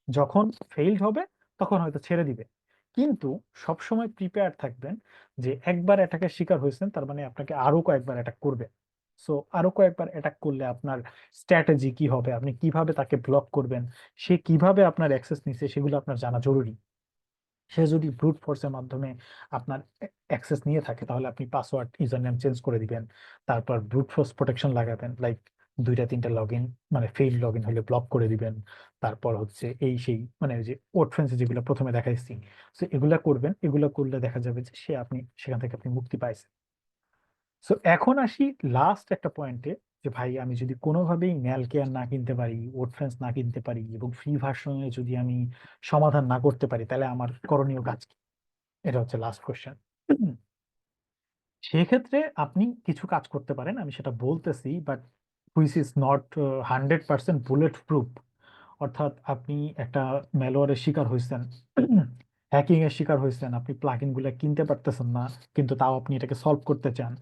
যখন ফেইল্ড হবে তখন হয়তো ছেড়ে দিবে। কিন্তু সবসময় প্রিপেয়ার থাকবেন যে একবার অ্যাটাকের শিকার হয়েছেন, তার মানে আপনাকে আরো কয়েকবার অ্যাটাক করবে। সো আরো কয়েকবার অ্যাটাক করলে আপনার স্ট্র্যাটেজি কি হবে, আপনি কিভাবে তাকে ব্লক করবেন, সে কিভাবে আপনার অ্যাক্সেস নিছে, সেগুলো আপনার জানা জরুরি। সে যদি ব্রুট ফোর্সের মাধ্যমে আপনার অ্যাক্সেস নিয়ে থাকে, তাহলে আপনি পাসওয়ার্ড ইউজার নেম চেঞ্জ করে দিবেন, তারপর ব্রুট ফোর্স প্রোটেকশন লাগাবেন, লাইক দুইটা তিনটা লগ ইন মানে ফেইল লগ ইন হলে ব্লক করে দিবেন। তারপর হচ্ছে এই সেই মানে ওই যে ওটফেন্সে যেগুলো প্রথমে দেখাইছি, সো এগুলা করবেন। এগুলো করলে দেখা যাবে যে আপনি সেখান থেকে আপনি মুক্তি পাইছেন। সো এখন আসি লাস্ট একটা পয়েন্টে, যে ভাই আমি যদি কোনোভাবেই ম্যাল কেয়ার না কিনতে পারি, ওটফ্রেন্স না কিনতে পারি এবং ফ্রি ভার্সনে যদি আমি সমাধান না করতে পারি, তাহলে আমার করণীয় কাজ কি? এটা হচ্ছে লাস্ট কোশ্চেন। সেক্ষেত্রে আপনি কিছু কাজ করতে পারেন, আমি সেটা বলতেছি, but which is not 100% bullet proof. অর্থাৎ আপনি একটা ম্যালওয়ারের শিকার হয়েছেন, হ্যাকিং এর শিকার হয়েছেন, আপনি প্লাগইন গুলো কিনতে পারতেছেন না, কিন্তু তাও আপনি এটাকে সলভ করতে চান।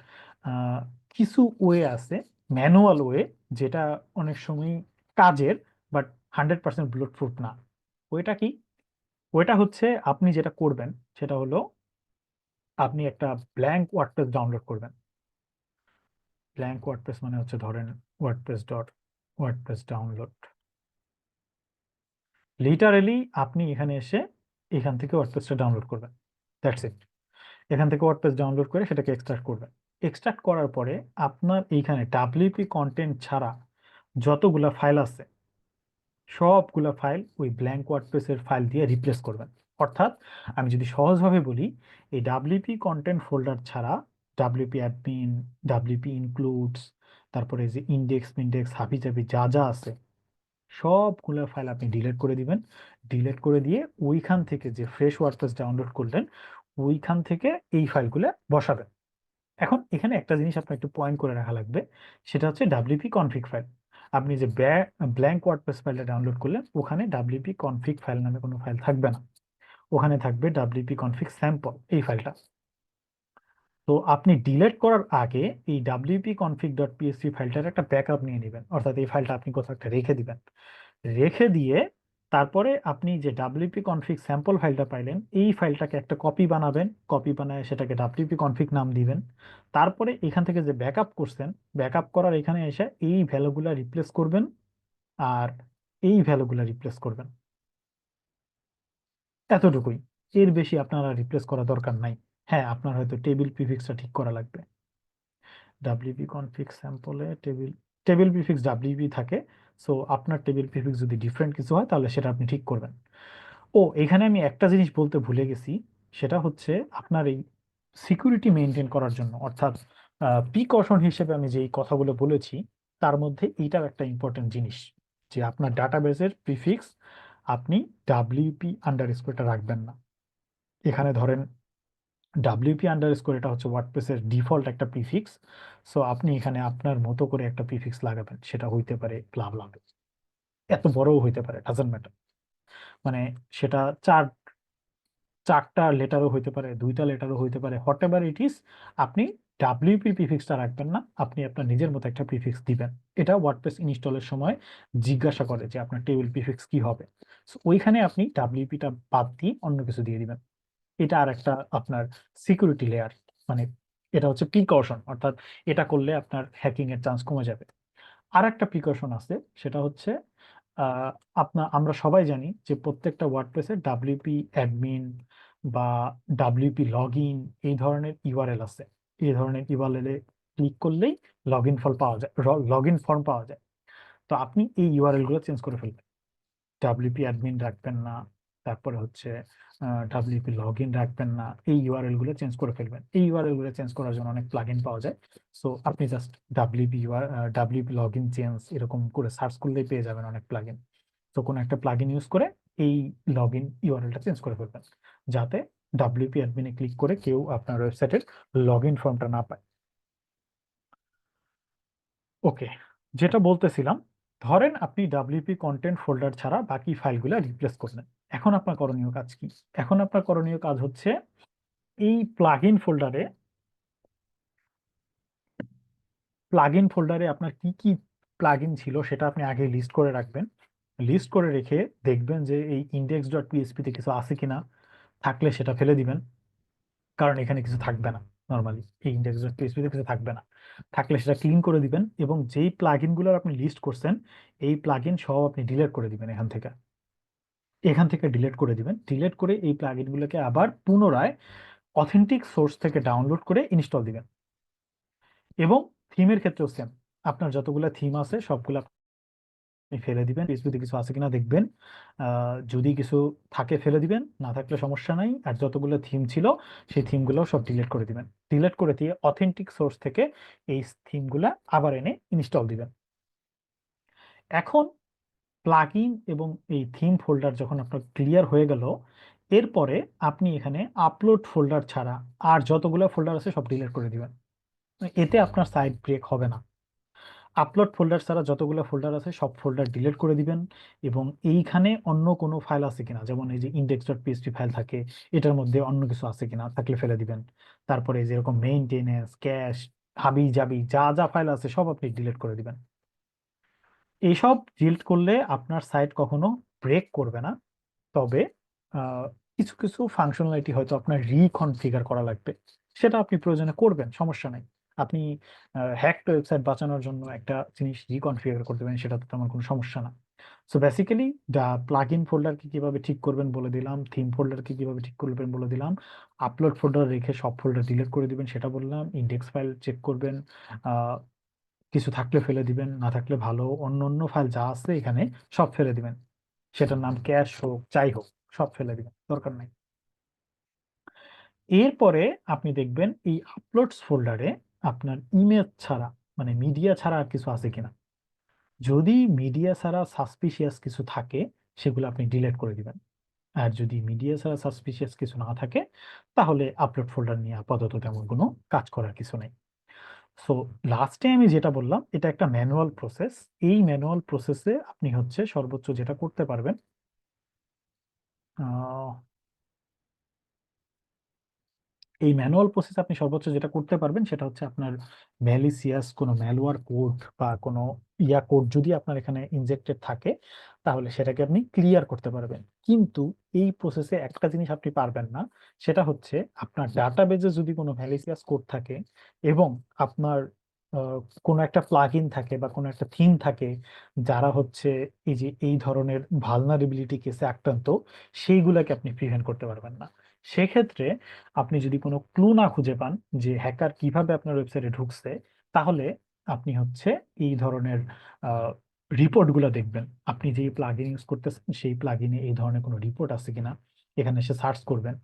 কিছু ওয়ে আছে, ম্যানুয়াল ওয়ে, যেটা অনেক সময় কাজের, বাট 100% বুলেট প্রুফ না। ওইটা কি? ওইটা হচ্ছে আপনি যেটা করবেন সেটা হলো আপনি একটা ব্ল্যাঙ্ক ওয়ার্ডপ্রেস ডাউনলোড করবেন। ব্ল্যাঙ্ক ওয়ার্ডপ্রেস মানে হচ্ছে ধরেন ওয়ার্ডপ্রেস ডাউনলোড। লিটারেলি আপনি এখানে এসে এখান থেকে ওয়ার্ডপ্রেসটা ডাউনলোড করবেন, দ্যাটস ইট। এখান থেকে ওয়ার্ডপ্রেস ডাউনলোড করে সেটাকে এক্সট্রাক্ট করবেন। এক্সট্রাক্ট করার পরে আপনার এইখানে ডাব্লিউপি কন্টেন্ট ছাড়া যতগুলা ফাইল আছে, সবগুলা ফাইল ওই ব্ল্যাঙ্ক ওয়ার্ডপ্রেসের ফাইল দিয়ে রিপ্লেস করবেন। অর্থাৎ আমি যদি সহজভাবে বলি, এই ডাব্লিউপি কন্টেন্ট ফোল্ডার ছাড়া ডাব্লিউপি অ্যাডমিন, ডাব্লিউপি ইনক্লুডস, তারপরে যে ইন্ডেক্স মিন্ডেক্স হাবি জাবি যা যা আছে, সবগুলো ফাইল আপনি ডিলিট করে দিবেন। ডিলিট করে দিয়ে ওইখান থেকে যে ফ্রেশ ওয়ার্ডপ্রেস ডাউনলোড করলেন, ওইখান থেকে এই ফাইলগুলো বসাবেন। এখন এখানে একটা জিনিস আপনার একটু পয়েন্ট করে রাখা লাগবে, সেটা হচ্ছে ডাব্লিউপি কনফিগ ফাইল। আপনি যে ব্ল্যাঙ্ক ওয়ার্ডপ্রেস ফাইলটা ডাউনলোড করলেন, ওখানে ডাব্লিউপি কনফিগ ফাইল নামে কোনো ফাইল থাকবে না, ওখানে থাকবে ডাব্লিউপি কনফিগ স্যাম্পল, এই ফাইলটা। তো আপনি ডিলিট করার আগে এই ডাব্লিউপি কনফিগ ডট পিএসপি ফাইলটার একটা ব্যাকআপ নিয়ে নেবেন, অর্থাৎ এই ফাইলটা আপনি কোথাও একটা রেখে দিবেন। রেখে দিয়ে তারপরে আপনি যে ডাব্লিউপি কনফিগ স্যাম্পল ফাইলটা পাইলেন, এই ফাইলটাকে একটা কপি বানাবেন, কপি বানায় সেটাকে ডাব্লিউপি কনফিগ নাম দিবেন। তারপরে এখান থেকে যে ব্যাকআপ করছেন, ব্যাকআপ করার এখানে এসে এই ভ্যালুগুলা রিপ্লেস করবেন আর এই ভ্যালুগুলা রিপ্লেস করবেন। এতটুকুই, এর বেশি আপনারা রিপ্লেস করা দরকার নাই। হ্যাঁ, আপনার হয়তো টেবিল প্রিফিক্সটা ঠিক করা লাগবে। ডাব্লিউপি কনফিগ স্যাম্পলে টেবিল টেবিল প্রিফিক্স ডাব্লিউপি থাকে। সো আপনার টেবিল প্রিফিক্স যদি ডিফারেন্ট কিছু হয়, তাহলে সেটা আপনি ঠিক করবেন। ও, এখানে আমি একটা জিনিস বলতে ভুলে গেছি, সেটা হচ্ছে আপনার এই সিকিউরিটি মেনটেন করার জন্য, অর্থাৎ প্রিকশন হিসেবে আমি যে কথাগুলো বলেছি তার মধ্যে এইটাও একটা ইম্পর্টেন্ট জিনিস, যে আপনার ডাটাবেসের প্রিফিক্স আপনি ডাব্লিউপি আন্ডারস্কোরটা রাখবেন না। এখানে ধরেন ডাব্লিউপি আন্ডারস্কোর এটা হচ্ছে ওয়ার্ডপ্রেসের ডিফল্ট একটা প্রিফিক্স। সো আপনি এখানে আপনার মতো করে একটা প্রিফিক্স লাগাবেন, সেটা হইতে পারে ব্লা ব্লা, এত বড়ও হইতে পারে, ডাজন্ট ম্যাটার। মানে সেটা চারটা লেটারও হইতে পারে, দুইটা লেটারও হইতে পারে, হোয়াট এভার ইট ইজ। আপনি ডাব্লিউপি প্রিফিক্সটা রাখবেন না, আপনি আপনার নিজের মতো একটা প্রিফিক্স দিবেন। এটা ওয়ার্ডপ্রেস ইনস্টলের সময় জিজ্ঞাসা করে যে আপনার টেবিল প্রিফিক্স কি হবে। So, ওইখানে আপনি ডাব্লিউপিটা বাদ দিয়ে অন্য কিছু দিয়ে দিবেন। এটা আর একটা আপনার সিকিউরিটি লেয়ার, মানে এটা হচ্ছে প্রিকশন, অর্থাৎ এটা করলে আপনার হ্যাকিং এর চান্স কমে যাবে। আর একটা প্রিকশন আছে, সেটা হচ্ছে আহ, আমরা সবাই জানি যে প্রত্যেকটা ওয়ার্ডপ্রেসে ডাব্লিউপি অ্যাডমিন বা ডাব্লিউপি লগ ইন এই ধরনের ইউআরএল আছে। এই ধরনের ইউআরএল এ ক্লিক করলেই লগ ইন ফর্ম পাওয়া যায়। তো আপনি এই ইউআরএল গুলো চেঞ্জ করে ফেলবেন। ডাব্লিউপি অ্যাডমিন রাখবেন না, তারপরে হচ্ছে ডাব্লিউপি লগ ইন রাখবেন না, এই ইউআরএল গুলো চেঞ্জ করে ফেলবেন। এই ইউআরএল গুলো চেঞ্জ করার জন্য অনেক প্লাগইন পাওয়া যায়। সো আপনি just WP log in change এরকম করে সার্চ করলেই পেয়ে যাবেন অনেক প্লাগইন। তো কোনো একটা প্লাগইন ইউজ করে এই লগ ইন ইউআরএলটা চেঞ্জ করে ফেলবেন, যাতে ডাব্লিউপি অ্যাডমিনে ক্লিক করে কেউ আপনার ওয়েবসাইটের লগ ইন ফর্মটা না পায়। ওকে, যেটা বলতেছিলাম, ধরেন আপনি ডাব্লিউপি কন্টেন্ট ফোল্ডার ছাড়া বাকি ফাইলগুলো রিপ্লেস করলেন। এখন আপনার করণীয় কাজ কি? এখন আপনার করণীয় কাজ হচ্ছে এই প্লাগইন ফোল্ডারে আপনার কি কি প্লাগইন ছিল সেটা আপনি আগে লিস্ট করে রাখবেন। লিস্ট করে রেখে দেখবেন যে এই index.php-তে কিছু আছে কিনা, থাকলে সেটা ফেলে দিবেন, কারণ এখানে কিছু থাকবে না। নর্মালি এই index.php-তে কিছু থাকবে না, থাকলে সেটা ক্লিন করে দিবেন। এবং যেই প্লাগইনগুলোর আপনি লিস্ট করছেন এই প্লাগইন সব আপনি ডিলিট করে দিবেন। এখান থেকে ডিলিট করে দিবেন। ডিলিট করে এই প্লাগইনগুলোকে আবার পুনরায় অথেন্টিক সোর্স থেকে ডাউনলোড করে ইনস্টল দিবেন। এবং থিমের ক্ষেত্রেও সেম, আপনার যতগুলো থিম আছে সবগুলো আপনি ফেলে দিবেন। পিএইচপিতে কিছু আছে কিনা দেখবেন, যদি কিছু থাকে ফেলে দিবেন, না থাকলে সমস্যা নাই। আর যতগুলো থিম ছিল সেই থিমগুলো সব ডিলিট করে দিবেন। ডিলিট করে দিয়ে অথেন্টিক সোর্স থেকে এই থিমগুলা আবার এনে ইনস্টল দিবেন। এখন প্লাগইন এবং এই থিম ফোল্ডার যখন আপনার ক্লিয়ার হয়ে গেল, এরপরে আপনি এখানে আপলোড ফোল্ডার ছাড়া আর যতগুলো ফোল্ডার আছে সব ডিলিট করে দিবেন। এতে আপনার সাইট ব্রেক হবে না। আপলোড ফোল্ডার ছাড়া যতগুলো ফোল্ডার আছে সব ফোল্ডার ডিলিট করে দিবেন। এবং এইখানে অন্য কোনো ফাইল আছে কিনা, যেমন এই যে index.php ফাইল থাকে, এটার মধ্যে অন্য কিছু আছে কিনা, থাকলে ফেলে দিবেন। তারপরে যেরকম মেইনটেনেন্স, ক্যাশ, হাবি জাবি যা যা ফাইল আছে সব আপনি ডিলিট করে দিবেন। এইসব ডিলিট করলে আপনার সাইট কখনো ব্রেক করবে না। তবে আহ, কিছু কিছু ফাংশনালিটি হয়তো আপনার রিকনফিগার করা লাগবে, সেটা আপনি প্রয়োজনে করবেন, সমস্যা নাই। আপনি হ্যাকড ওয়েবসাইট বাঁচানোর জন্য একটা জিনিস রিকনফিগার করতে পারেন, সেটা তো তেমন কোনো সমস্যা না। সো বেসিক্যালি প্লাগইন ফোল্ডারকে কিভাবে ঠিক করবেন বলে দিলাম, থিম ফোল্ডারকে কিভাবে ঠিক করবেন বলে দিলাম, আপলোড ফোল্ডার রেখে সব ফোল্ডার ডিলিট করে দিবেন সেটা বললাম, ইন্ডেক্স ফাইল চেক করবেন, আহ, কিছু থাকলে ফেলে দিবেন, না থাকলে ভালো অন্য অন্য ফাইল যা আছে এখানে সব ফেলে দিবেন। সেটার নাম ক্যাশ হোক যাই হোক, সব ফেলে দিবেন, দরকার নাই। এরপরে আপনি দেখবেন এই আপলোডস ফোল্ডারে আপনার ইমেজ ছাড়া, মানে মিডিয়া ছাড়া আর কিছু আছে কিনা। যদি মিডিয়া ছাড়া সাসপিশিয়াস কিছু থাকে সেগুলো আপনি ডিলিট করে দিবেন। আর যদি মিডিয়া ছাড়া সাসপিশিয়াস কিছু না থাকে তাহলে আপলোড ফোল্ডার নিয়ে আপাতত তেমন কোনো কাজ করার কিছু নেই। সো লাস্টে আমি যেটা বললাম এটা একটা ম্যানুয়াল প্রসেস। এই ম্যানুয়াল প্রসেসে আপনি হচ্ছে সর্বোচ্চ যেটা করতে পারবেন, এই ম্যানুয়াল প্রসেস আপনি সর্বোচ্চ যেটা করতে পারবেন সেটা হচ্ছে আপনার ম্যালিসিয়াস কোনো ম্যালওয়্যার কোড বা কোনো কোড যদি আপনার এখানে ইনজেক্টেড থাকে তাহলে সেটাকে আপনি ক্লিয়ার করতে পারবেন। কিন্তু এই প্রসেসে একটা জিনিস আপনি পারবেন না, সেটা হচ্ছে আপনার ডাটাবেজে যদি কোনো ম্যালিসিয়াস কোড থাকে এবং আপনার আহ, কোনো একটা প্লাগইন থাকে বা কোনো একটা থিম থাকে যারা হচ্ছে এই যে এই ধরনের ভালনারেবিলিটি কেসে আক্রান্ত, সেইগুলোকে আপনি প্রিভেন্ট করতে পারবেন না। সেক্ষেত্রে আপনি যদি কোনো ক্লু না খুঁজে পান যে হ্যাকার কিভাবে আপনার ওয়েবসাইটে ঢুকছে, তাহলে আপনি হচ্ছে এই ধরনের রিপোর্টগুলো দেখবেন। আপনি যে প্লাগইন ইউজ করতেছেন সেই প্লাগইনে এই ধরনের কোনো রিপোর্ট আছে কিনা এখানে এসে সার্চ করবেন।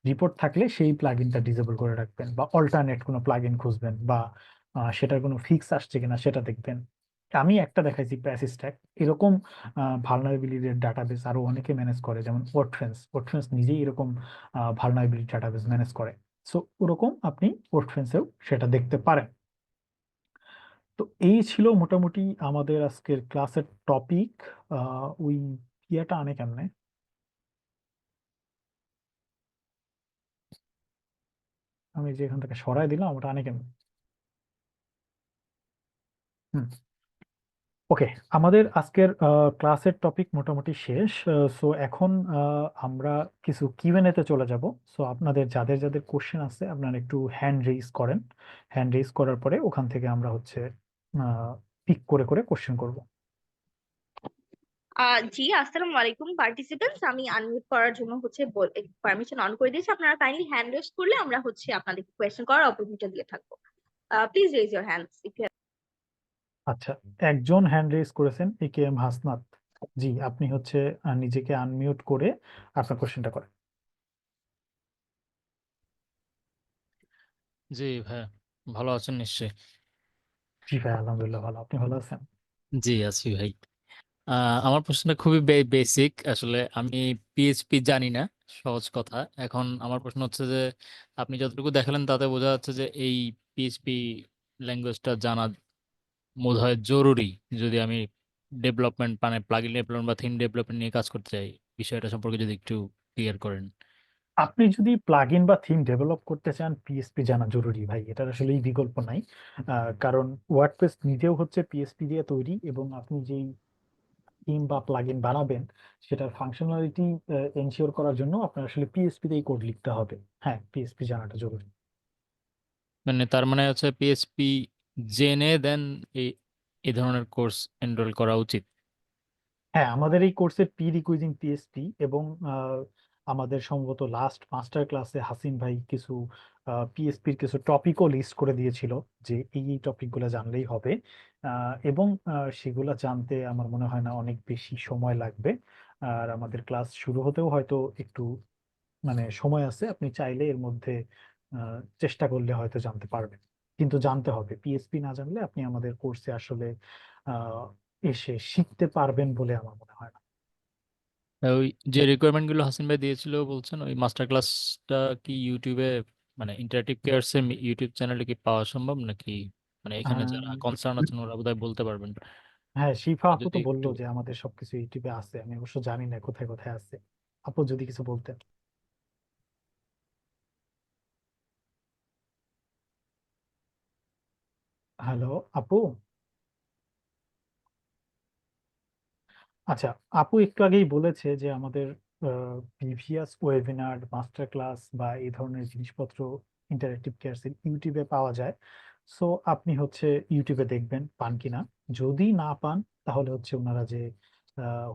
রিপোর্ট থাকলে সেই প্লাগইনটা ডিসেবল করে রাখবেন, বা অল্টারনেট কোনো প্লাগইন খুঁজবেন, বা সেটার কোনো ফিক্স আসছে কিনা সেটা দেখবেন। আমি একটা দেখাইছি প্যাসিস্ট্যাক, এরকম ভালনারেবিলিটির ডাটাবেস আরো অনেকে ম্যানেজ করে, যেমন ওয়ার্ডফ্রেন্স নিজেই এরকম ভালনারেবিলিটি ডাটাবেস ম্যানেজ করে। সো ওরকম আপনি ওয়ার্ডফ্রেন্সেও সেটা দেখতে পারেন। তো এই ছিল মোটামুটি আমাদের আজকের ক্লাসের টপিক। ওই ইয়েটা আনে কেমনে, আমি যে এখান থেকে সরাই দিলাম ওটা আনে কেমনে? হুম, ওকে। আমাদের আজকের ক্লাসের টপিক মোটামুটি শেষ। সো এখন আমরা কিছু কিউএনএ তে চলে যাব। সো আপনাদের যাদের যাদের কোশ্চেন আছে আপনারা একটু হ্যান্ড রেইজ করেন। হ্যান্ড রেইজ করার পরে ওখান থেকে আমরা হচ্ছে পিক করে করে কোশ্চেন করব। জি, আসসালামু আলাইকুম পার্টিসিপেন্টস। আমি আনমিউট করার জন্য হচ্ছে পারমিশন অন করে দিয়েছি। আপনারা কাইন্ডলি হ্যান্ড রেজ করলে আমরা হচ্ছে আপনাদের কোয়েশ্চেন করার অপরচুনিটি দিয়ে থাকবো। Please raise your hands if you. আচ্ছা, একজন হ্যান্ড রেইজ করেছেন, AKM হাসনাত। জি, আপনি হচ্ছে নিজেকে আনমিউট করে আপনার কোশ্চেনটা করেন। জি ভাই, ভালো আছেন নিশ্চয়ই? জি ভাই, আলহামদুলিল্লাহ ভালো। আপনি ভালো আছেন? জি আছি ভাই। আমার প্রশ্নটা খুবই বেসিক। আসলে আমি পিএইচপি জানি না, সহজ কথা। এখন আমার প্রশ্ন হচ্ছে যে আপনি যতটুকু দেখালেন তাতে বোঝা যাচ্ছে যে এই পিএইচপি ল্যাঙ্গুয়েজটা জানা বোধহয় জরুরি যদি আমি ডেভেলপমেন্ট মানে প্লাগইন ডেভেলপমেন্ট বা থিম ডেভেলপমেন্ট নিয়ে কাজ করতে চাই। বিষয়টা সম্পর্কে যদি একটু ক্লিয়ার করেন। আপনি যদি প্লাগইন বা থিম ডেভেলপ করতে চান, পিএসপি জানা জরুরি ভাই, এটার আসলে বিকল্প নাই। কারণ ওয়ার্ডপ্রেস নিজেও হচ্ছে পিএসপি দিয়ে তৈরি, এবং আপনি যেই থিম বা প্লাগইন বানাবেন সেটার ফাংশনালিটি এনশিওর করার জন্য আপনার আসলে পিএসপি তেই কোড লিখতে হবে। হ্যাঁ, পিএসপি জানাটা জরুরি। মানে তার মানে হচ্ছে পিএইচপি জেনে দেন এই এই ধরনের কোর্স এনরোল করা উচিত। হ্যাঁ, আমাদের এই কোর্সের পি রিকুইজিং পিএসপি, এবং আমাদের সম্ভবত লাস্ট মাস্টার ক্লাসে হাসিন ভাই কিছু পিএসপির কিছু টপিকও লিস্ট করে দিয়েছিল, যে এই এই টপিকগুলো জানলেই হবে। এবং সেগুলো জানতে আমার মনে হয় না অনেক বেশি সময় লাগবে। আর আমাদের ক্লাস শুরু হতেও হয়তো একটু মানে সময় আছে, আপনি চাইলে এর মধ্যে চেষ্টা করলে হয়তো জানতে পারবেন। কিন্তু জানতে হবে, পিএসপি না জানলে আপনি আমাদের কোর্সে আসলে আহ, এসে শিখতে পারবেন বলে আমার মনে হয় না। ওই যে রিকোয়ারমেন্ট গুলো হাসিন ভাই দিয়েছিল বলছেন, ওই মাস্টার ক্লাসটা কি ইউটিউবে মানে ইন্টারেক্টিভ কেয়ারস এর ইউটিউব চ্যানেলে কি পাওয়া সম্ভব নাকি? মানে এখানে যারা আহ, কনসার্ন আছেন ওরা বোধহয় বলতে পারবেন। হ্যাঁ, শিফা আপু যদি তো একটু বললো যে আমাদের সবকিছু ইউটিউবে আছে, আমি অবশ্য জানি না কোথায় কোথায় আছে। আপু যদি কিছু বলতেন। হ্যালো আপু। আচ্ছা, আপু একটু আগেই বলেছে যে আমাদের প্রিভিয়াস ওয়েবিনার, মাস্টার ক্লাস বা এই ধরনের জিনিসপত্র ইন্টারেক্টিভ ক্লাস ইউটিউবে পাওয়া যায়। সো আপনি হচ্ছে ইউটিউবে দেখবেন পান কিনা। যদি না পান তাহলে হচ্ছে ওনারা যে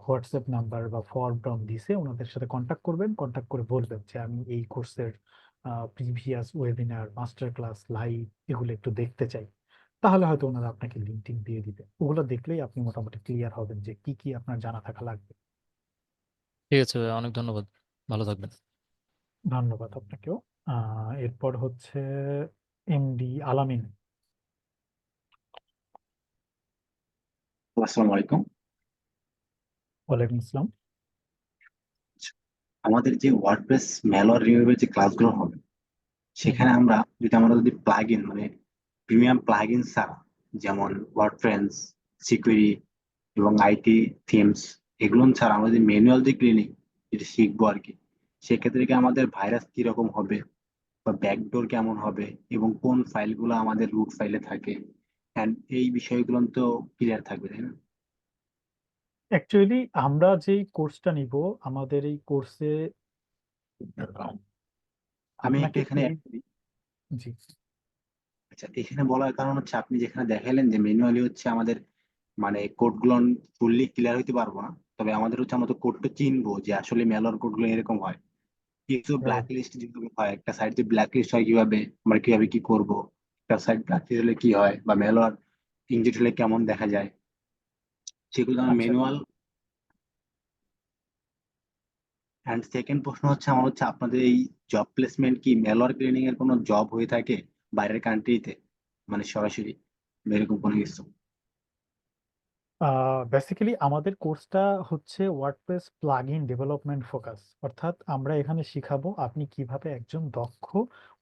হোয়াটসঅ্যাপ নাম্বার বা ফর্ম টর্ম দিছে ওনাদের সাথে কন্ট্যাক্ট করবেন, কন্ট্যাক্ট করে বলবেন যে আমি এই কোর্সের previous webinar, master class, live এগুলো একটু দেখতে চাই। তাহলে হয়তো ওনারা আপনাকে লিঙ্ক টিঙ্ক দিয়ে দিবে। ওগুলো দেখলেই আপনি মোটামুটি ক্লিয়ার হবেন যে কি কি আপনার জানা থাকা লাগবে। ঠিক আছে ভাই, অনেক ধন্যবাদ, ভালো থাকবেন। ধন্যবাদ আপনাকেও। এরপর হচ্ছে এমডি আলামিন। আসসালামু আলাইকুম। ওয়ালাইকুম আসসালাম। আমাদের যে ওয়ার্ডপ্রেস ম্যালওয়্যার রিমুভের যে ক্লাসগুলো হবে হুম, সেখানে আমরা যদি প্লাগইন মানে প্রিমিয়াম প্লাগইন ছাড়া, যেমন ওয়ার্ডফ্রেন্স, সিকিউরিটি এবং আইটি থিমস, এগুলো ছাড়া আমরা যদি ম্যানুয়াল যে ক্লিনিং যেটা শিখবো আর কি, সেক্ষেত্রে কি আমাদের ভাইরাস কিরকম হবে বা ব্যাকডোর কেমন হবে এবং কোন ফাইলগুলো আমাদের রুট ফাইলে থাকে, এন্ড এই বিষয়গুলো তো ক্লিয়ার থাকবে, তাই না? অ্যাকচুয়ালি আমরা যেই কোর্সটা নিব, আমাদের এই কোর্সে আমি একটু আপনাকে এখানে এই, add করি। জি, আচ্ছা, এখানে বলার কারণ হচ্ছে আপনি যেখানে দেখাইলেন যে ম্যানুয়ালি হচ্ছে আমাদের মানে কোড গুলো ফুললি ক্লিয়ার হইতে পারবো না, তবে আমাদের হচ্ছে আমাদের কোডটা চিনবো যে আসলে ম্যালওয়্যার কোড গুলো এরকম হয়। কিছু ব্ল্যাক রাইট। লিস্ট যেগুলো হয়, একটা সাইট যে ব্ল্যাক লিস্ট হয় কিভাবে, আমরা কিভাবে কি করব, একটা সাইট ব্ল্যাক লিস্ট হলে কি হয় বা ম্যালওয়্যার ইনজেক্ট হলে কেমন দেখা যায়, সেগুলো আমার আচ্ছা, ম্যানুয়াল। অ্যান্ড সেকেন্ড প্রশ্ন হচ্ছে আমার হচ্ছে আপনাদের এই জব প্লেসমেন্ট কি ম্যালওয়্যার ক্লিনিং এর কোনো জব হয়ে থাকে বাইরের কান্ট্রিতে, মানে সরাসরি বা এরকম কোনো কিছু? বেসিক্যালি আমাদের কোর্সটা হচ্ছে ওয়ার্ডপ্রেস প্লাগইন ডেভেলপমেন্ট ফোকাস, অর্থাৎ আমরা এখানে শিখাবো আপনি কিভাবে একজন দক্ষ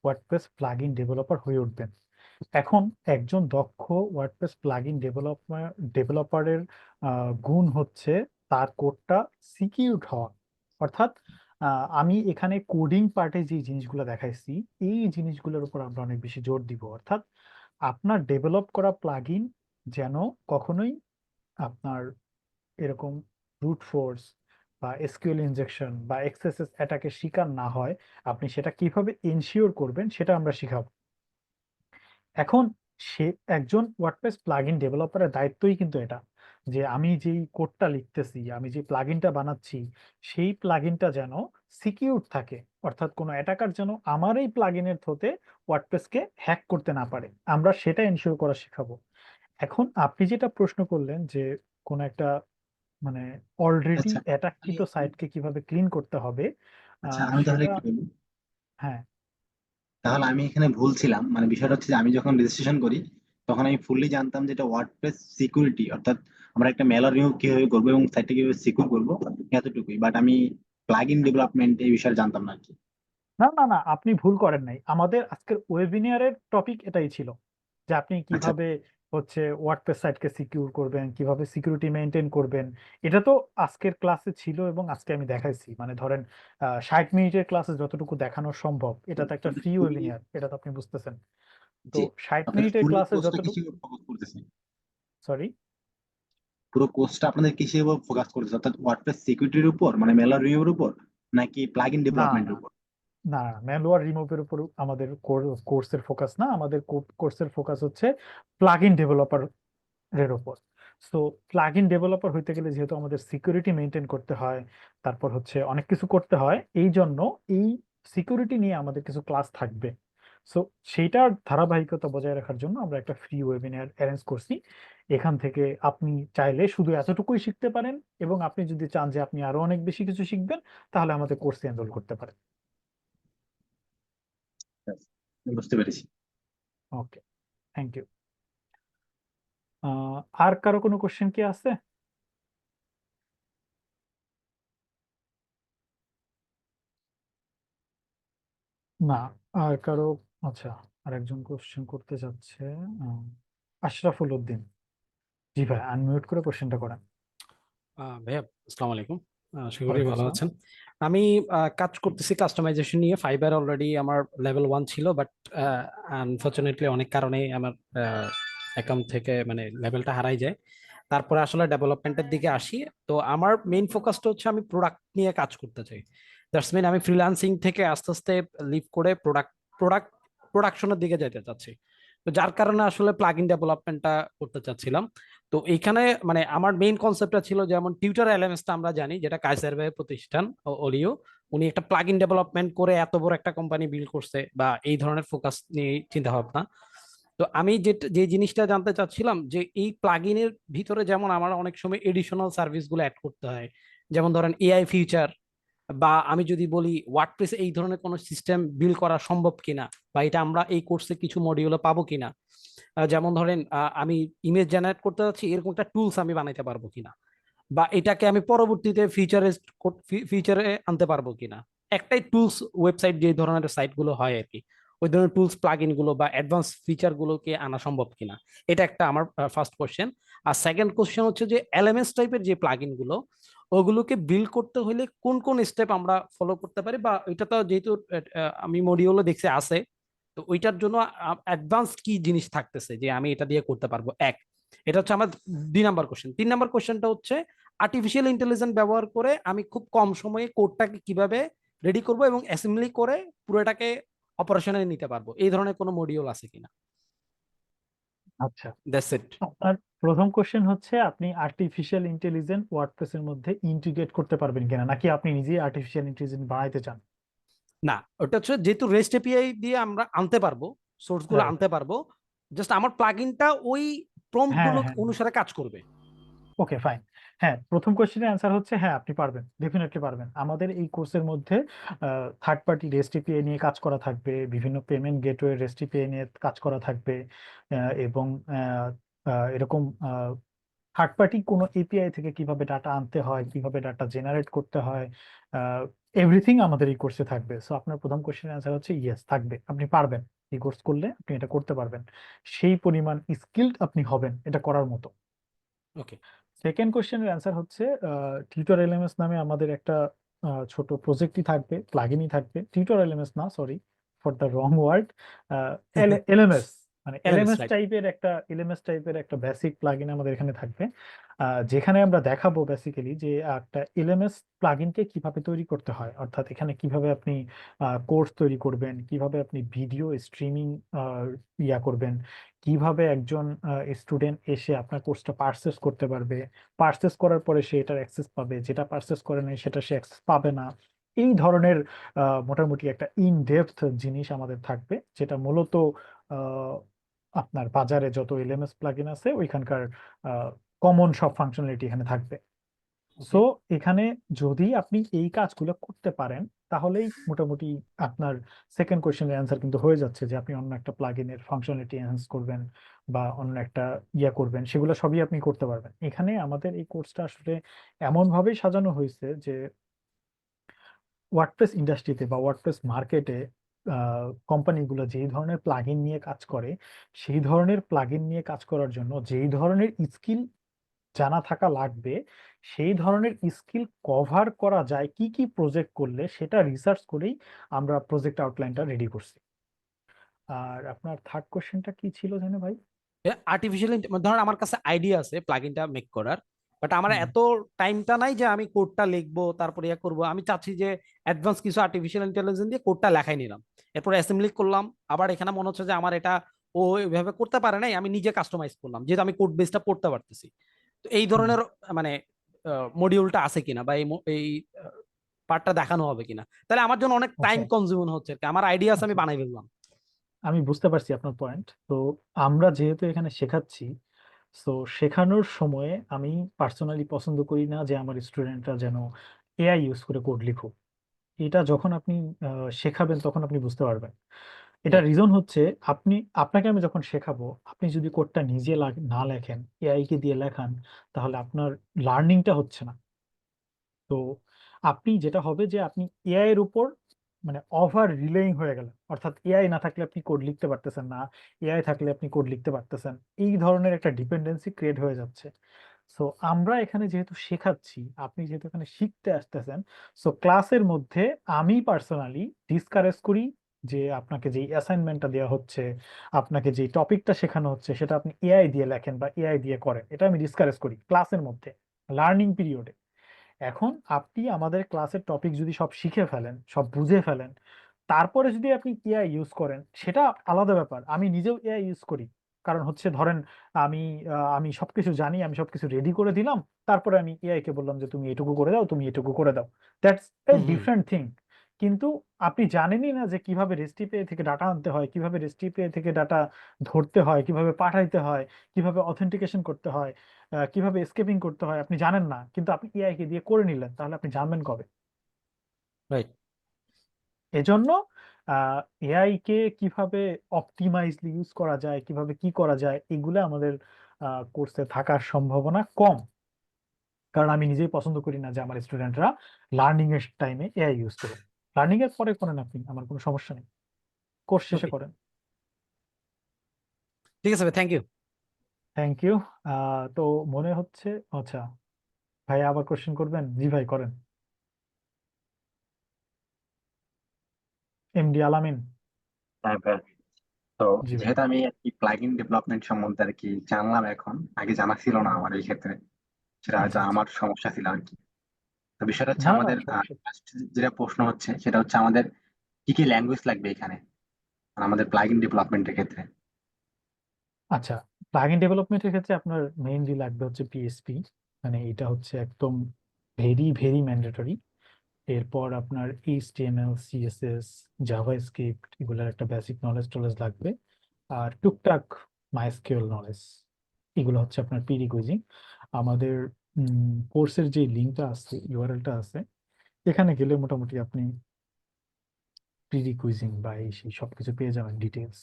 ওয়ার্ডপ্রেস প্লাগইন ডেভেলপার হয়ে উঠবেন। এখন একজন দক্ষ ওয়ার্ডপ্রেস প্লাগইন ডেভেলপারের গুণ হচ্ছে তার কোডটা সিকিউরড হওয়া। অর্থাৎ আমি এখানে কোডিং পার্টে যে জিনিসগুলো দেখাইছি এই জিনিসগুলোর উপর আমরা অনেক বেশি জোর দিব। অর্থাৎ আপনার ডেভেলপ করা প্লাগইন যেন কখনোই আপনার এরকম ব্রুট ফোর্স বা এসকিউএল ইনজেকশন বা এক্সএসএস অ্যাটাকের শিকার না হয়, আপনি সেটা কিভাবে এনশিওর করবেন সেটা আমরা শিখাবো। এখন সে একজন ওয়ার্ডপ্রেস প্লাগইন ডেভেলপারের দায়িত্বই কিন্তু এটা, যে আমি যেই কোডটা লিখতেছি, আমি যে প্লাগইনটা বানাচ্ছি, সেই প্লাগইনটা যেন সিকিউর থাকে। অর্থাৎ কোনো অ্যাটাকার যেন আমার এই প্লাগইনের থ্রুতে ওয়ার্ডপ্রেসকে হ্যাক করতে না পারে, আমরা সেটা এনশিওর করা শেখাবো। এখন আপনি যেটা প্রশ্ন করলেন যে কোন একটা মানে অলরেডি আচ্ছা অ্যাটাককৃত সাইটকে কিভাবে ক্লিন করতে হবে, আচ্ছা আমি তাহলে সেটা একটু বলি। হ্যাঁ। তাহলে আমি এখানে ভুল ছিলাম, মানে বিষয়টা হচ্ছে যে আমি যখন রেজিস্ট্রেশন করি তখন আমি ফুললি জানতাম যে এটা ওয়ার্ডপ্রেস সিকিউরিটি, অর্থাৎ আমরা একটা মেলার রিমুভ কিভাবে করবো এবং সাইটটা কিভাবে সিকিউর করবো, এতটুকুই। বাট আমি প্লাগ ইন ডেভেলপমেন্ট এই বিষয়ে জানতাম না আর কি। না না না, আপনি ভুল করেন নাই, আমাদের আজকের ওয়েবিনারের টপিক এটাই ছিল যে আপনি আচ্ছা কিভাবে হচ্ছে ওয়ার্ডপ্রেস সাইটকে সিকিউর করবেন, কিভাবে সিকিউরিটি মেনটেন করবেন। এটা তো আজকের ক্লাসে ছিল এবং আজকে আমি দেখাইছি। মানে ধরেন 60 মিনিটের ক্লাসে যতটুকু দেখানো সম্ভব, এটা তো একটা ফ্রি ওয়েবিনার, এটা তো আপনি বুঝতেছেন। তো জি, 60 মিনিটের পুরো ক্লাসে কোর্সটা যতটুকু, কিসের উপর ফোকাস করতেছে? সরি, পুরো কোর্সটা আপনাদের কিসের উপর ফোকাস করতেছে, অর্থাৎ ওয়ার্ডপ্রেস সিকিউরিটির উপর মানে মেলার রিমুভের উপর, নাকি প্লাগ ইন না ডেভেলপমেন্টের না উপর? না, ম্যালওয়্যার রিমুভের উপর আমাদের কোর্সের ফোকাস না, আমাদের কোর্সের ফোকাস হচ্ছে প্লাগইন ডেভেলপার এর উপর। সো প্লাগইন ডেভেলপার হইতে গেলে যেহেতু আমাদের সিকিউরিটি মেনটেন করতে হয়, তারপর হচ্ছে অনেক কিছু করতে হয়, এই জন্য এই সিকিউরিটি নিয়ে আমাদের কিছু ক্লাস থাকবে। সো সেইটার ধারাবাহিকতা বজায় রাখার জন্য আমরা একটা ফ্রি ওয়েবিনার অ্যারেঞ্জ করছি। এখান থেকে আপনি চাইলে শুধু এতটুকুই শিখতে পারেন, এবং আপনি যদি চান যে আপনি আরো অনেক বেশি কিছু শিখবেন, তাহলে আমাদের কোর্সে এনরোল করতে পারেন। বুঝতে পেরেছি। ওকে, থ্যাংক ইউ। আর কারো কোনো কোশ্চেন কি আছে? না, আর কারো? আচ্ছা, আরেকজন কোশ্চেন করতে যাচ্ছে, আশরাফুল উদ্দিন। জি ভাই, আনমিউট করে কোশ্চেনটা করেন। ভাইয়া আসসালামু আলাইকুম, আশা করি ওয়ালাইকুম ভালো আসসালাম। আছেন। আমি কাজ করতেছি কাস্টমাইজেশন নিয়ে। ফাইবার অলরেডি আমার লেভেল 1 ছিল, বাট আনফরচুনেটলি অনেক কারণে আমার অ্যাকাউন্ট থেকে মানে লেভেলটা হারাই যায়। তারপরে আসলে ডেভেলপমেন্টের দিকে আসি। তো আমার মেইন ফোকাসটা হচ্ছে আমি প্রোডাক্ট নিয়ে কাজ করতে চাই। দ্যাটস মিন আমি ফ্রিল্যান্সিং থেকে আস্তে আস্তে লিভ করে প্রোডাক্ট প্রোডাকশনের দিকে যেতে চাচ্ছি। তো যার কারণে আসলে প্লাগ ইন ডেভেলপমেন্টটা করতে চাচ্ছিলাম। তো এইখানে মানে আমার মেইন কনসেপ্টটা ছিল, যেমন টিউটার এলএমএসটা আমরা জানি, যেটা কাইসার ভাইয়ের প্রতিষ্ঠান ওলিও, উনি একটা প্লাগ ইন ডেভেলপমেন্ট করে এত বড় একটা কোম্পানি বিল্ড করছে, বা এই ধরনের ফোকাস নিয়ে চিন্তা ভাবনা। তো আমি যে জিনিসটা জানতে চাচ্ছিলাম যে এই প্লাগ ইনের ভিতরে যেমন আমার অনেক সময় এডিশনাল সার্ভিসগুলো অ্যাড করতে হয়, যেমন ধরেন এআই ফিচার, বা আমি যদি বলি ওয়ার্ডপ্রেসে এই ধরনের কোনো সিস্টেম বিল্ড করা সম্ভব কিনা, বা এটা আমরা এই কোর্সে কিছু মডিউলে পাবো কিনা। যেমন ধরেন আমি ইমেজ জেনারেট করতে যাচ্ছি, এরকম একটা টুলস আমি বানাইতে পারবো কিনা, বা এটাকে আমি পরবর্তীতে ফিচারে আনতে পারবো কিনা। একটাই টুলস ওয়েবসাইট যে ধরনের সাইট গুলো হয় আর কি, ওই ধরনের টুলস প্লাগইন গুলো বা অ্যাডভান্স ফিচার গুলোকে আনা সম্ভব কিনা। এটা একটা আমার ফার্স্ট কোশ্চেন। আর সেকেন্ড কোশ্চেন হচ্ছে যে এলএমএস টাইপের যে প্লাগইন গুলো, ওগুলোকে বিল্ড করতে হলে কোন কোন স্টেপ আমরা ফলো করতে পারি, বা এটা তো যেহেতু আমি মডিউলে দেখছি আছে, তো ওইটার জন্য অ্যাডভান্স কি জিনিস থাকতেছে যে আমি এটা দিয়ে করতে পারবো। এক, এটা হচ্ছে আমার 2 নাম্বার কোশ্চেন। 3 নাম্বার কোশ্চেনটা হচ্ছে আর্টিফিশিয়াল ইন্টেলিজেন্স ব্যবহার করে আমি খুব কম সময়ে কোডটাকে কিভাবে রেডি করব এবং অ্যাসেম্বলি করে পুরোটাকে অপারেশনে নিতে পারবো, এই ধরনের কোনো মডিউল আছে কিনা। আচ্ছা, দ্যাটস ইট। আপনার প্রথম কোশ্চেন হচ্ছে আপনি আর্টিফিশিয়াল ইন্টেলিজেন্স ওয়ার্ডপ্রেসের মধ্যে ইন্টিগ্রেট করতে পারবেন কিনা, নাকি আপনি নিজেই আর্টিফিশিয়াল ইন্টেলিজেন্স বানাইতে চান? না, ওটা হচ্ছে যেহেতু রেস্ট এপিআই দিয়ে আমরা আনতে পারবো, সোর্স গুলো রাইট, আনতে পারবো, জাস্ট আমার প্লাগইনটা ওই প্রম্পট হ্যাঁ গুলো হ্যাঁ, অনুসারে কাজ করবে। Okay fine. হ্যাঁ, প্রথম কোশ্চেনের অ্যান্সার হচ্ছে হ্যাঁ, আপনি পারবেন, ডেফিনেটলি পারবেন। আমাদের এই কোর্সের মধ্যে থার্ড পার্টি রেস্ট এপিআই নিয়ে কাজ করা থাকবে, বিভিন্ন পেমেন্ট গেটওয়ে রেস্ট এপিআই নিয়ে কাজ করা থাকবে, এবং এরকম থার্ড পার্টি কোনো এপিআই থেকে কিভাবে ডাটা আনতে হয়, কিভাবে ডাটা জেনারেট করতে হয়, এভরিথিং আমাদের এই কোর্সে থাকবে। সো আপনার প্রথম কোশ্চেনের অ্যান্সার হচ্ছে ইয়েস, থাকবে, আপনি পারবেন। এই কোর্স করলে আপনি এটা করতে পারবেন, সেই পরিমাণ স্কিলড আপনি হবেন এটা করার মতো। ওকে। সেকেন্ড কোশ্চেনের অ্যান্সার হচ্ছে টিউটর এলএমএস নামে আমাদের একটা ছোট প্রজেক্টই থাকবে, প্লাগইনই থাকবে। টিউটর এলএমএস না, sorry for the wrong word, LMS, মানে LMS, right? এলএমএস টাইপের একটা বেসিক প্লাগইন আমাদের এখানে থাকবে, যেখানে আমরা দেখাবো বেসিক্যালি যে একটা এলএমএস প্লাগইনকে কিভাবে তৈরি করতে হয়, অর্থাৎ এখানে কিভাবে আপনি কোর্স তৈরি করবেন, কিভাবে আপনি ভিডিও স্ট্রিমিং করবেন, কিভাবে একজন স্টুডেন্ট এসে আপনার কোর্সটা পারচেস করতে পারবে, পারচেস করার পরে সে এটার অ্যাক্সেস পাবে, যেটা পারচেস করে নাই সেটা সে অ্যাক্সেস পাবে না। এই ধরনের মোটামুটি একটা ইন ডেপথ জিনিস আমাদের থাকবে, যেটা মূলত আহ, আপনার বাজারে যত এলএমএস প্লাগইন আছে ওইখানকার কমন সব ফাংশনালিটি এখানে থাকবে। সো এখানে যদি আপনি এই কাজগুলো করতে পারেন তাহলেই মোটামুটি আপনার সেকেন্ড কোয়েশ্চেনের অ্যান্সার কিন্তু হয়ে যাচ্ছে, যে আপনি অন্য একটা প্লাগইনের ফাংশনালিটি এনহ্যান্স করবেন বা অন্য একটা করবেন, সেগুলো সবই আপনি করতে পারবেন। এখানে আমাদের এই কোর্সটা আসলে এমন ভাবেই সাজানো হয়েছে যে ওয়ার্ডপ্রেস ইন্ডাস্ট্রিতে বা ওয়ার্ডপ্রেস মার্কেটে কোম্পানিগুলো যেই ধরনের প্লাগইন নিয়ে কাজ করে, সেই ধরনের প্লাগইন নিয়ে কাজ করার জন্য যেই ধরনের স্কিল জানা থাকা লাগবে, সেই ধরনের স্কিল কভার করা যায় কি কি প্রজেক্ট করলে, সেটা রিসার্চ করেই আমরা প্রজেক্ট আউটলাইনটা রেডি করছি। আর আপনার থার্ড কোশ্চেনটা কি ছিল জানো ভাই? আর্টিফিশিয়াল ধরেন আমার কাছে আইডিয়া আছে প্লাগইনটা মেক করার, বাট আমার হুম। এত টাইমটা নাই যে আমি কোডটা লিখবো তারপরে ইয়া করবো। আমি চাচ্ছি যে অ্যাডভান্স কিছু আর্টিফিশিয়াল ইন্টেলিজেন্স দিয়ে কোডটা লেখাই নিলাম, এরপর অ্যাসেম্বলি করলাম, আবার এখানে মনে হচ্ছে যে আমার এটা ও এভাবে করতে পারে নাই, আমি নিজে কাস্টমাইজ করলাম, যেহেতু আমি কোড বেসটা পড়তে পারতেছি। তো এই হুম। ধরনের মানে মডিউলটা আছে কিনা বা এই পার্টটা দেখানো হবে কিনা, তাহলে আমার জন্য অনেক টাইম ওকে, কনজিউম হচ্ছে আর কি। আমার আইডিয়া আছে, আমি আচ্ছা, বানাই ফেললাম। আমি বুঝতে পারছি আপনার পয়েন্ট। তো আমরা যেহেতু এখানে শেখাচ্ছি, সো শেখানোর সময়ে আমি পার্সোনালি পছন্দ করি না যে আমার স্টুডেন্টরা যেন এআই ইউজ করে কোড লিখুক। এটা যখন আপনি শেখাবেন তখন আপনি বুঝতে পারবেন। এটা রাইট। রিজন হচ্ছে, আপনাকে আমি যখন শেখাবো, আপনি যদি কোডটা নিজে না লেখেন, এআই কে দিয়ে লেখান, তাহলে আপনার লার্নিংটা হচ্ছে না। তো আপনি যেটা হবে যে আপনি এআই এর উপর মানে ওভার রিলেইং হয়ে গেলেন, অর্থাৎ এআই না থাকলে আপনি কোড লিখতে পারতেছেন না, এআই থাকলে আপনি কোড লিখতে পারতেছেন, এই ধরনের একটা ডিপেন্ডেন্সি ক্রিয়েট হয়ে যাচ্ছে। সো আমরা এখানে যেহেতু শেখাচ্ছি, আপনি যেহেতু এখানে শিখতে আসতেছেন, সো ক্লাসের মধ্যে আমি পার্সোনালি ডিসকারেজ করি যে আপনাকে যেই অ্যাসাইনমেন্টটা দেওয়া হচ্ছে, আপনাকে যেই টপিকটা শেখানো হচ্ছে, সেটা আপনি এআই দিয়ে লেখেন বা এআই দিয়ে করেন, এটা আমি ডিসকারেজ করি ক্লাসের মধ্যে, লার্নিং পিরিয়ডে। এখন আপনি আমাদের ক্লাসের টপিক যদি সব শিখে ফেলেন, সব বুঝে ফেলেন, তারপরে যদি আপনি এআই ইউজ করেন, সেটা আলাদা ব্যাপার। আমি নিজেও এআই ইউজ করি, কারণ হচ্ছে ধরেন আমি আমি সবকিছু জানি, আমি সবকিছু রেডি করে দিলাম, তারপরে আমি এআই কে বললাম যে তুমি এটুকু করে দাও, তুমি এটুকু করে দাও। That's a hmm hmm. Different thing. কিন্তু আপনি জানেনই না যে কিভাবে রেস্ট এপিআই থেকে ডাটা আনতে হয়, কিভাবে রেস্ট এপিআই থেকে ডাটা ধরতে হয়, কিভাবে পাঠাইতে হয়, কিভাবে অথেন্টিকেশন করতে হয়, কিভাবে এসকেপিং করতে হয়, আপনি জানেন না, কিন্তু আপনি এআই কে দিয়ে করে নিলেন, তাহলে আপনি জানবেন কবে? রাইট। এজন্য এআই কে কিভাবে অপটিমাইজলি ইউজ করা যায়, কিভাবে কি করা যায়, এগুলো আমাদের কোর্সে থাকার সম্ভাবনা কম। কারণ আমি নিজেই পছন্দ করি না যে আমার স্টুডেন্টরা লার্নিং এর টাইমে এআই ইউজ করুক। লার্নিং এর পরে করেন আপনি, আমার কোনো সমস্যা নেই, কোর্স শেষে ওকে, করেন। ঠিক আছে ভাই, থ্যাংক ইউ। Thank you. তো মনে হচ্ছে, আচ্ছা ভাই আবার কোশ্চেন করবেন? জি ভাই করেন। এমডি আলামিন। হ্যাঁ ভাই। তো জি ভাই। যেহেতু আমি আর কি প্লাগইন ডেভেলপমেন্ট সম্বন্ধে আর কি জানলাম, এখন আগে জানা ছিল না আমার এই ক্ষেত্রে, সেটা হয়তো আচ্ছা আচ্ছা। আমার সমস্যা ছিল আর কি। তো বিষয়টা হচ্ছে না না আমাদের সমস্যা। first যেটা প্রশ্ন হচ্ছে সেটা হচ্ছে আমাদের কি কি ল্যাঙ্গুয়েজ লাগবে এখানে, মানে আমাদের প্লাগইন ডেভেলপমেন্টের ক্ষেত্রে। আচ্ছা, প্লাগইন ডেভেলপমেন্টের ক্ষেত্রে আপনার মেইনলি লাগবে হচ্ছে পিএসপি, মানে এটা হচ্ছে একদম ভেরি ভেরি ম্যান্ডেটরি। এরপর আপনার এইচটিএমএল, সিএসএস, জাভাস্ক্রিপ্ট, এগুলোর একটা বেসিক নলেজ টলেজ লাগবে। আর টুকটাক মাইস্কিউএল নলেজ, এগুলো হচ্ছে আপনার প্রিরিকুইজিং। আমাদের কোর্সের যে লিঙ্কটা আছে, ইউআরএলটা আছে, এখানে গেলে মোটামুটি আপনি প্রি কুইজিং বা এই সেই সবকিছু পেয়ে যাবেন ডিটেলস।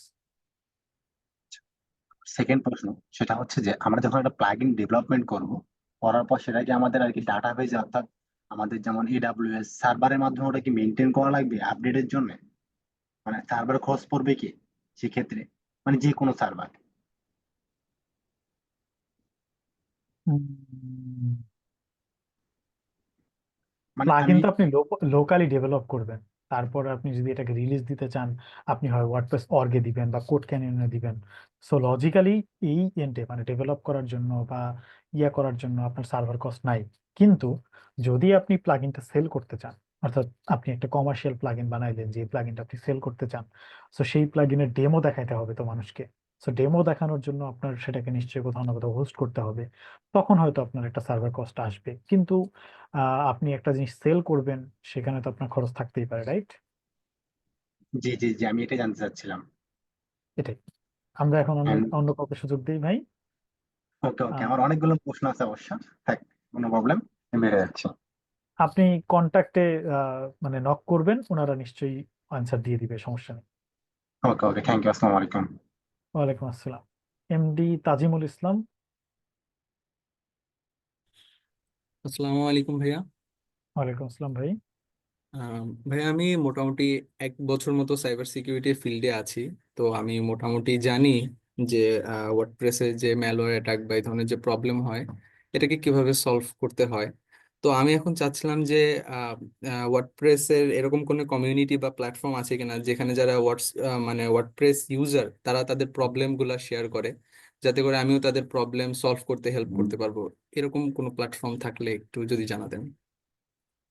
সেকেন্ড প্রশ্ন সেটা হচ্ছে যে আমরা যখন একটা প্লাগইন ডেভেলপমেন্ট করব, করার পর সেটাকে আমাদের আর কি ডাটাবেজ অর্থাৎ আমাদের যেমন এডাব্লিউএস সার্ভারের মাধ্যমে ওটা কি মেনটেন করা লাগবে আপডেটের জন্য? মানে সার্ভার খরচ পড়বে কি সেক্ষেত্রে, মানে যে কোনো সার্ভার? মানে প্লাগইন আমি তো আপনি লোকালি ডেভেলপ করবেন, তারপর আপনি যদি এটাকে রিলিজ দিতে চান, আপনি হয় ওয়ার্ডপ্রেস অর্গে দিবেন বা কোড ক্যানিয়নে দিবেন। সো লজিক্যালি এই এন্ডে মানে ডেভেলপ করার জন্য বা করার জন্য আপনার সার্ভার কস্ট নাই। কিন্তু যদি আপনি প্লাগইনটা সেল করতে চান, অর্থাৎ আপনি একটা কমার্শিয়াল প্লাগইন বানাইলেন, যে প্লাগইনটা আপনি সেল করতে চান, সো সেই প্লাগইনের ডেমো দেখাইতে হবে তো মানুষকে। সো ডেমো দেখানোর জন্য আপনার সেটাকে নিশ্চয়ই কোথাও না কোথাও হোস্ট করতে হবে, তখন হয়তো আপনার একটা সার্ভার কস্ট আসবে। কিন্তু আপনি একটা জিনিস সেল করবেন, সেখানে তো আপনার খরচ থাকতেই পারে, রাইট? জি জি জি, আমি এটাই জানতে চাচ্ছিলাম। এটাই। আমরা এখন অন্য অন্য কাউকে সুযোগ দিই ভাই। ওকে ওকে, আহ, আমার অনেকগুলো প্রশ্ন আছে অবশ্য। থাক, কোনো প্রবলেম, আমি বেড়ে যাচ্ছি। আপনি কন্ট্যাক্টে মানে নক করবেন, ওনারা নিশ্চয়ই আনসার দিয়ে দিবে, সমস্যা নেই। ওকে ওকে, থ্যাংক ইউ, আসসালামু আলাইকুম। ওয়ালাইকুম আসসালাম। এমডি তাজিমুল ইসলাম। আসসালামু আলাইকুম ভাইয়া। ওয়ালাইকুম আসসালাম ভাই। ভাইয়া আমি মোটামুটি 1 বছর মতো সাইবার সিকিউরিটি ফিল্ডে আছি। তো আমি মোটামুটি জানি যে ওয়ার্ডপ্রেসে যে ম্যালওয়্যার অ্যাটাক বা এই ধরনের যে প্রবলেম হয় এটাকে কিভাবে সলভ করতে হয়। তো আমি এখন চাচ্ছিলাম যে ওয়ার্ডপ্রেসের এরকম কোনো কমিউনিটি বা প্ল্যাটফর্ম আছে কিনা যেখানে যারা মানে ওয়ার্ডপ্রেস ইউজার তারা তাদের প্রবলেমগুলো শেয়ার করে, যাতে করে আমিও তাদের প্রবলেম সলভ করতে হেল্প করতে পারবো। এরকম কোনো প্ল্যাটফর্ম থাকলে একটু যদি জানাতেন।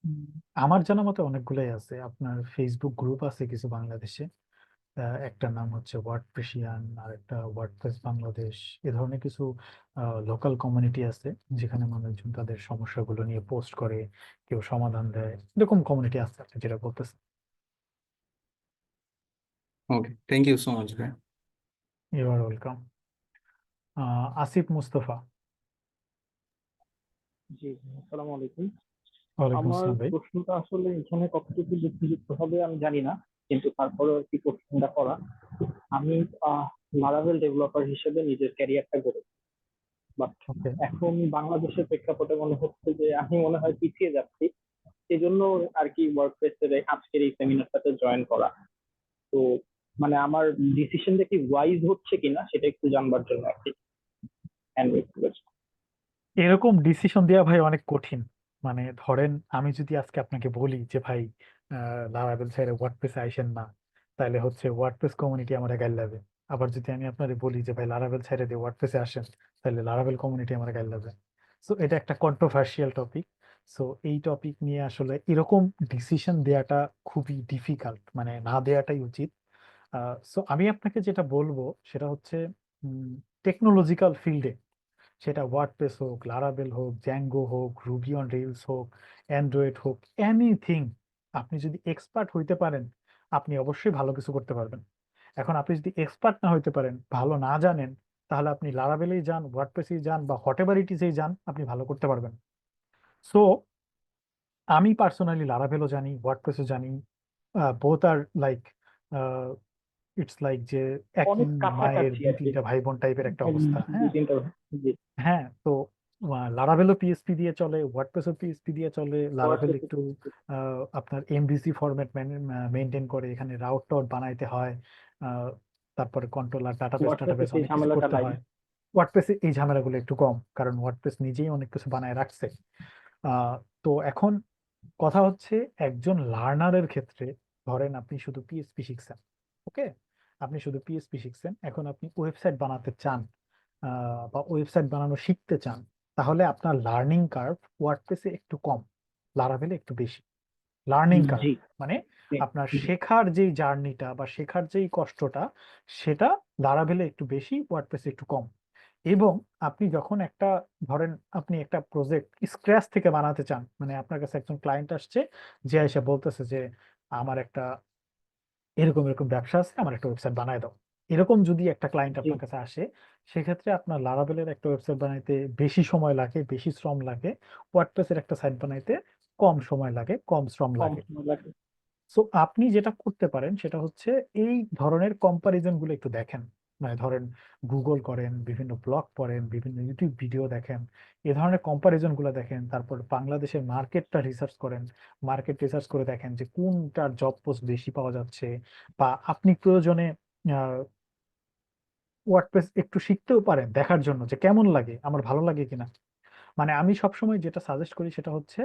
উম, আমার জানা মতে অনেকগুলাই আছে। আপনার ফেসবুক গ্রুপ আছে কিছু বাংলাদেশে, একটা নাম হচ্ছে ওয়ার্ডপ্রেসিয়ান, আর একটা ওয়ার্ডপ্রেস বাংলাদেশ। এ ধরনের কিছু লোকাল কমিউনিটি আছে, যেখানে মানুষজন তাদের সমস্যাগুলো নিয়ে পোস্ট করে, কেউ সমাধান দেয়। এরকম কমিউনিটি আছে আপনি যেটা বলতেছেন। Okay, thank you so much ভাই। You are welcome. Asif Mustafa. জি, আসসালামু আলাইকুম। ওয়ালাইকুম আমার আসসালাম ভাই। প্রশ্নটা আসলে এখানে কতটুকু যুক্তিযুক্ত হবে আমি জানি না, কিন্তু তারপরেও আর কি প্রশ্নটা করা। আমি লারাভেল ডেভেলপার হিসেবে নিজের ক্যারিয়ারটা গড়ে, বাট ওকে। এখন বাংলাদেশের প্রেক্ষাপটে মনে হচ্ছে যে আমি মনে হয় পিছিয়ে যাচ্ছি। এই জন্য আর কি ওয়ার্কপ্লেসের আজকের এই সেমিনারটাতে জয়েন করা। তো মানে আমার ডিসিশনটা কি ওয়াইজ হচ্ছে কিনা সেটা একটু জানবার জন্য আর কি হ্যান্ড রেজ করেছি। এরকম ডিসিশন দেওয়া ভাই অনেক কঠিন। মানে ধরেন আমি যদি আজকে আপনাকে বলি যে ভাই লারাভেল ছেড়ে ওয়ার্ডপ্রেসে আইসেন না, তাহলে হচ্ছে ওয়ার্ডপ্রেস কমিউনিটি আমার গাইড লাগবে। আবার যদি আমি আপনাকে বলি যে ভাই লারাভেল ছেড়ে দিয়ে ওয়ার্ডপ্রেসে আসেন, তাহলে লারাভেল কমিউনিটি আমার গাইড লাগবে। সো এটা একটা কন্ট্রোভার্সিয়াল টপিক। সো এই টপিক নিয়ে আসলে এরকম ডিসিশন দেওয়াটা খুবই ডিফিকাল্ট, মানে না দেওয়াটাই উচিত। সো আমি আপনাকে যেটা বলবো সেটা হচ্ছে টেকনোলজিক্যাল ফিল্ডে, সেটা ওয়ার্ডপ্রেস হোক, লারাভেল হোক, জ্যাঙ্গো হোক, রুবি অন রেইলস হোক, অ্যান্ড্রয়েড হোক, এনিথিং, আপনি যদি এক্সপার্ট হইতে পারেন, আপনি অবশ্যই ভালো কিছু করতে পারবেন। এখন আপনি যদি এক্সপার্ট না হইতে পারেন, ভালো না জানেন, তাহলে আপনি লারাভেলেই যান, ওয়ার্ডপ্রেসেই যান, বা হটেভার ইট ইজেই যান, আপনি ভালো করতে পারবেন। সো আমি পার্সোনালি লারাভেলও জানি, ওয়ার্ডপ্রেসও জানি। বোথ আর লাইক, ইটস লাইক যে একই অনেক মায়ের কাছাকাছি দুই আর কি, তিনটা ভাই বোন টাইপের একটা এক অবস্থা। দুই হ্যাঁ। তিনটা। জি, হ্যাঁ, তো লারাভেলও পিএসপি দিয়ে চলে, ওয়ার্ডপ্রেসও পিএসপি দিয়ে চলে। লারাভেল ওয়ার্ডপ্রেসে একটু আপনার এমভিসি ফরম্যাট মেনটেন করে, এখানে রাউট টাউট বানাইতে হয়। আহ, তারপরে কন্ট্রোলার ডাটাবেস ওয়ার্ডপ্রেসে টাটাবেস সেই অনেক কিছু ঝামেলাটা করতে নাই। হয়। ওয়ার্ডপ্রেসে এই ঝামেলাগুলো একটু কম, কারণ ওয়ার্ডপ্রেস নিজেই অনেক কিছু বানায় রাখছে। আহ, তো এখন কথা হচ্ছে, একজন লার্নারের ক্ষেত্রে, ধরেন আপনি শুধু পিএসপি শিখছেন, ওকে, আপনি শুধু পিএসপি শিখছেন, এখন আপনি ওয়েবসাইট বানাতে চান, বা ওয়েবসাইট বানানো শিখতে চান, তাহলে আপনার লার্নিং কার্ভ ওয়ার্ডপ্রেসে একটু কম, লারাভেলে একটু বেশি। লার্নিং কার্ভ জি মানে জি আপনার জি। শেখার যেই জার্নিটা বা শেখার যেই কষ্টটা, সেটা লারাভেলে একটু বেশি, ওয়ার্ডপ্রেসে একটু কম। এবং আপনি যখন একটা, ধরেন আপনি একটা প্রজেক্ট স্ক্র্যাচ থেকে বানাতে চান, মানে আপনার কাছে একজন ক্লায়েন্ট আসছে, যে এসে বলতেছে যে আমার একটা এরকম এরকম ব্যবসা আছে, আমার একটা ওয়েবসাইট বানায় দাও। এরকম যদি একটা ক্লায়েন্ট জি আপনার কাছে আসে, সেক্ষেত্রে আপনার লারাভেলের একটা ওয়েবসাইট বানাইতে বেশি সময় লাগে, বেশি শ্রম লাগে। ওয়ার্ডপ্রেসের একটা সাইট বানাইতে কম সময় লাগে, কম শ্রম কম লাগে। সময় লাগে। সো আপনি যেটা করতে পারেন সেটা হচ্ছে এই ধরনের কম্পারিজন গুলো একটু দেখেন। মানে ধরেন গুগল করেন, বিভিন্ন ব্লগ পড়েন, বিভিন্ন ইউটিউব ভিডিও দেখেন, এ ধরনের কম্পারিজন গুলো দেখেন। তারপর বাংলাদেশের মার্কেটটা রিসার্চ করেন, মার্কেট রিসার্চ করে দেখেন যে কোনটার জব পোস্ট বেশি পাওয়া যাচ্ছে, বা আপনি প্রয়োজনে ওয়ার্ডপ্রেস একটু শিখতেও পারেন দেখার জন্য যে কেমন লাগে, আমার ভালো লাগে কিনা। মানে আমি সবসময় যেটা সাজেস্ট করি সেটা হচ্ছে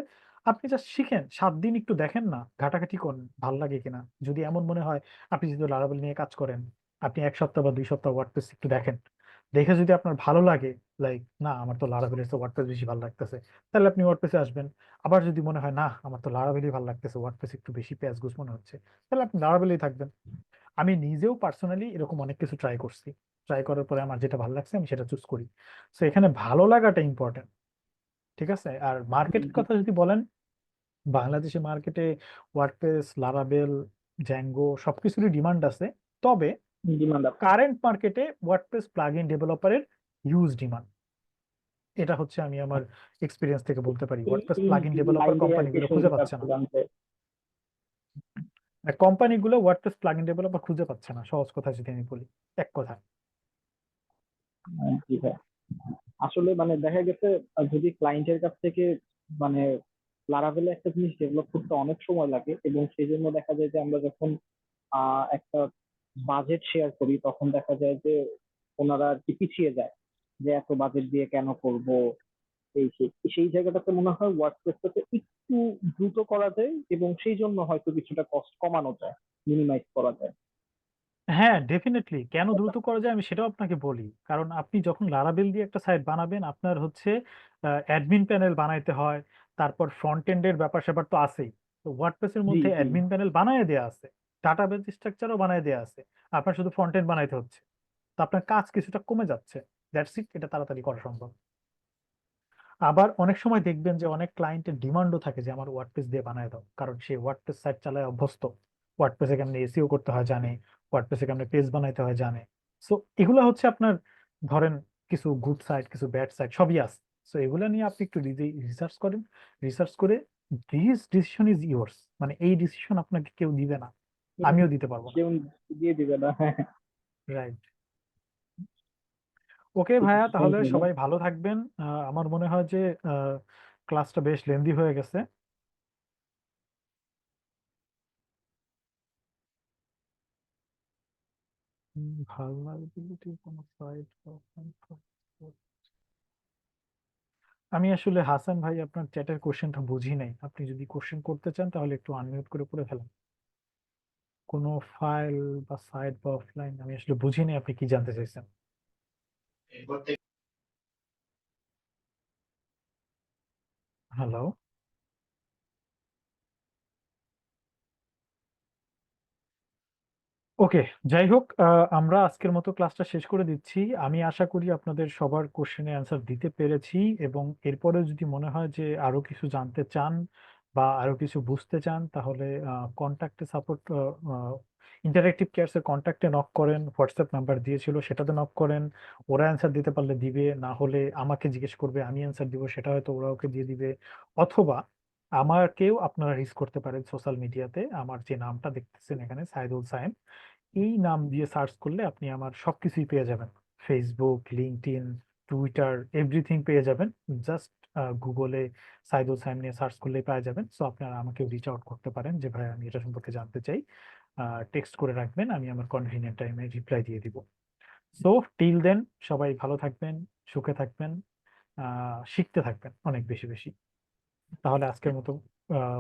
আপনি জাস্ট শিখেন, 7 দিন একটু দেখেন না, ঘাটাঘাটি করেন, ভালো লাগে কিনা। যদি এমন মনে হয়, আপনি যদি লারাভেল নিয়ে কাজ করেন, আপনি 1 সপ্তাহ বা 2 সপ্তাহ ওয়ার্ডপ্রেস একটু দেখেন, দেখে যদি আপনার ভালো লাগে, লাইক না আমার তো লারাভেলের চেয়ে ওয়ার্ডপ্রেস বেশি ভালো লাগতেছে, তাহলে আপনি ওয়ার্ডপ্রেসে আসবেন। আবার যদি মনে হয় না আমার তো লারাভেলই ভালো লাগতেছে, ওয়ার্ডপ্রেস একটু বেশি প্যাচগোছ মনে হচ্ছে, তাহলে আপনি লারাভেলেই থাকবেন। আমি নিজেও পার্সোনালি এরকম অনেক কিছু ট্রাই করছি, ট্রাই করার পরে আমার যেটা ভালো লাগছে আমি সেটা চুজ করি। তো এখানে ভালো লাগাটা ইম্পর্টেন্ট, ঠিক আছে। আর মার্কেটের জি কথা যদি বলেন, বাংলাদেশে মার্কেটে ওয়ার্ডপ্রেস, লারাভেল, জ্যাঙ্গো সবকিছুরই ডিমান্ড আছে। তবে ডিমান্ড আছে। কারেন্ট মার্কেটে ওয়ার্ডপ্রেস প্লাগইন ডেভেলপারের হিউজ ডিমান্ড। এটা হচ্ছে আমি আমার এক্সপিরিয়েন্স থেকে বলতে পারি, ওয়ার্ডপ্রেস এই প্লাগইন ডেভেলপার লাইন দিয়ে আর কি কোম্পানিগুলো খুঁজে শুনতে পাচ্ছে না। চাচ্ছিলাম যে কোম্পানিগুলো ওয়ার্ডপ্রেস প্লাগইন ডেভেলপার খুঁজে পাচ্ছে না, সহজ কথা যদি আমি বলি, এক কথা। জি ভাই, আসলে মানে দেখা গেছে যদি ক্লায়েন্টের কাছ থেকে মানে লারাভেলে একটা জিনিস ডেভেলপ করতে অনেক সময় লাগে, এবং সেই জন্য দেখা যায় যে আমরা যখন একটা বাজেট শেয়ার করি তখন দেখা যায় যে ওনারা আর কি পিছিয়ে যায়, যে এত বাজেট দিয়ে কেন করব। সেই জায়গাটাতে মনে হয় ওয়ার্ডপ্রেসটাতে একটু দ্রুত করা যায়, এবং সেই জন্য হয়তো কিছুটা কস্ট কমানো যায়, মিনিমাইজ করা যায়। হ্যাঁ, ডেফিনেটলি কেন দ্রুত করা যায় আমি সেটাও আপনাকে বলি। কারণ আপনি যখন লারাভেল দিয়ে একটা সাইট বানাবেন, আপনার হচ্ছে অ্যাডমিন প্যানেল বানাইতে হয়, তারপর ফ্রন্ট এন্ডের ব্যাপার স্যাপার তো আছেই। তো ওয়ার্ডপ্রেসের জি মধ্যে জি অ্যাডমিন প্যানেল বানায় দেয়া আছে, ডাটাবেস স্ট্রাকচারও বানায় দেয়া আছে, আপনার শুধু ফ্রন্ট এন্ড বানাইতে হচ্ছে। তো আপনার কাজ কিছুটা কমে যাচ্ছে, দ্যাটস ইট, এটা তাড়াতাড়ি করা সম্ভব। আবার অনেক সময় দেখবেন যে অনেক ক্লায়েন্টের ডিমান্ডও থাকে যে আমার ওয়ার্ডপ্রেস দিয়ে বানায় দাও, কারণ সে ওয়ার্ডপ্রেস সাইট চালায় অভ্যস্ত, ওয়ার্ডপ্রেসে কেমনে এসইও করতে হয় জানে, ওয়ার্ডপ্রেসে কেমনে পেজ বানাইতে হয় জানে। সো এগুলো হচ্ছে আপনার, ধরেন কিছু গুড সাইট, কিছু ব্যাড সাইট সবই আছে। সো এগুলো নিয়ে আপনি একটু রিসার্চ করেন, রিসার্চ করে দিস ডিসিশন ইজ ইয়োর্স, মানে এই ডিসিশন আপনাকে কেউ দিবে না, আমিও দিতে পারবো না। কেউ দিয়ে দিবে না। রাইট। ওকে ঠিক ভাইয়া, আছে, থ্যাংক তাহলে ইউ ভাই। সবাই ভালো থাকবেন। আমার মনে হয় যে ক্লাসটা বেশ লেন্দি হয়ে গেছে। ভালনারেবিলিটি কোনো সাইট। আমি আসলে হাসান ভাই আপনার চ্যাটের কোশ্চেনটা বুঝি নাই, আপনি যদি কোশ্চেন করতে চান তাহলে একটু আনমিউট করে পড়ে ফেলেন। কোনো ফাইল বা সাইট বা অফলাইন, আমি আসলে বুঝিনি আপনি কি জানতে চাইছেন। হ্যালো। ওকে, যাই হোক, আমরা আজকের মতো ক্লাসটা শেষ করে দিচ্ছি। আমি আশা করি আপনাদের সবার কোশ্চেনে অ্যান্সার দিতে পেরেছি, এবং এরপরে যদি মনে হয় যে আরো কিছু জানতে চান বা আরো কিছু বুঝতে চান, তাহলে কন্ট্যাক্টে সাপোর্ট, ইন্টারেক্টিভ কেয়ারসের কন্ট্যাক্টে নক করেন, হোয়াটসঅ্যাপ নাম্বার দিয়েছিল সেটাতে নক করেন। ওরা অ্যান্সার দিতে পারলে দিবে, না হলে আমাকে জিজ্ঞেস করবে, আমি অ্যান্সার দিব, সেটা হয়তো ওরা ওকে দিয়ে দিবে। অথবা আমাকেও আপনারা রিচ করতে পারেন সোশ্যাল মিডিয়াতে, আমার যে নামটা দেখতেছেন এখানে সাইদুল সাইম, এই নাম দিয়ে সার্চ করলে আপনি আমার সবকিছুই পেয়ে যাবেন। ফেসবুক, লিঙ্কডইন, টুইটার, এভরিথিং পেয়ে যাবেন। জাস্ট গুগলে সাইদুল সাইম নিয়ে সার্চ করলেই পেয়ে যাবেন। সো আপনারা আমাকে রিচ আউট করতে পারেন যে ভাই আমি এটা সম্পর্কে জানতে চাই, টেক্সট করে রাখবেন, আমি আমার কনভিনিয়েন্ট টাইমে রিপ্লাই দিয়ে দিব। সো টিল দেন, সবাই ভালো থাকবেন, সুখে থাকবেন, শিখতে থাকবেন অনেক বেশি বেশি। তাহলে আজকের মতো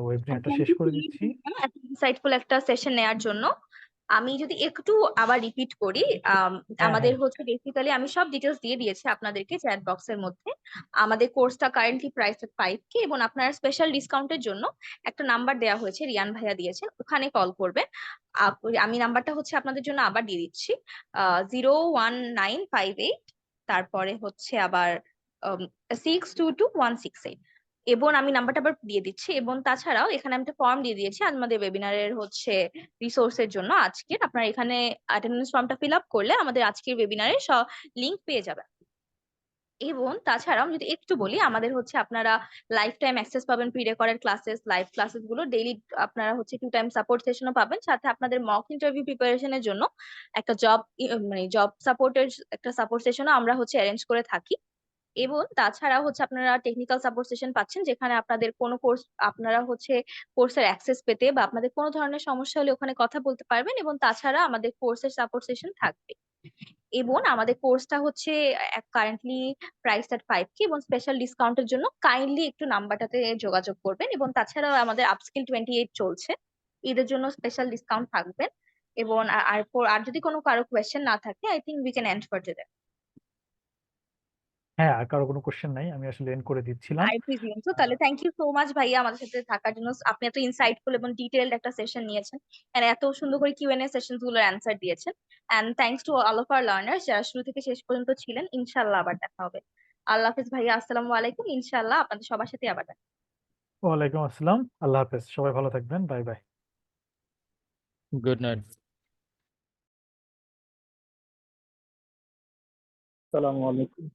ওয়েবিনারটা থ্যাংক শেষ ইউ করে দিচ্ছি। এত ইনসাইটফুল একটা সেশন নেওয়ার জন্য। আমি যদি একটু আবার রিপিট করি, হ্যাঁ আমাদের হ্যাঁ। হচ্ছে বেসিক্যালি আমি সব ডিটেলস দিয়ে দিয়েছি আপনাদেরকে চ্যাট বক্সের মধ্যে। আমাদের কোর্সটা কারেন্টলি প্রাইস 5K, এবং আপনারা স্পেশাল ডিসকাউন্টের জন্য একটা নাম্বার দেওয়া হয়েছে, রিয়ান ভাইয়া দিয়েছেন, ওখানে কল করবেন। আমি নাম্বারটা হচ্ছে আপনাদের জন্য আবার দিয়ে দিচ্ছি, 01958, তারপরে হচ্ছে আবার 622168। এবং আমি নাম্বারটা আবার দিয়ে দিচ্ছি, এবং তাছাড়াও এখানে আমি একটা ফর্ম দিয়ে দিয়েছি আমাদের ওয়েবিনারের হচ্ছে রিসোর্সের জন্য। আজকের আপনারা এখানে অ্যাটেন্ডেন্স ফর্মটা ফিল আপ করলে আমাদের আজকের ওয়েবিনারের সব লিংক পেয়ে যাবেন। এবং তাছাড়াও আমি যদি একটু বলি, আমাদের হচ্ছে আপনারা লাইফ টাইম অ্যাক্সেস পাবেন pre recorded classes, live classes গুলো ডেইলি। আপনারা হচ্ছে 2 টাইম সাপোর্ট সেশনও পাবেন, সাথে আপনাদের মক ইন্টারভিউ প্রিপারেশনের জন্য একটা মানে জব সাপোর্টের একটা সাপোর্ট সেশনও আমরা হচ্ছে অ্যারেঞ্জ করে থাকি। এবং তাছাড়া হচ্ছে আপনারা টেকনিক্যাল সাপোর্ট সেশন পাচ্ছেন, যেখানে আপনাদের কোনো কোর্স আপনারা হচ্ছে কোর্সের অ্যাক্সেস পেতে বা আপনাদের কোনো ধরনের সমস্যা হলে ওখানে কথা বলতে পারবেন। এবং তাছাড়া আমাদের কোর্সের সাপোর্ট সেশন থাকবে। এবং আমাদের কোর্সটা হচ্ছে কারেন্টলি প্রাইস এট 5K, এবং স্পেশাল ডিসকাউন্টের জন্য কাইন্ডলি একটু নাম্বারটাতে যোগাযোগ করবেন। এবং তাছাড়াও আমাদের আপস্কিল 28 চলছে, এদের জন্য স্পেশাল ডিসকাউন্ট থাকবে। এবং আর যদি কোনো কারো কোয়েশ্চেন না থাকে, I think we can end for today. হ্যাঁ, আর কারো কোনো কোশ্চেন নাই, আমি আসলে এন্ড করে দিচ্ছিলাম। আই প্রিজিউম তো তাহলে থ্যাংক ইউ সো মাচ ভাইয়া আমাদের সাথে থাকার জন্য। আপনি এত ইনসাইটফুল এবং ডিটেইলড একটা সেশন নিয়েছেন, এন্ড এত সুন্দর করে কিউএনএ সেশনস গুলোর অ্যান্সার দিয়েছেন। And thanks to all of our learners যারা শুরু থেকে শেষ পর্যন্ত ছিলেন। ইনশাআল্লাহ আবার দেখা হবে। আল্লাহ হাফেজ ভাইয়া, আসসালামু আলাইকুম। ইনশাআল্লাহ আপনাদের সবার সাথে আবার দেখা ওয়ালাইকুম আসসালাম, আল্লাহ হাফেজ, সবাই ভালো থাকবেন, বাই বাই। Good night. আসসালামু আলাইকুম।